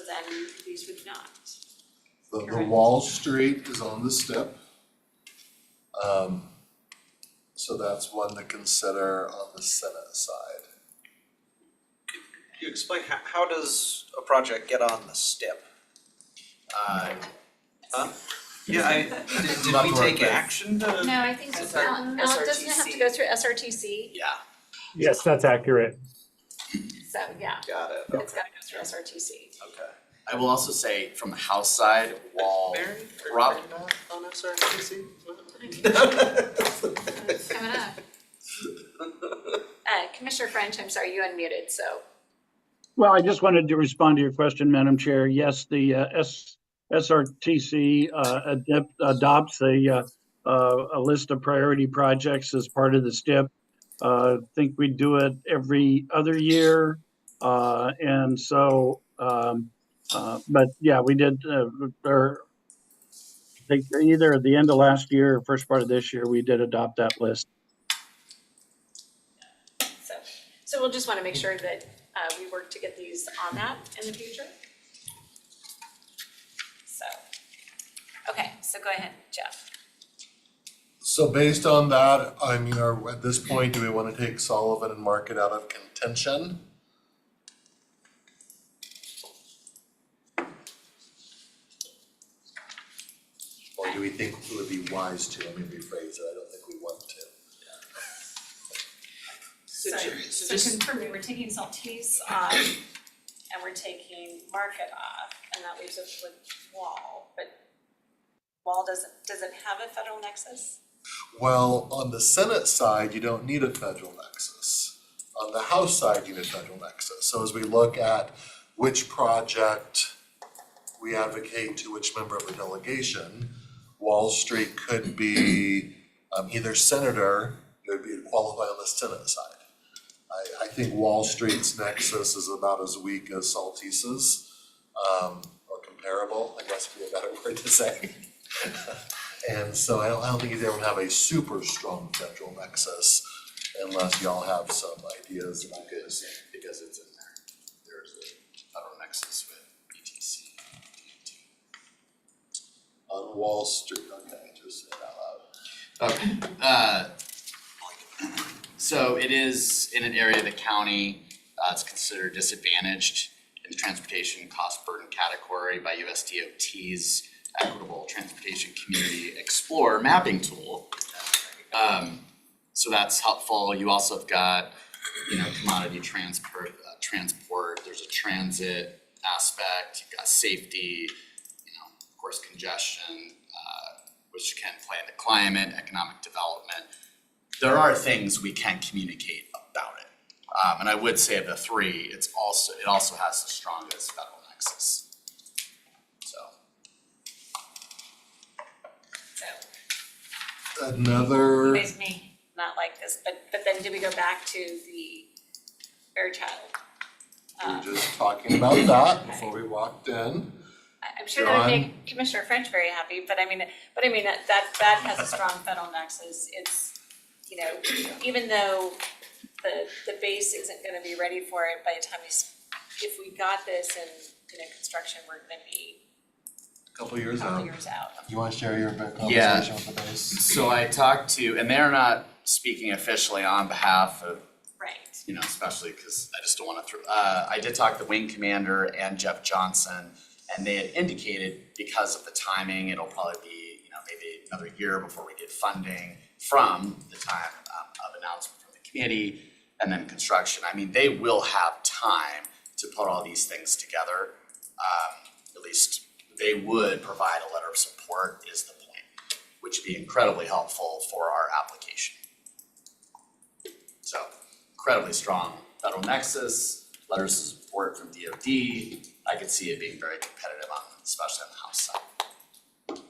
then these would not. The Wall Street is on the STIP. So that's one to consider on the Senate side. Could you explain how does a project get on the STIP? Yeah, did we take action to? No, I think, doesn't it have to go through SRTC? Yeah. Yes, that's accurate. So, yeah, Got it. it's gotta go through SRTC. Okay. I will also say from the House side, while Rob, On SRTC? It's coming up. Commissioner French, I'm sorry, you unmuted, so. Well, I just wanted to respond to your question, Madam Chair. Yes, the SRTC adopts a list of priority projects as part of the STIP. I think we do it every other year. And so, but yeah, we did, or I think either at the end of last year or first part of this year, we did adopt that list. So we'll just wanna make sure that we work to get these on that in the future. So, okay, so go ahead, Jeff. So based on that, I mean, at this point, do we want to take Sullivan and mark it out of contention? Or do we think it would be wise to? Let me rephrase it. I don't think we want to. So confirming, we're taking Saltese off and we're taking Market off, and that leaves us with Wall, but Wall does it have a federal nexus? Well, on the Senate side, you don't need a federal nexus. On the House side, you need a federal nexus. So as we look at which project we advocate to which member of the delegation, Wall Street could be either senator, it would be qualify on the Senate side. I think Wall Street's nexus is about as weak as Saltise's, or comparable, I guess would be a better word to say. And so I don't think he's ever gonna have a super strong federal nexus unless y'all have some ideas. because it's in there, there's a federal nexus with ETC. On Wall Street, okay, just say it out loud. So it is in an area of the county, it's considered disadvantaged in the transportation cost burden category by USDOT's Equitable Transportation Community Explorer mapping tool. So that's helpful. You also have got, commodity transport, there's a transit aspect, you've got safety, of course, congestion, which can play in the climate, economic development. There are things we can communicate about it. And I would say of the three, it also has the strongest federal nexus. Another. You guys may not like this, but then do we go back to the Fairchild? We were just talking about that before we walked in. I'm sure that would make Commissioner French very happy, but I mean, that has a strong federal nexus. It's, even though the base isn't gonna be ready for it by the time if we got this in, construction, we're gonna be Couple years couple out. years out. You wanna share your conversation with the base? So I talked to, and they're not speaking officially on behalf of, Right. especially because I just don't want to I did talk to the wing commander and Jeff Johnson, and they had indicated because of the timing, it'll probably be, maybe another year before we get funding. from the time of announcement from the committee and then construction. I mean, they will have time to put all these things together. At least they would provide a letter of support is the point, which would be incredibly helpful for our application. So incredibly strong federal nexus, letters of support from DOD. I could see it being very competitive especially on the House side.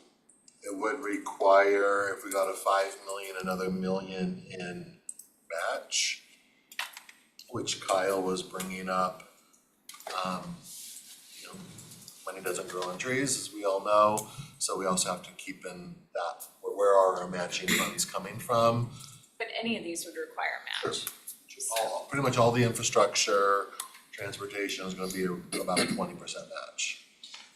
It would require, if we got a 5 million, another million in match, which Kyle was bringing up. You know, money doesn't grow on trees, as we all know, so we also have to keep in that, where are our matching funds coming from? But any of these would require a match. Pretty much all the infrastructure, transportation is gonna be about a 20% match.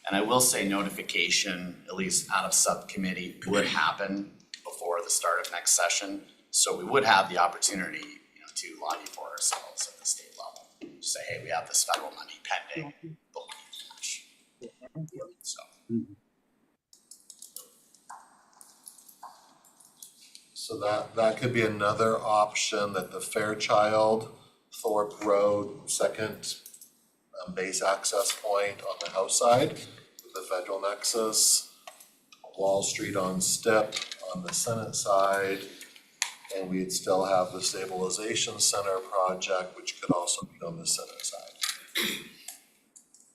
And I will say notification, at least out of subcommittee, would happen before the start of next session. So we would have the opportunity, to lobby for ourselves at the state level. To say, hey, we have this federal money pending, but we need to match. So. So that could be another option, that the Fairchild, Thorpe Road, second base access point on the House side, with the federal nexus, Wall Street on STIP on the Senate side, and we'd still have the stabilization center project, which could also be on the Senate side.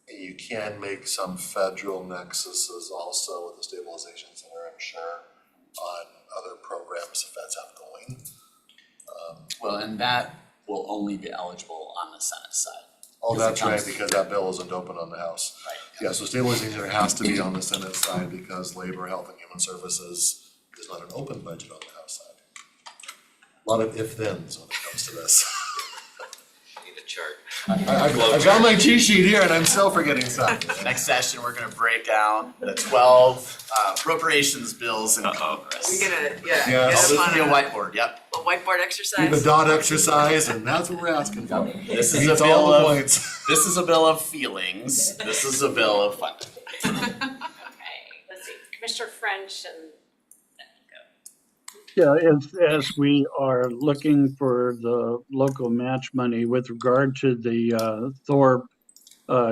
And you can make some federal nexuses also with the stabilization center, I'm sure, on other programs if that's outgoing. Well, and that will only be eligible on the Senate side. Oh, that's right, because that bill isn't open on the House. Right. Yeah, so stabilization has to be on the Senate side because Labor, Health and Human Services is not an open budget on the House side. A lot of if-thens when it comes to this. Need a chart. I've got my cheat sheet here and I'm still forgetting stuff. Next session, we're gonna break down the 12 appropriations bills in Congress. We're gonna, Yeah. get This up will on be a whiteboard, yep. a whiteboard Do exercise. the dot exercise and that's what we're asking for. This is a Meets all bill the of, points. this is a bill of feelings, this is a bill of funding. Okay, let's see, Commissioner French and Yeah, as we are looking for the local match money with regard to the Thorpe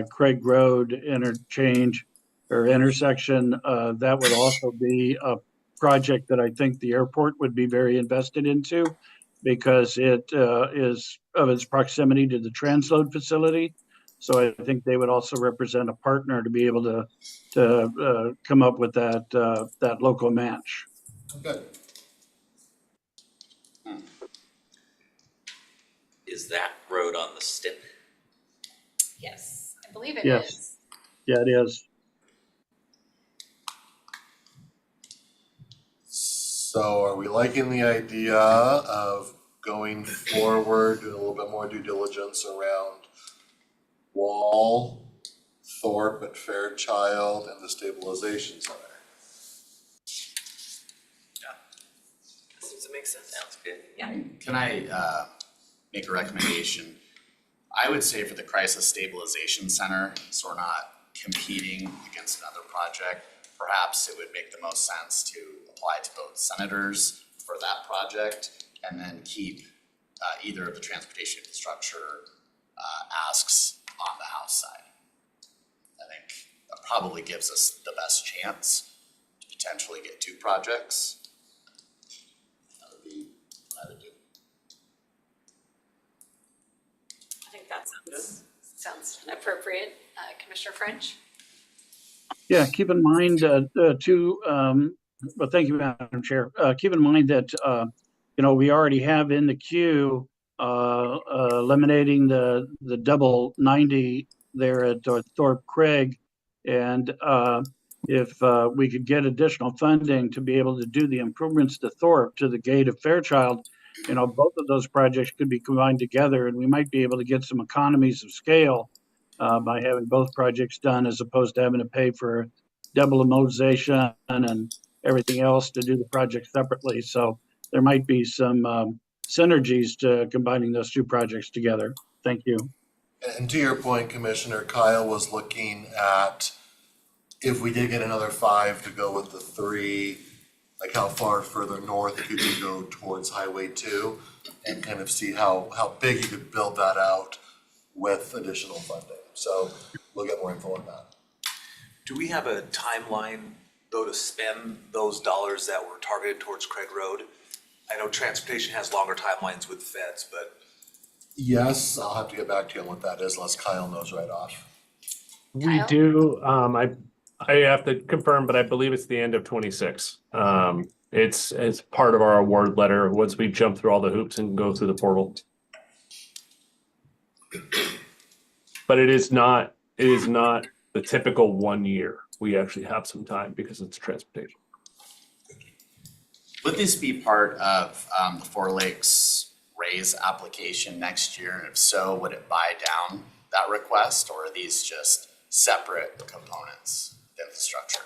Craig Road interchange or intersection, that would also be a project that I think the airport would be very invested into because it is of its proximity to the transload facility. So I think they would also represent a partner to be able to come up with that local match. Good. Is that road on the STIP? Yes, I believe it is. Yes. Yeah, it is. So are we liking the idea of going forward, doing a little bit more due diligence around Wall, Thorpe at Fairchild, and the stabilization center? Seems to make sense. Sounds good. Yeah. Can I make a recommendation? I would say for the Crisis Stabilization Center, so we're not competing against another project, perhaps it would make the most sense to apply to both senators for that project and then keep either of the transportation infrastructure asks on the House side. I think that probably gives us the best chance to potentially get two projects. That would be what I would do. I think that sounds appropriate. Commissioner French? Yeah, keep in mind well, thank you, Madam Chair. Keep in mind that, we already have in the queue eliminating the double 90 there at Thorpe Craig. And if we could get additional funding to be able to do the improvements to Thorpe, to the gate of Fairchild, both of those projects could be combined together and we might be able to get some economies of scale by having both projects done as opposed to having to pay for double amortization and everything else to do the project separately. So there might be some synergies to combining those two projects together. Thank you. And to your point, Commissioner, Kyle was looking at if we did get another 5 to go with the 3, like how far further north could you go towards Highway 2 and kind of see how big you could build that out with additional funding. So we'll get more info on that. Do we have a timeline though to spend those dollars that were targeted towards Craig Road? I know transportation has longer timelines with feds, but Yes, I'll have to get back to you on what that is unless Kyle knows right off. We do, I have to confirm, but I believe it's the end of 26. It's part of our award letter, once we jump through all the hoops and go through the portal. But it is not the typical 1 year. We actually have some time because it's transportation. Would this be part of the Four Lakes raise application next year? And if so, would it buy down that request, or are these just separate components of infrastructure?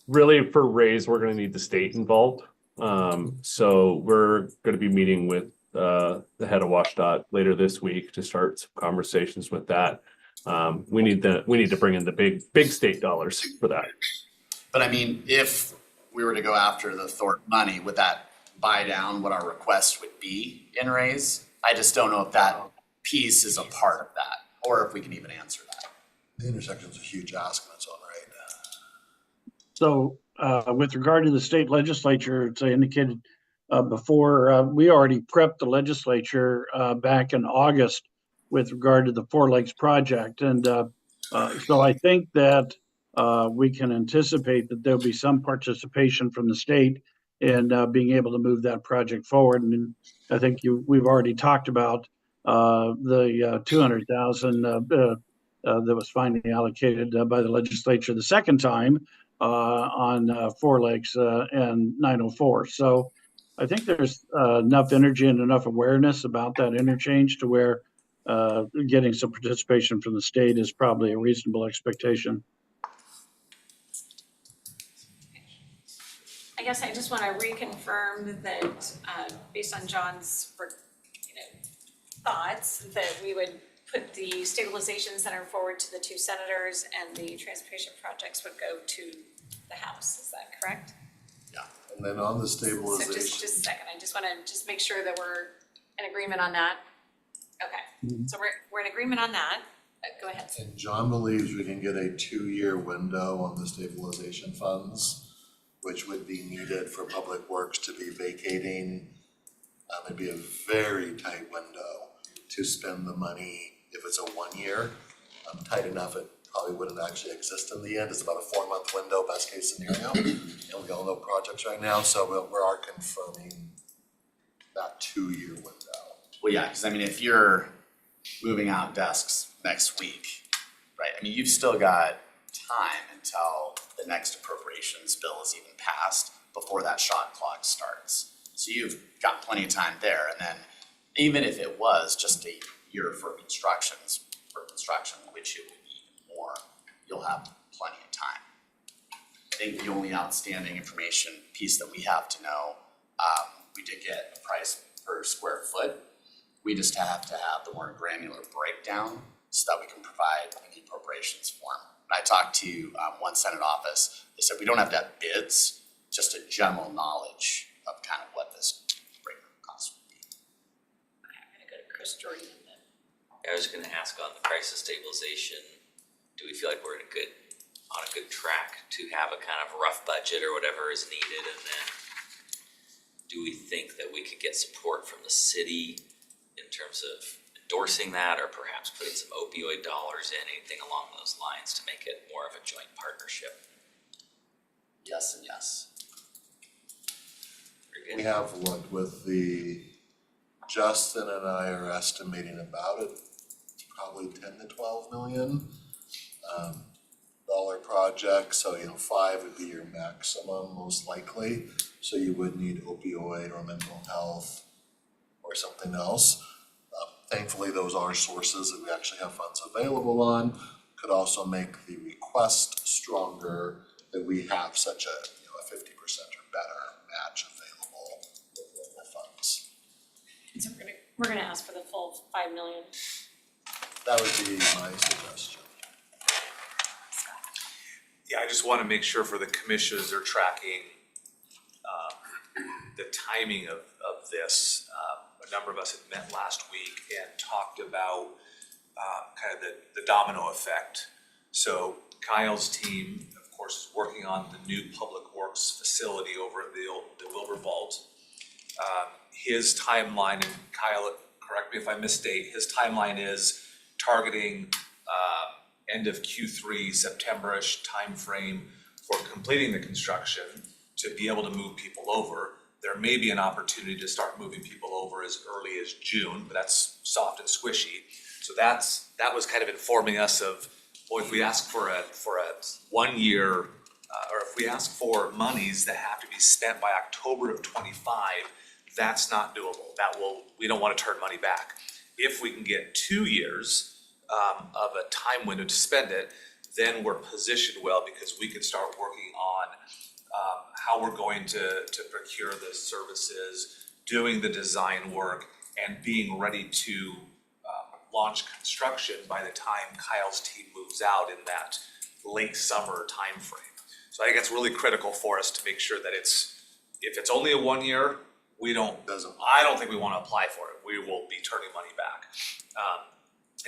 Really, for raise, we're gonna need the state involved. So we're gonna be meeting with the head of WashDOT later this week to start some conversations with that. We need to bring in the big state dollars for that. But I mean, if we were to go after the Thornton money, would that buy down what our request would be in raise? I just don't know if that piece is a part of that, or if we can even answer that. The intersection's a huge ask on its own right. So with regard to the state legislature, as I indicated before, we already prepped the legislature back in August with regard to the Four Lakes project. And so I think that we can anticipate that there'll be some participation from the state in being able to move that project forward. And I think we've already talked about the 200,000 that was finally allocated by the legislature the second time on Four Lakes and 904. So I think there's enough energy and enough awareness about that interchange to where getting some participation from the state is probably a reasonable expectation. I guess I just want to reconfirm that, based on John's, thoughts, that we would put the stabilization center forward to the two senators and the transportation projects would go to the House. Is that correct? And then on the So stabilization. just a second, I just want to make sure that we're in agreement on that. Okay, so we're in agreement on that. Go ahead. And John believes we can get a 2-year window on the stabilization funds, which would be needed for Public Works to be vacating. It'd be a very tight window to spend the money if it's a 1 year. Tight enough it probably wouldn't actually exist in the end. It's about a 4-month window, best case scenario. And we all know projects right now, so we are confirming that 2-year window. Well, yeah, because I mean, if you're moving out desks next week, right, I mean, you've still got time until the next appropriations bill is even passed before that shot clock starts. So you've got plenty of time there, and then even if it was just a year for construction, which it would be even more, you'll have plenty of time. I think the only outstanding information piece that we have to know, we did get a price per square foot. We just have to have the more granular breakdown so that we can provide in the appropriations form. I talked to one Senate office. They said we don't have to have bids, just a general knowledge of kind of what this breakdown cost would be. Okay, I'm gonna go to Chris Jordan then. I was gonna ask on the crisis stabilization, do we feel like we're on a good track to have a kind of rough budget or whatever is needed? And then do we think that we could get support from the city in terms of endorsing that, or perhaps putting some opioid dollars in, anything along those lines to make it more of a joint partnership? Yes and yes. Very good. We have looked with Justin and I are estimating about it, probably 10 to 12 million dollar project. So, 5 would be your maximum most likely. So you would need opioid or mental health or something else. Thankfully, those are sources that we actually have funds available on. Could also make the request stronger that we have such a 50% or better match available with local funds. So we're gonna ask for the full 5 million. That would be my suggestion. Yeah, I just wanna make sure for the commissioners they're tracking the timing of this. A number of us had met last week and talked about kind of the domino effect. So Kyle's team, of course, is working on the new public works facility over at the Wilbur Vault. His timeline, and Kyle, correct me if I misstate, his timeline is targeting end of Q3, September-ish timeframe for completing the construction to be able to move people over. There may be an opportunity to start moving people over as early as June, but that's soft and squishy. So that was kind of informing us of, well, if we ask for a 1 year, or if we ask for monies that have to be spent by October of '25, that's not doable. We don't want to turn money back. If we can get 2 years of a time window to spend it, then we're positioned well because we can start working on how we're going to procure the services, doing the design work, and being ready to launch construction by the time Kyle's team moves out in that late summer timeframe. So I think it's really critical for us to make sure that if it's only a 1 year, I don't think we want to apply for it. We will be turning money back.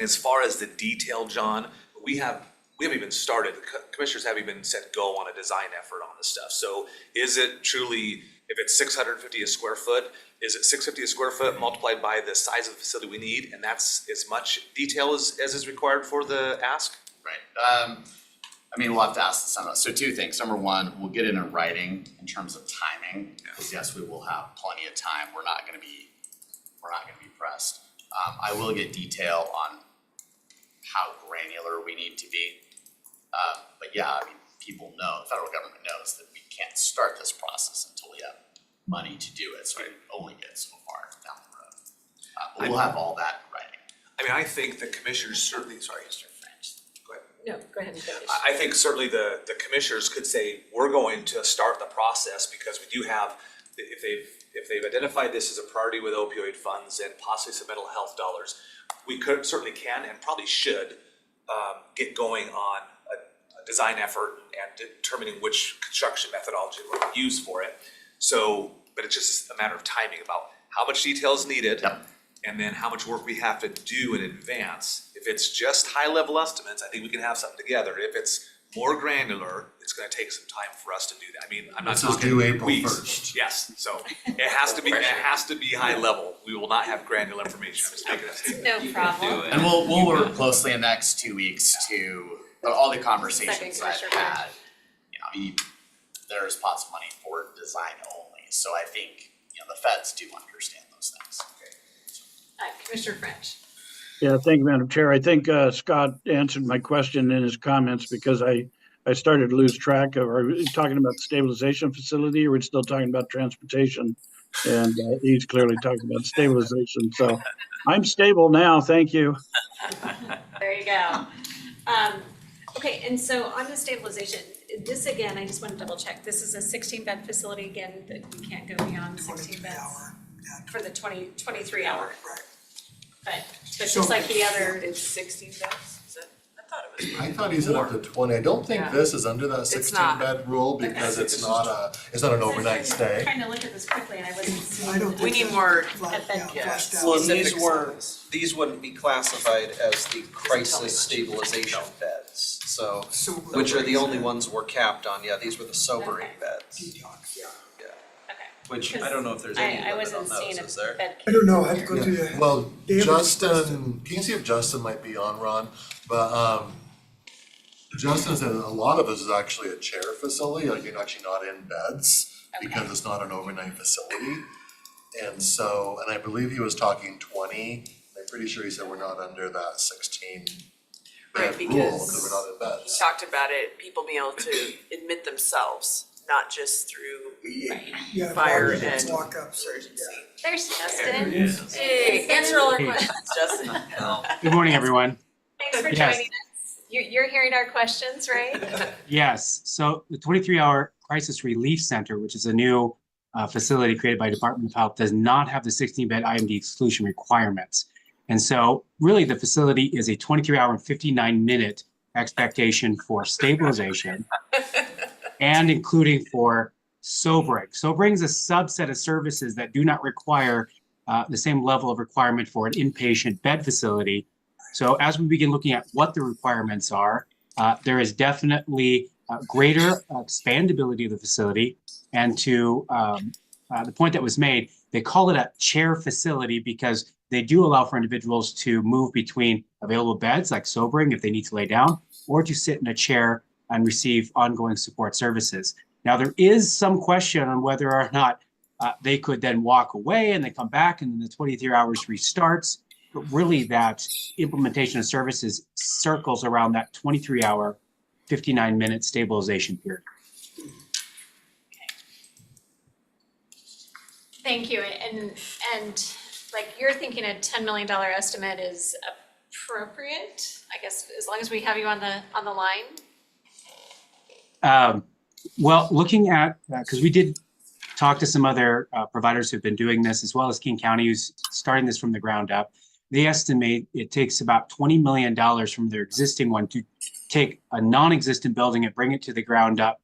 As far as the detail, John, we haven't even started. The commissioners haven't even said go on a design effort on this stuff. So is it truly, if it's 650 a square foot, is it 650 a square foot multiplied by the size of the facility we need? And that's as much detail as is required for the ask? Right. I mean, we'll have to ask the Senate. So two things. Number one, we'll get it in writing in terms of timing, because yes, we will have plenty of time. We're not gonna be pressed. I will get detail on how granular we need to be. But yeah, I mean, people know, the federal government knows that we can't start this process until we have money to do it, so we only get so far down the road. But we'll have all that in writing. I mean, I think the commissioners certainly, sorry, Mr. French, go ahead. No, go ahead and finish. I think certainly the commissioners could say, we're going to start the process because we do have, if they've identified this as a priority with opioid funds and possibly some mental health dollars, we certainly can and probably should get going on a design effort and determining which construction methodology we're going to use for it. So, but it's just a matter of timing about how much detail is needed. Yep. And then how much work we have to do in advance. If it's just high level estimates, I think we can have something together. If it's more granular, it's gonna take some time for us to do that. I mean, I'm not This is talking due April weeks. 1st. Yes, so it has to be high level. We will not have granular information. I'm just making that statement. No problem. And we'll work closely in the next 2 weeks to, all the conversations I've Commissioner had, there's pots of money for design only. So I think, the feds do understand those things. Commissioner French. Yeah, thank you, Madam Chair. I think Scott answered my question in his comments because I started to lose track of, are we talking about the stabilization facility or are we still talking about transportation? And he's clearly talking about stabilization. So I'm stable now, thank you. There you go. Okay, and so on the stabilization, this again, I just want to double check. This is a 16-bed facility again, that we can't go beyond 16 beds for the 23 hour. Right. But just like the other, It's 16 beds, is it? I thought it was. I thought he said up to 20. I don't think Yeah. this is under that It's 16 not. bed rule because it's not an overnight stay. trying to look at this quickly and I wasn't seeing. I don't We think need that's more- flat- Yeah. yeah, fleshed out. Well, and Specifics. these wouldn't be classified as the tell me crisis much. stabilization beds, so, So which are the only ones we're capped on, yeah, these were the sobering Okay. beds. detox, yeah. Okay. Which, I don't know if there's any I limit on wasn't seeing those, a is there? bed. I don't know, I have to go through the. Well, David's Justin, can you see if Justin might be on, Ron? But Justin said a lot of this is actually a chair facility, like you're actually not in beds because it's not an overnight facility. And so, and I believe he was talking 20. I'm pretty sure he said we're not under that 16 Right, bed rule because because we're not in He beds. talked about it, people being able to admit themselves, not just through Yeah, fire walk- and walk-ups, emergency. There's Justin. Hey, answer all our questions, Justin. Good morning, everyone. Thanks for Yes. joining us. You're hearing our questions, right? Yes, so the 23-hour Crisis Relief Center, which is a new facility created by Department of Health, does not have the 16-bed IMD exclusion requirements. And so really the facility is a 23-hour and 59-minute expectation for stabilization and including for sobering. Sobering is a subset of services that do not require the same level of requirement for an inpatient bed facility. So as we begin looking at what the requirements are, there is definitely greater expandability of the facility. And to the point that was made, they call it a chair facility because they do allow for individuals to move between available beds, like sobering if they need to lay down, or to sit in a chair and receive ongoing support services. Now, there is some question on whether or not they could then walk away and they come back and then the 23 hours restarts. But really that implementation of services circles around that 23-hour, 59-minute stabilization period. Thank you, and like you're thinking a $10 million estimate is appropriate, I guess, as long as we have you on the line? Well, looking at, because we did talk to some other providers who've been doing this, as well as King County, who's starting this from the ground up. They estimate it takes about $20 million from their existing one to take a non-existent building and bring it to the ground up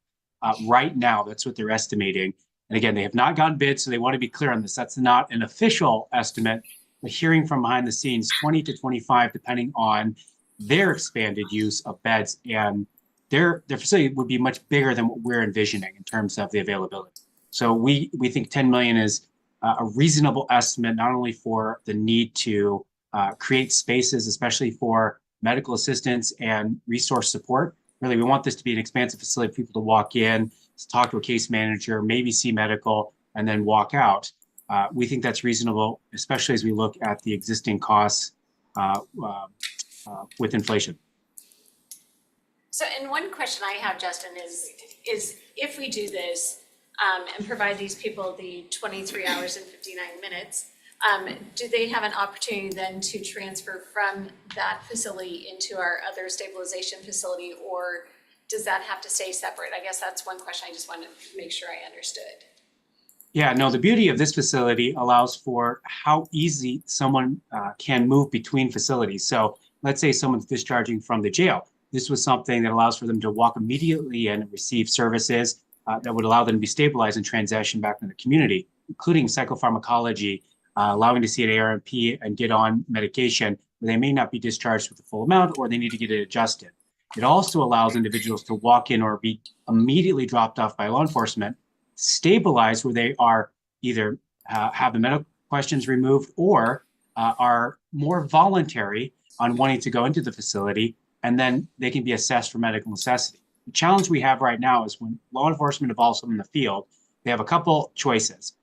right now. That's what they're estimating. And again, they have not gotten bids, so they want to be clear on this. That's not an official estimate. But hearing from behind the scenes, 20 to 25, depending on their expanded use of beds, and their facility would be much bigger than what we're envisioning in terms of the availability. So we think 10 million is a reasonable estimate, not only for the need to create spaces, especially for medical assistance and resource support. Really, we want this to be an expansive facility for people to walk in, to talk to a case manager, maybe see medical, and then walk out. We think that's reasonable, especially as we look at the existing costs with inflation. So, and one question I have, Justin, is if we do this and provide these people the 23 hours and 59 minutes, do they have an opportunity then to transfer from that facility into our other stabilization facility, or does that have to stay separate? I guess that's one question I just wanted to make sure I understood. Yeah, no, the beauty of this facility allows for how easy someone can move between facilities. So let's say someone's discharging from the jail. This was something that allows for them to walk immediately in and receive services that would allow them to be stabilized and transition back into the community, including psychopharmacology, allowing to see an ARNP and get on medication where they may not be discharged with the full amount or they need to get it adjusted. It also allows individuals to walk in or be immediately dropped off by law enforcement, stabilized where they are either have the medical questions removed or are more voluntary on wanting to go into the facility, and then they can be assessed for medical necessity. The challenge we have right now is when law enforcement involves them in the field, they have a couple choices.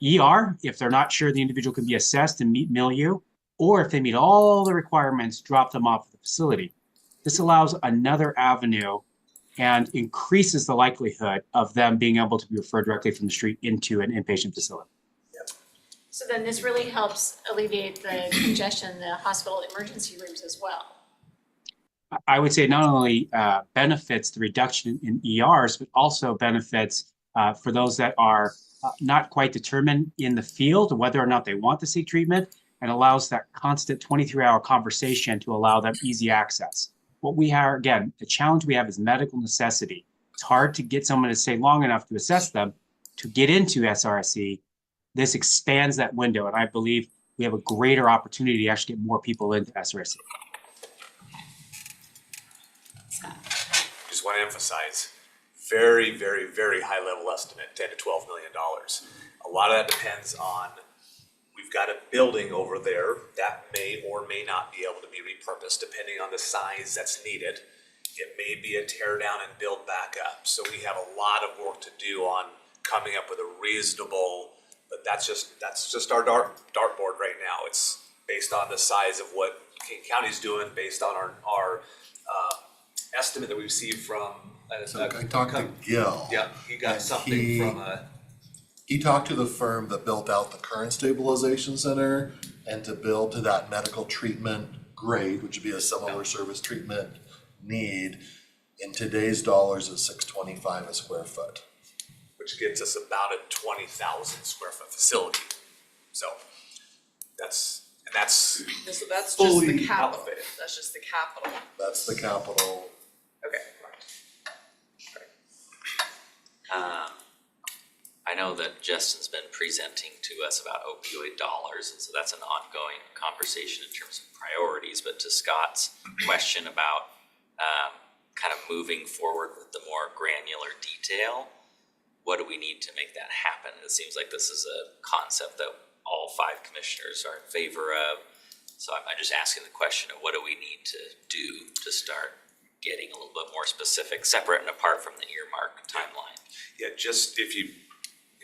ER, if they're not sure the individual can be assessed and meet milieu, or if they meet all the requirements, drop them off at the facility. This allows another avenue and increases the likelihood of them being able to be referred directly from the street into an inpatient facility. So then this really helps alleviate the congestion in the hospital emergency rooms as well. I would say not only benefits the reduction in ERs, but also benefits for those that are not quite determined in the field whether or not they want to seek treatment, and allows that constant 23-hour conversation to allow them easy access. What we are, again, the challenge we have is medical necessity. It's hard to get someone to stay long enough to assess them to get into SRSE. This expands that window, and I believe we have a greater opportunity to actually get more people into SRSE. Just want to emphasize, very, very, very high level estimate, $10 to $12 million. A lot of that depends on, we've got a building over there that may or may not be able to be repurposed depending on the size that's needed. It may be a tear down and build back up. So we have a lot of work to do on coming up with a reasonable, but that's just our dartboard right now. It's based on the size of what King County's doing, based on our estimate that we received from. So I talked to Gil. Yeah, he got something from a. He talked to the firm that built out the current stabilization center, and to build to that medical treatment grade, which would be a similar service treatment need, in today's dollars is $625 a square foot. Which gets us about a 20,000 square foot facility. So that's And that's So that's just fully the capital, elevated. that's just the capital, That's the capital. okay. I know that Justin's been presenting to us about opioid dollars, and so that's an ongoing conversation in terms of priorities, but to Scott's question about kind of moving forward with the more granular detail, what do we need to make that happen? It seems like this is a concept that all 5 commissioners are in favor of. So I'm just asking the question of what do we need to do to start getting a little bit more specific, separate and apart from the earmark timeline? Yeah, just if you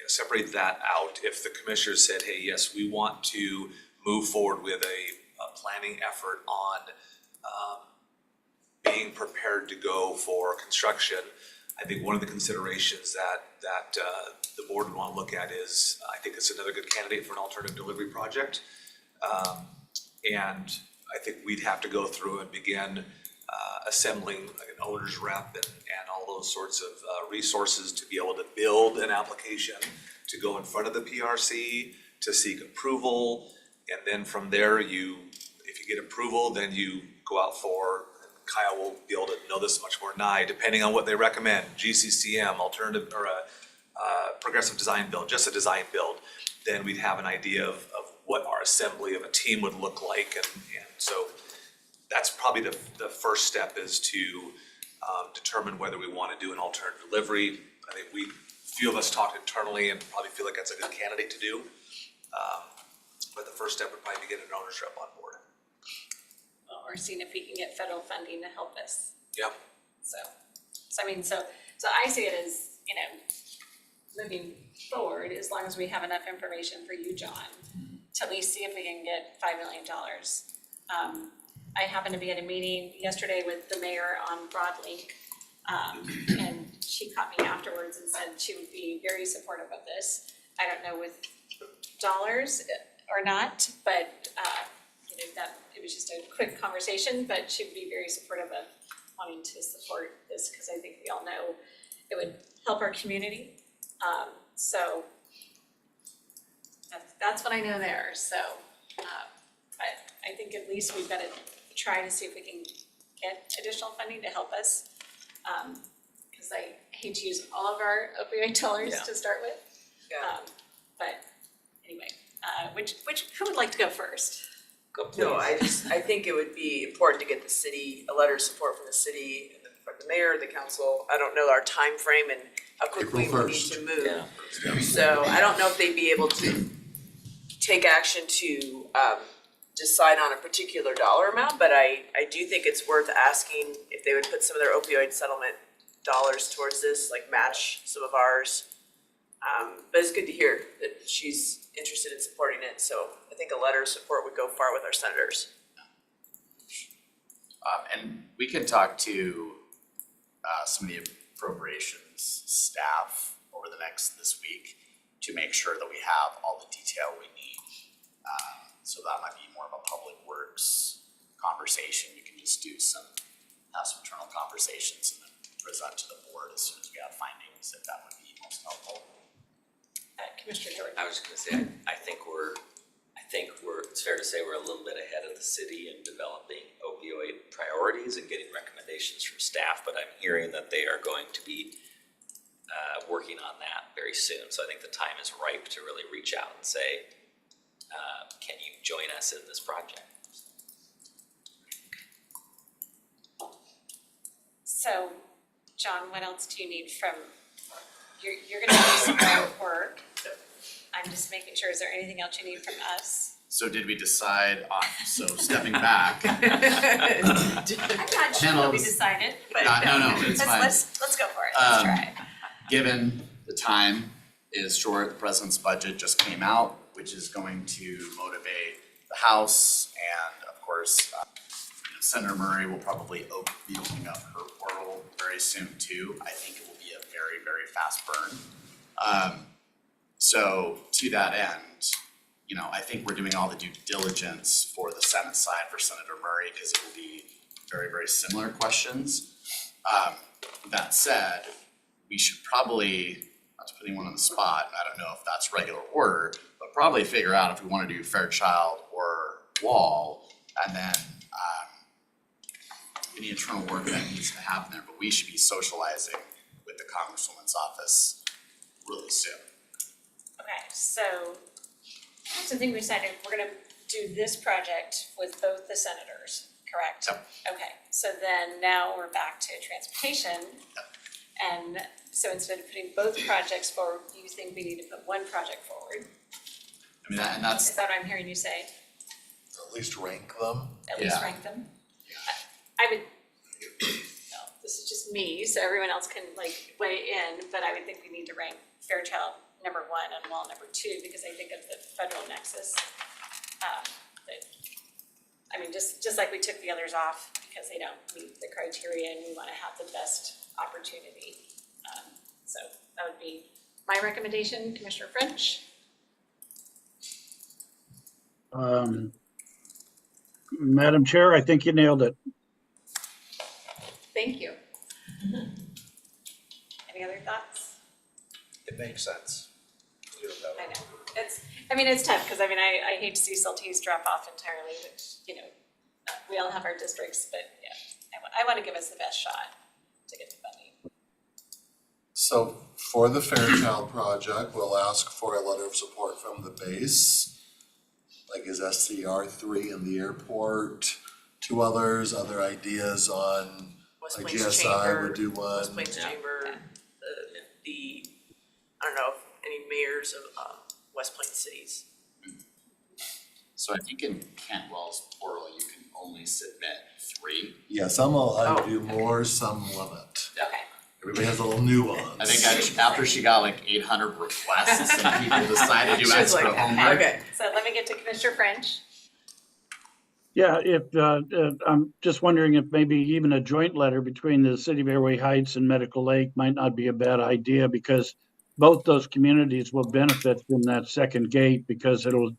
separate that out, if the commissioners said, hey, yes, we want to move forward with a planning effort on being prepared to go for construction, I think one of the considerations that the board would want to look at is, I think it's another good candidate for an alternative delivery project. And I think we'd have to go through and begin assembling like an owner's rep and all those sorts of resources to be able to build an application, to go in front of the PRC, to seek approval. And then from there, if you get approval, then you go out for, and Kyle will be able to know this much more than I, depending on what they recommend, GCCM, alternative, or a progressive design build, just a design build, then we'd have an idea of what our assembly of a team would look like. And so that's probably the first step, is to determine whether we want to do an alternative delivery. I think we few of us talked internally and probably feel like that's a good candidate to do. But the first step would probably be getting an owner's rep on board. Or seeing if we can get federal funding to help us. Yeah. So I see it as, moving forward, as long as we have enough information for you, John, to at least see if we can get $5 million. I happened to be at a meeting yesterday with the mayor on Broadlink, and she caught me afterwards and said she would be very supportive of this. I don't know with dollars or not, but that it was just a quick conversation, but she would be very supportive of wanting to support this, because I think we all know it would help our community. So that's what I know there. So, but I think at least we've got to try to see if we can get additional funding to help us. Because I hate to use all of our opioid dollars to start with. Yeah. But anyway, who would like to go first? Go please. No, I think it would be important to get the city, a letter of support from the city, and from the mayor, the council. I don't know our time frame and how quickly April we need 1st. to move. So I don't know if they'd be able to take action to decide on a particular dollar amount, but I do think it's worth asking if they would put some of their opioid settlement dollars towards this, like match some of ours. But it's good to hear that she's interested in supporting it, so I think a letter of support would go far with our senators. And we can talk to some of the appropriations staff over this week to make sure that we have all the detail we need. So that might be more of a public works conversation. We can just have some internal conversations and then present to the board as soon as we have findings, if that would be most helpful. Commissioner Jordan. I was gonna say, I think it's fair to say we're a little bit ahead of the city in developing opioid priorities and getting recommendations from staff, but I'm hearing that they are going to be working on that very soon. So I think the time is ripe to really reach out and say, can you join us in this project? So, John, what else do you need from, you're gonna do some more work. I'm just making sure, is there anything else you need from us? So did we decide on, so stepping back? I'm not sure what we decided, but No, it's fine. let's go for it, let's try. Given the time is short, the president's budget just came out, which is going to motivate the House, and of course, Senator Murray will probably be opening up her portal very soon too. I think it will be a very, very fast burn. So to that end, I think we're doing all the due diligence for the Senate side for Senator Murray, because it will be very, very similar questions. That said, we should probably, not to put anyone on the spot, I don't know if that's regular order, but probably figure out if we want to do Fairchild or wall, and then any internal work that needs to happen there, but we should be socializing with the Congresswoman's office really soon. Okay, so I think we decided we're gonna do this project with both the senators, correct? Yep. Okay, so then now we're back to transportation. And so instead of putting both projects forward, you think we need to put one project forward? I mean, and that's, Is that what I'm hearing you say? At least rank them. At least Yeah. rank them? I would, no, this is just me, so everyone else can like weigh in, but I would think we need to rank Fairchild number 1 and Wall number 2, because I think of the federal nexus. I mean, just like we took the others off because they don't meet the criteria and we wanna have the best opportunity. So that would be my recommendation, Commissioner French. Madam Chair, I think you nailed it. Thank you. Any other thoughts? It makes sense. Do it that way. I know, it's tough, because I hate to see Saltese drop off entirely, which, we all have our districts, but yeah, I wanna give us the best shot to get the funding. So for the Fairchild project, we'll ask for a letter of support from the base. Like is SCR 3 in the airport, 2 others, other ideas on, West like Plains GSI Chamber, would do one. West Plains Chamber, the, I don't know, if any mayors of West Plains cities. so I think in Cantwell's portal, you can only submit 3. Yeah, some will do more, some limit. Okay. Everybody has a little nuance. I think after she got like 800 requests, some people decided to do She was extra like, homework. okay. So let me get to Commissioner French. Yeah, if, I'm just wondering if maybe even a joint letter between the city of Airway Heights and Medical Lake might not be a bad idea, because both those communities will benefit from that second gate, because it'll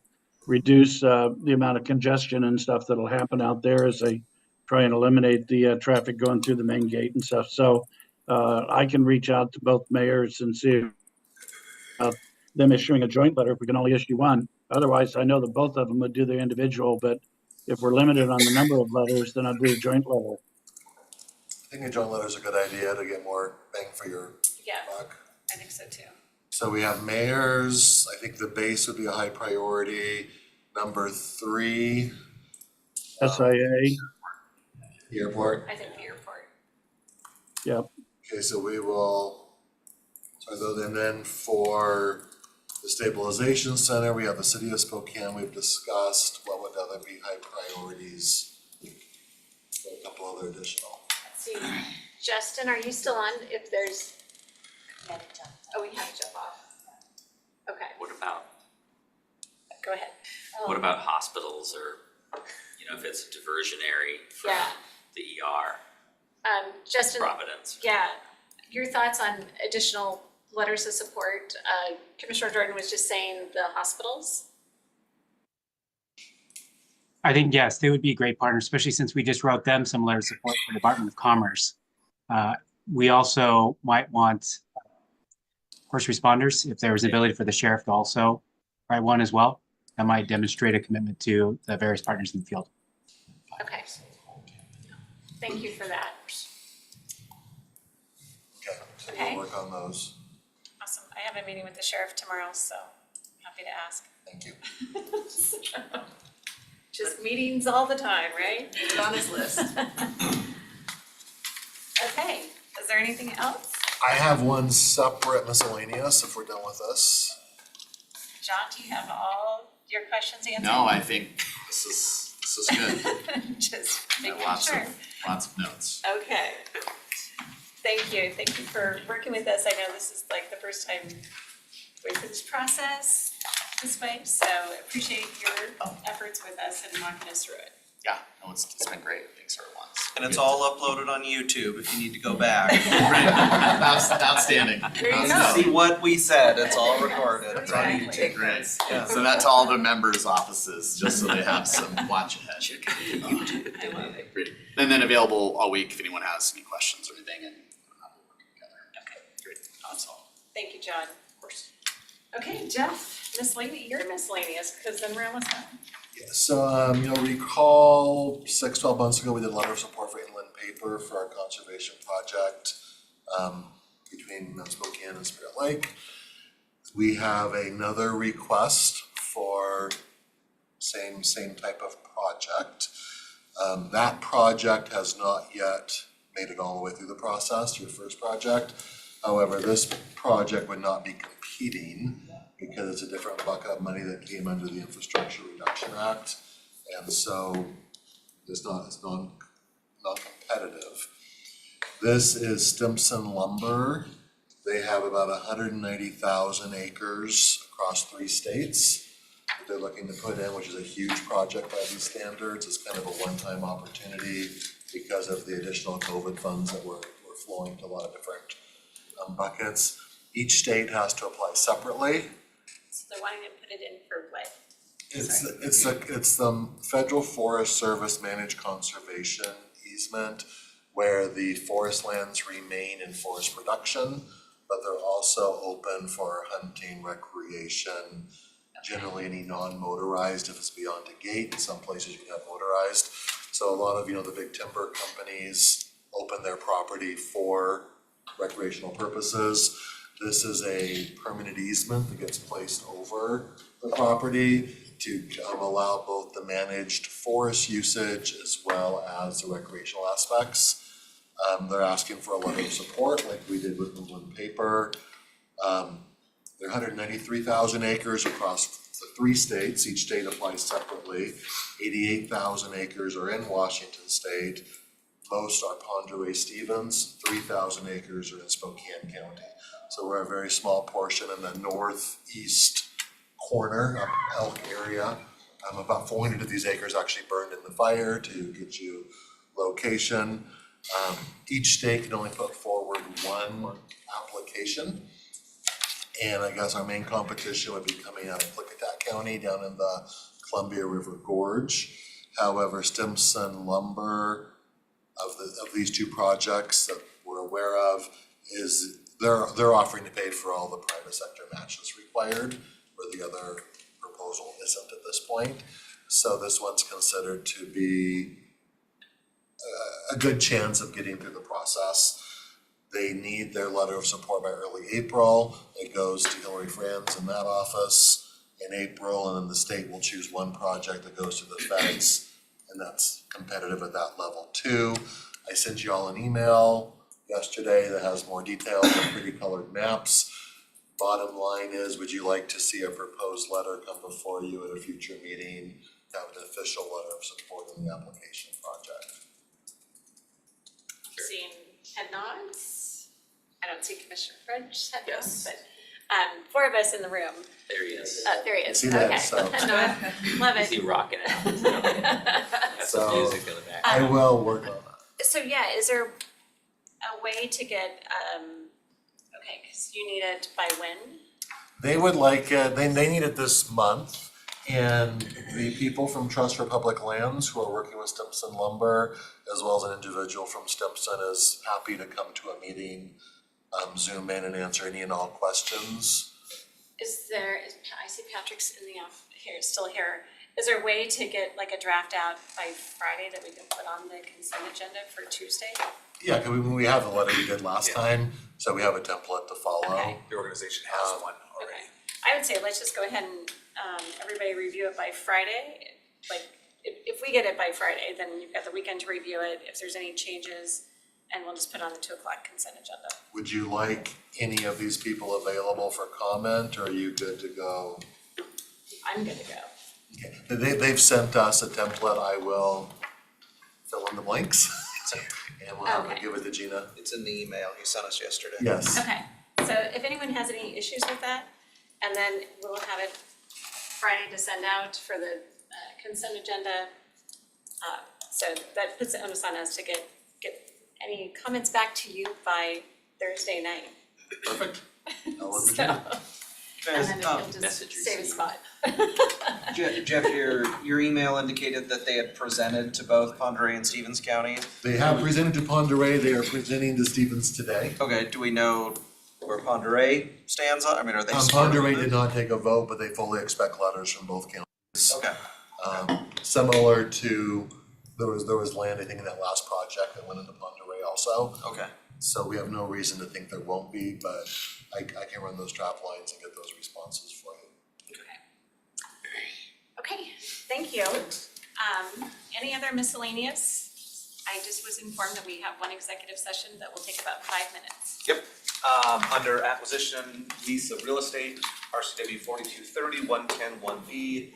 reduce the amount of congestion and stuff that'll happen out there as they try and eliminate the traffic going through the main gate and stuff. So I can reach out to both mayors and see if them issuing a joint letter, if we can only issue one. Otherwise, I know that both of them would do their individual, but if we're limited on the number of letters, then I'll do a joint letter. I think a joint letter is a good idea to get more bang for your Yeah, buck. I think so too. So we have mayors, I think the base would be a high priority. Number 3, SIA, the airport. I think the airport. yep. Okay, so we will, and then for the stabilization center, we have the city of Spokane, we've discussed. What would other be high priorities? So a couple other additional. Let's see, Justin, are you still on? If there's. Oh, we have to jump off. Okay, What about, go ahead. what about hospitals or, if it's diversionary from Yeah. the ER, Justin, Providence? yeah, your thoughts on additional letters of support? Commissioner Jordan was just saying the hospitals. I think, yes, they would be a great partner, especially since we just wrote them some letter of support for the Department of Commerce. We also might want first responders, if there was ability for the sheriff to also write one as well. That might demonstrate a commitment to the various partners in the field. Okay. Thank you for that. Okay, so Okay. we'll work on those. Awesome. I have a meeting with the sheriff tomorrow, so I'm happy to ask. Thank you. Just meetings all the time, right? Put it on his list. Okay, is there anything else? I have one separate miscellaneous if we're done with this. John, do you have all your questions answered? No, I think this is good. Just making Lots sure. of notes. Okay. Thank you for working with us. I know this is like the first time going through this process this way, so appreciate your efforts with us and walking us through it. Yeah, no, it's been great. Thanks everyone. And it's all uploaded on YouTube if you need to go back. Outstanding. There you To go. see what we said, it's all recorded. It's on Exactly. YouTube. Great. Yeah. So that's all the members' offices, just so they have some watch ahead. I love it. Great. And then available all week if anyone has any questions or anything, and we'll work together. Okay. Great, that's all. Thank you, John. Of course. Okay, Jeff, miscellaneous, you're miscellaneous, because then we're almost done. So, you'll recall 12 months ago, we did a letter of support for inland paper for our conservation project between Mount Spokane and Spirit Lake. We have another request for same type of project. That project has not yet made it all the way through the process, your first project. However, this project would not be competing because it's a different bucket of money that came under the Infrastructure Reduction Act. And so it's non-competitive. This is Stimson Lumber. They have about 190,000 acres across 3 states that they're looking to put in, which is a huge project by these standards. It's kind of a one-time opportunity because of the additional COVID funds that were flowing to a lot of different buckets. Each state has to apply separately. So they're wanting to put it in for what? It's the Federal Forest Service Managed Conservation easement where the forest lands remain in forest production, but they're also open for hunting, recreation, generally any non-motorized, if it's beyond a gate. In some places you can have motorized. So a lot of, the big timber companies open their property for recreational purposes. This is a permanent easement that gets placed over the property to allow both the managed forest usage as well as the recreational aspects. They're asking for a letter of support like we did with inland paper. They're 193,000 acres across the 3 states. Each state applies separately. 88,000 acres are in Washington State. Most are Pend Oreille Stevens. 3,000 acres are in Spokane County. So we're a very small portion in the northeast corner of Elk area. About 400 of these acres actually burned in the fire to get you location. Each state can only put forward 1 application. And I guess our main competition would be coming out of Klickitat County down in the Columbia River Gorge. However, Stimson Lumber of these 2 projects that we're aware of is they're offering to pay for all the private sector matches required, where the other proposal isn't at this point. So this one's considered to be a good chance of getting through the process. They need their letter of support by early April. It goes to Hillary Franz in that office in April, and then the state will choose 1 project that goes to the feds, and that's competitive at that level too. I sent you all an email yesterday that has more details and pretty colored maps. Bottom line is, would you like to see a proposed letter come before you at a future meeting, have an official letter of support in the application project? Seeing head nods. I don't see Commissioner French head nods, Yes. but 4 of us in the room. There he is. There he is. See that, Okay. so- Head nod. Love Is it. he rocking it? That's some So, music in the back. I will work on that. So yeah, is there a way to get, okay, because you need it by when? They would like it, they need it this month. And the people from Trust for Public Lands who are working with Stimson Lumber, as well as an individual from Stimson, is happy to come to a meeting, Zoom in and answer any and all questions. I see Patrick's in the still here. Is there a way to get like a draft out by Friday that we can put on the consent agenda for Tuesday? Yeah, 'cause we have the letter we did last time, so we have a template to follow. Okay. The organization has one already. Okay. I would say let's just go ahead and everybody review it by Friday. Like if we get it by Friday, then you've got the weekend to review it. If there's any changes, and we'll just put on the 2 o'clock consent agenda. Would you like any of these people available for comment, or are you good to go? I'm good to go. Okay, they've sent us a template, I will fill in the blanks, and we'll have Okay. to give it to Gina. It's in the email he sent us yesterday. Yes. Okay, so if anyone has any issues with that, and then we'll have it Friday to send out for the consent agenda. So that puts the onus on us to get any comments back to you by Thursday night. Perfect. I'll work with So, Gina. and then it'll just Message save a received. spot. Jeff, your email indicated that they had presented to both Pend Oreille and Stevens County. They have presented to Pend Oreille, they are presenting to Stevens today. Okay, do we know where Pend Oreille stands on, I mean, are they Pend supportive of Oreille it? did not take a vote, but they fully expect letters from both counties. Okay, Similar to, there was land, I think, in that last project that went into Pend Oreille also. Okay. So we have no reason to think there won't be, but I can run those draft lines and get those responses for you. Okay, thank you. Any other miscellaneous? I just was informed that we have one executive session that will take about 5 minutes. Yep, under acquisition, lease of real estate, RCW 4230, 110-1B,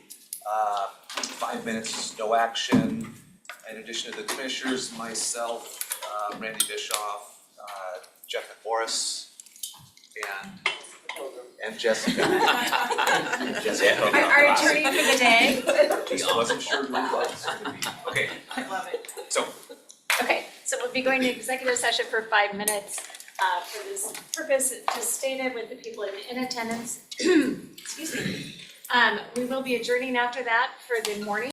5 minutes, no action. In addition to the commissioners, myself, Randy Bischoff, Jeff McMorris, and Jessica. Our attorney for the day. Just wasn't sure who it was. Okay, I love it. so Okay, so we'll be going to executive session for 5 minutes. For this purpose, just stated with the people in attendance. Excuse me. We will be adjourning after that for the morning.